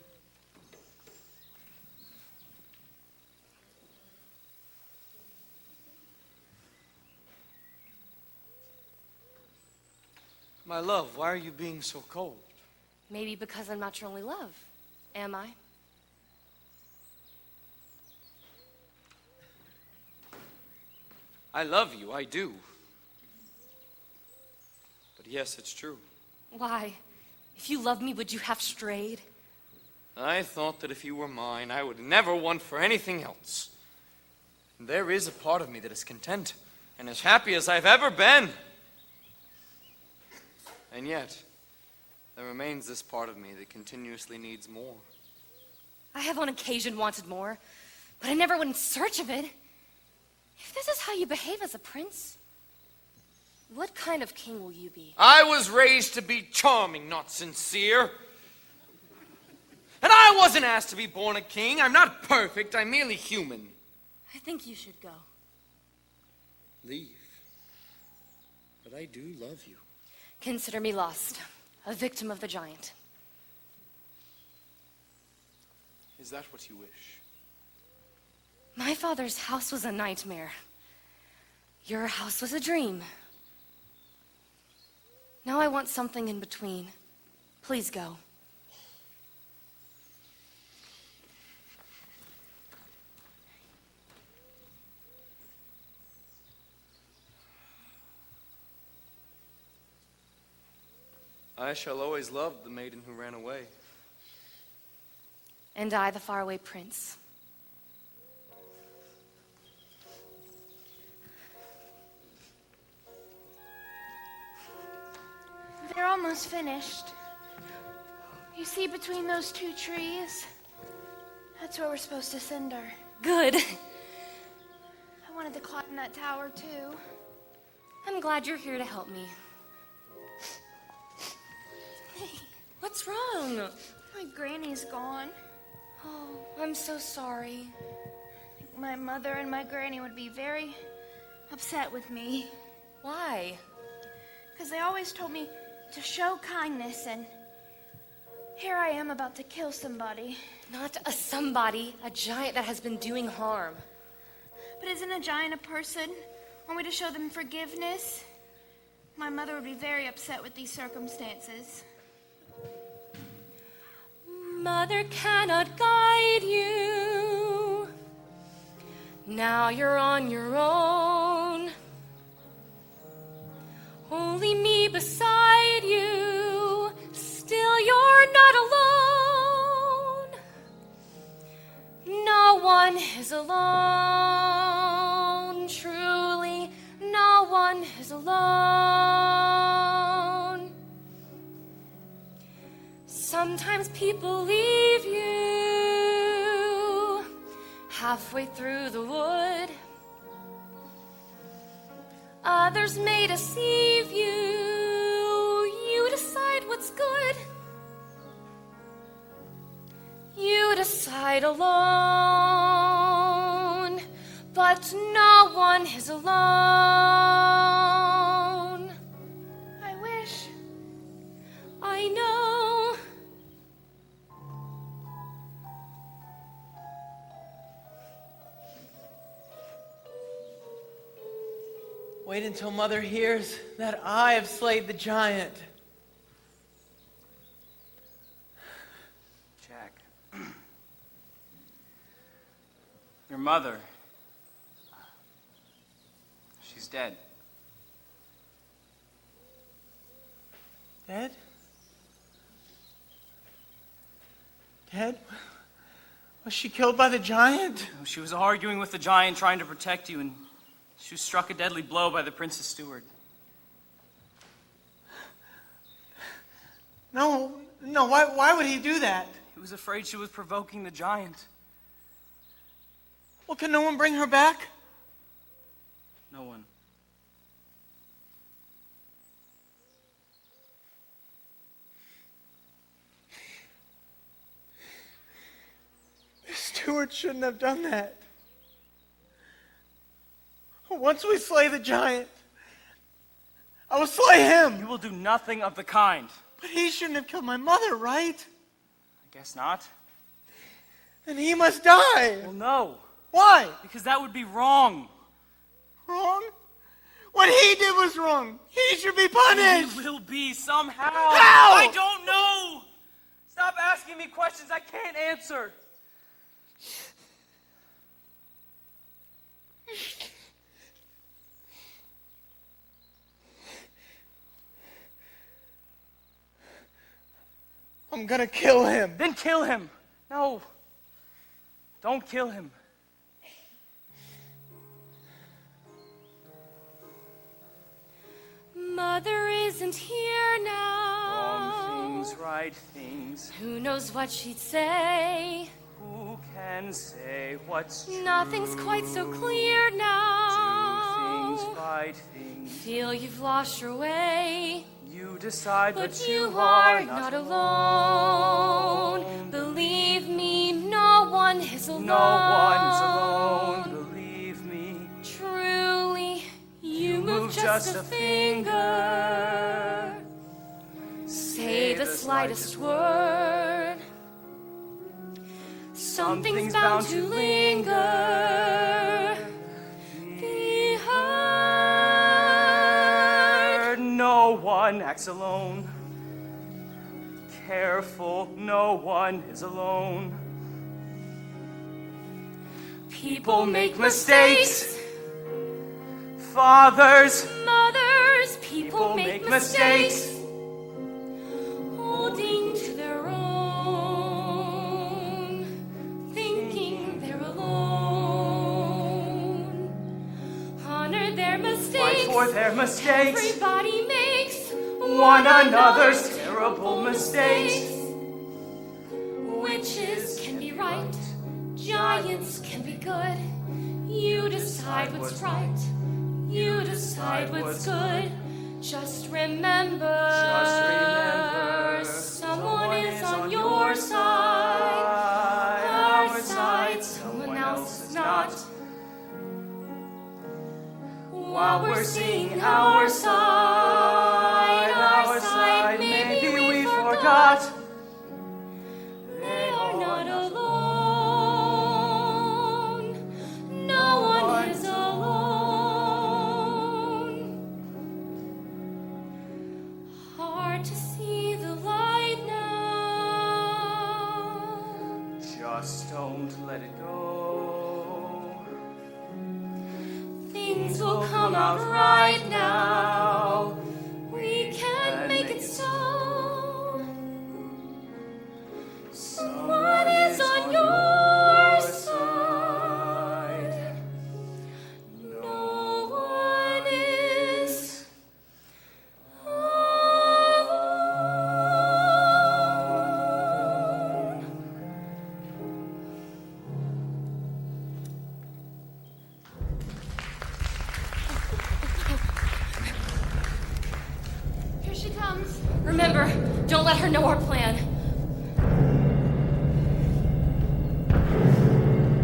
S15: My love, why are you being so cold?
S5: Maybe because I'm not your only love. Am I?
S15: I love you, I do. But yes, it's true.
S5: Why? If you loved me, would you have strayed?
S15: I thought that if you were mine, I would never want for anything else. And there is a part of me that is content and as happy as I've ever been. And yet, there remains this part of me that continuously needs more.
S5: I have on occasion wanted more, but I never went in search of it. If this is how you behave as a prince, what kind of king will you be?
S15: I was raised to be charming, not sincere. And I wasn't asked to be born a king. I'm not perfect, I'm merely human.
S5: I think you should go.
S15: Leave. But I do love you.
S5: Consider me lost, a victim of the giant.
S15: Is that what you wish?
S5: My father's house was a nightmare. Your house was a dream. Now I want something in between. Please go.
S15: I shall always love the maiden who ran away.
S5: And I, the faraway prince.
S14: They're almost finished. You see between those two trees? That's where we're supposed to send her.
S5: Good.
S14: I wanted to climb that tower too.
S5: I'm glad you're here to help me. What's wrong?
S14: My granny's gone.
S5: Oh, I'm so sorry.
S14: My mother and my granny would be very upset with me.
S5: Why?
S14: Because they always told me to show kindness, and here I am about to kill somebody.
S5: Not a somebody, a giant that has been doing harm.
S14: But isn't a giant a person? Want me to show them forgiveness? My mother would be very upset with these circumstances.
S5: Mother cannot guide you. Now you're on your own. Only me beside you. Still you're not alone. No one is alone. Truly, no one is alone. Sometimes people leave you halfway through the wood. Others may deceive you. You decide what's good. You decide alone. But no one is alone.
S14: I wish.
S5: I know.
S8: Wait until Mother hears that I have slayed the giant.
S11: Jack. Your mother. She's dead.
S8: Dead? Dead? Was she killed by the giant?
S11: She was arguing with the giant trying to protect you, and she was struck a deadly blow by the prince's steward.
S8: No, why would he do that?
S11: He was afraid she was provoking the giant.
S8: Well, can no one bring her back?
S11: No one.
S8: The steward shouldn't have done that. Once we slay the giant, I will slay him.
S11: You will do nothing of the kind.
S8: But he shouldn't have killed my mother, right?
S11: I guess not.
S8: Then he must die.
S11: Well, no.
S8: Why?
S11: Because that would be wrong.
S8: Wrong? What he did was wrong. He should be punished.
S11: He will be somehow.
S8: How?
S11: I don't know. Stop asking me questions I can't answer.
S8: I'm gonna kill him.
S11: Then kill him. No. Don't kill him.
S5: Mother isn't here now.
S11: Wrong things, right things.
S5: Who knows what she'd say?
S11: Who can say what's true?
S5: Nothing's quite so clear now.
S11: Do things, right things.
S5: Feel you've lost your way.
S11: You decide,
S5: but you are not alone. Believe me, no one is alone.
S11: No one is alone, believe me.
S5: Truly, you move just a finger. Say the slightest word. Something's bound to linger. Be heard.
S11: No one acts alone. Careful, no one is alone.
S5: People make mistakes.
S11: Fathers,
S5: Mothers, people make mistakes. Holding to their own. Thinking they're alone. Honor their mistakes.
S11: Fight for their mistakes.
S5: Everybody makes
S11: one another's terrible mistakes.
S5: Witches can be right. Giants can be good. You decide what's right. You decide what's good. Just remember. Someone is on your side. Our side, someone else is not. While we're singing our side, maybe we forgot. They are not alone. No one is alone. Hard to see the light now.
S11: Just don't let it go.
S5: Things will come out right now. We can make it so. Someone is on your side. No one is alone.
S14: Here she comes.
S5: Remember, don't let her know our plan.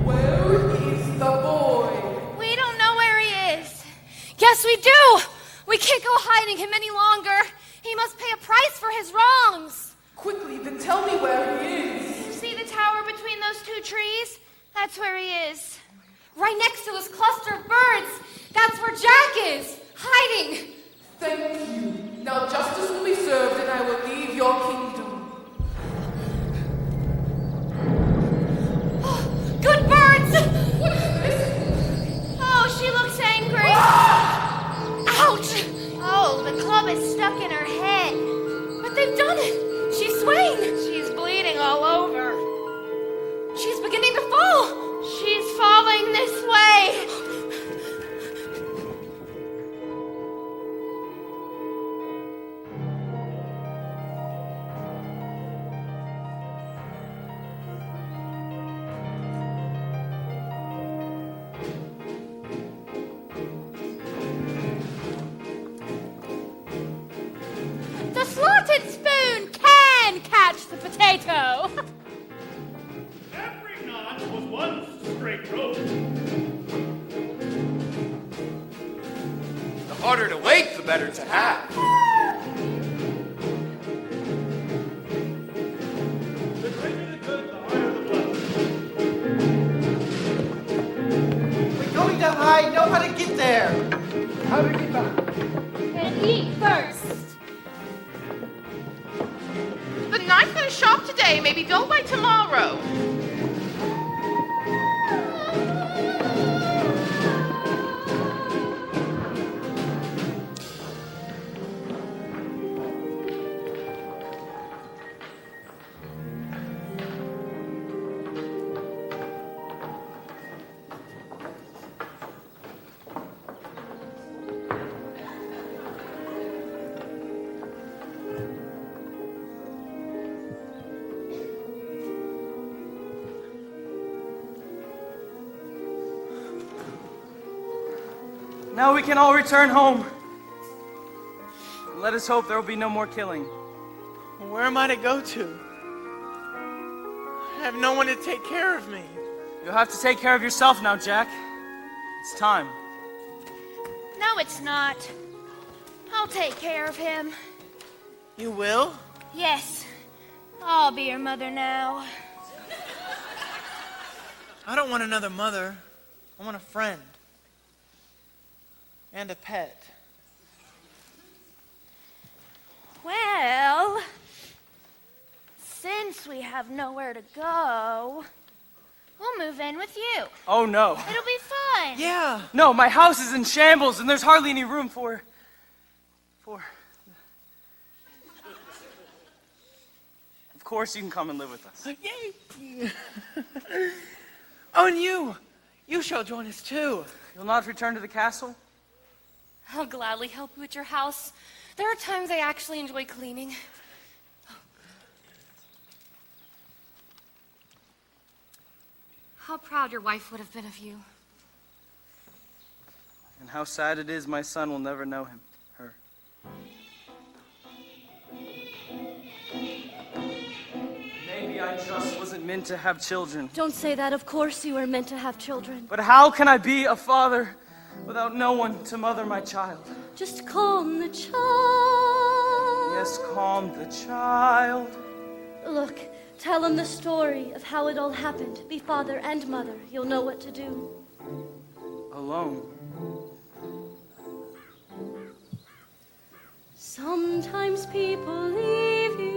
S17: Where is the boy?
S14: We don't know where he is.
S5: Yes, we do! We can't go hiding him any longer. He must pay a price for his wrongs.
S17: Quickly, then tell me where he is.
S14: See the tower between those two trees? That's where he is.
S5: Right next to this cluster of birds. That's where Jack is, hiding.
S17: Thank you. Now justice will be served and I will leave your kingdom.
S5: Good birds!
S17: What is this?
S14: Oh, she looks angry.
S5: Ouch!
S14: Oh, the club is stuck in her head.
S5: But they've done it. She's swaying.
S14: She's bleeding all over.
S5: She's beginning to fall.
S14: She's falling this way.
S1: The slotted spoon can catch the potato.
S9: Every knot was once a straight rope.
S15: The harder to wait, the better to have.
S9: The greater the good, the higher the blood.
S8: We're going to hide. Know how to get there. How to get back.
S1: And eat first.
S7: The knife's gonna sharp today, maybe dull by tomorrow.
S11: Now we can all return home. And let us hope there will be no more killing.
S8: Where am I to go to? I have no one to take care of me.
S11: You'll have to take care of yourself now, Jack. It's time.
S14: No, it's not. I'll take care of him.
S8: You will?
S14: Yes. I'll be your mother now.
S8: I don't want another mother. I want a friend. And a pet.
S14: Well, since we have nowhere to go, we'll move in with you.
S11: Oh, no.
S14: It'll be fun.
S8: Yeah.
S11: No, my house is in shambles, and there's hardly any room for... Of course you can come and live with us.
S8: Yay! Oh, and you! You shall join us too.
S11: You'll not return to the castle?
S5: I'll gladly help you at your house. There are times I actually enjoy cleaning. How proud your wife would have been of you.
S11: And how sad it is my son will never know her. Maybe I just wasn't meant to have children.
S12: Don't say that. Of course you were meant to have children.
S11: But how can I be a father without no one to mother my child?
S12: Just calm the child.
S11: Yes, calm the child.
S12: Look, tell him the story of how it all happened. Be father and mother. You'll know what to do.
S11: Alone.
S12: Sometimes people leave you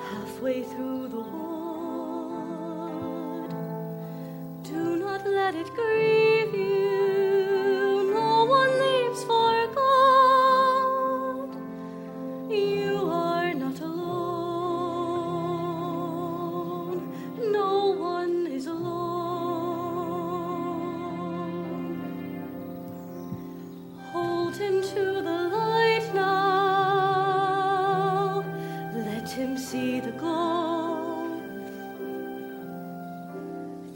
S12: halfway through the wood. Do not let it grieve you. No one leaves for God. You are not alone. No one is alone. Hold him to the light now. Let him see the goal.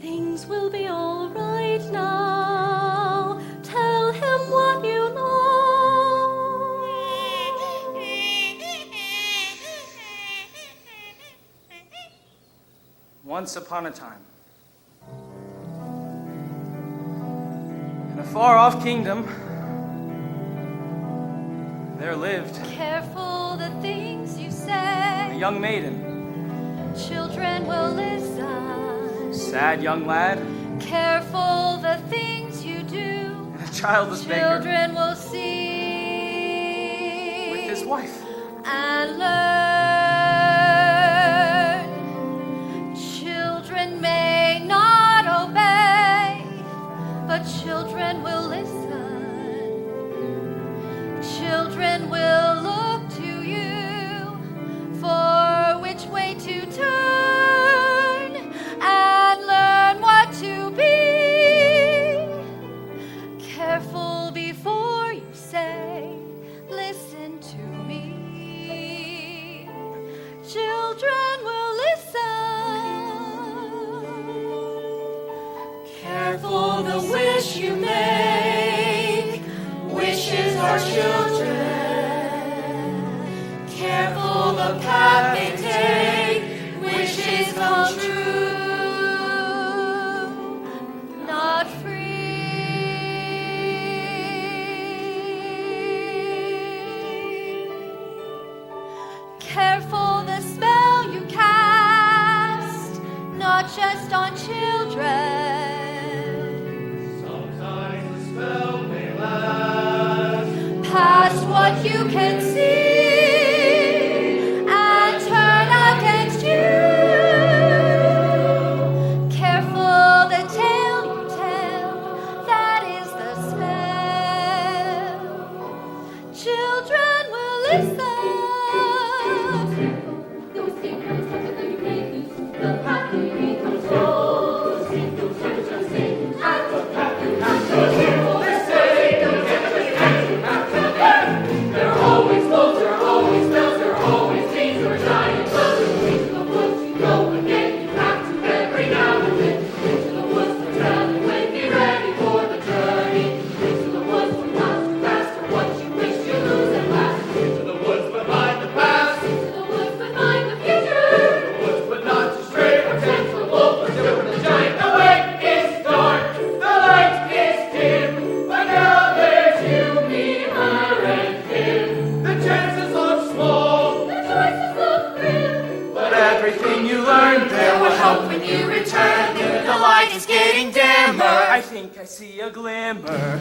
S12: Things will be all right now. Tell him what you know.
S11: Once upon a time, in a far-off kingdom, there lived
S6: Careful the things you
S11: a
S6: say.
S11: young maiden,
S6: Children will listen.
S11: sad young lad,
S6: Careful the things you do.
S11: and a childless baker
S6: Children will see.
S11: with his wife.
S6: And learn. Children may not obey, but children will listen. Children will look to you for which way to turn and learn what to be. Careful before you say, listen to me. Children will listen. Careful the wish you make. Wishes are children. Careful the path they take. Wishes come true. Not free. Careful the spell you cast, not just on children. Sometimes the spell may last past what you can see and turn against you. Careful the tale you tell, that is the spell. Children will listen. Those secrets that you make, the path you control.
S4: you learn, there will help when you return. The light is getting dimmer.
S11: I think I see a glimmer.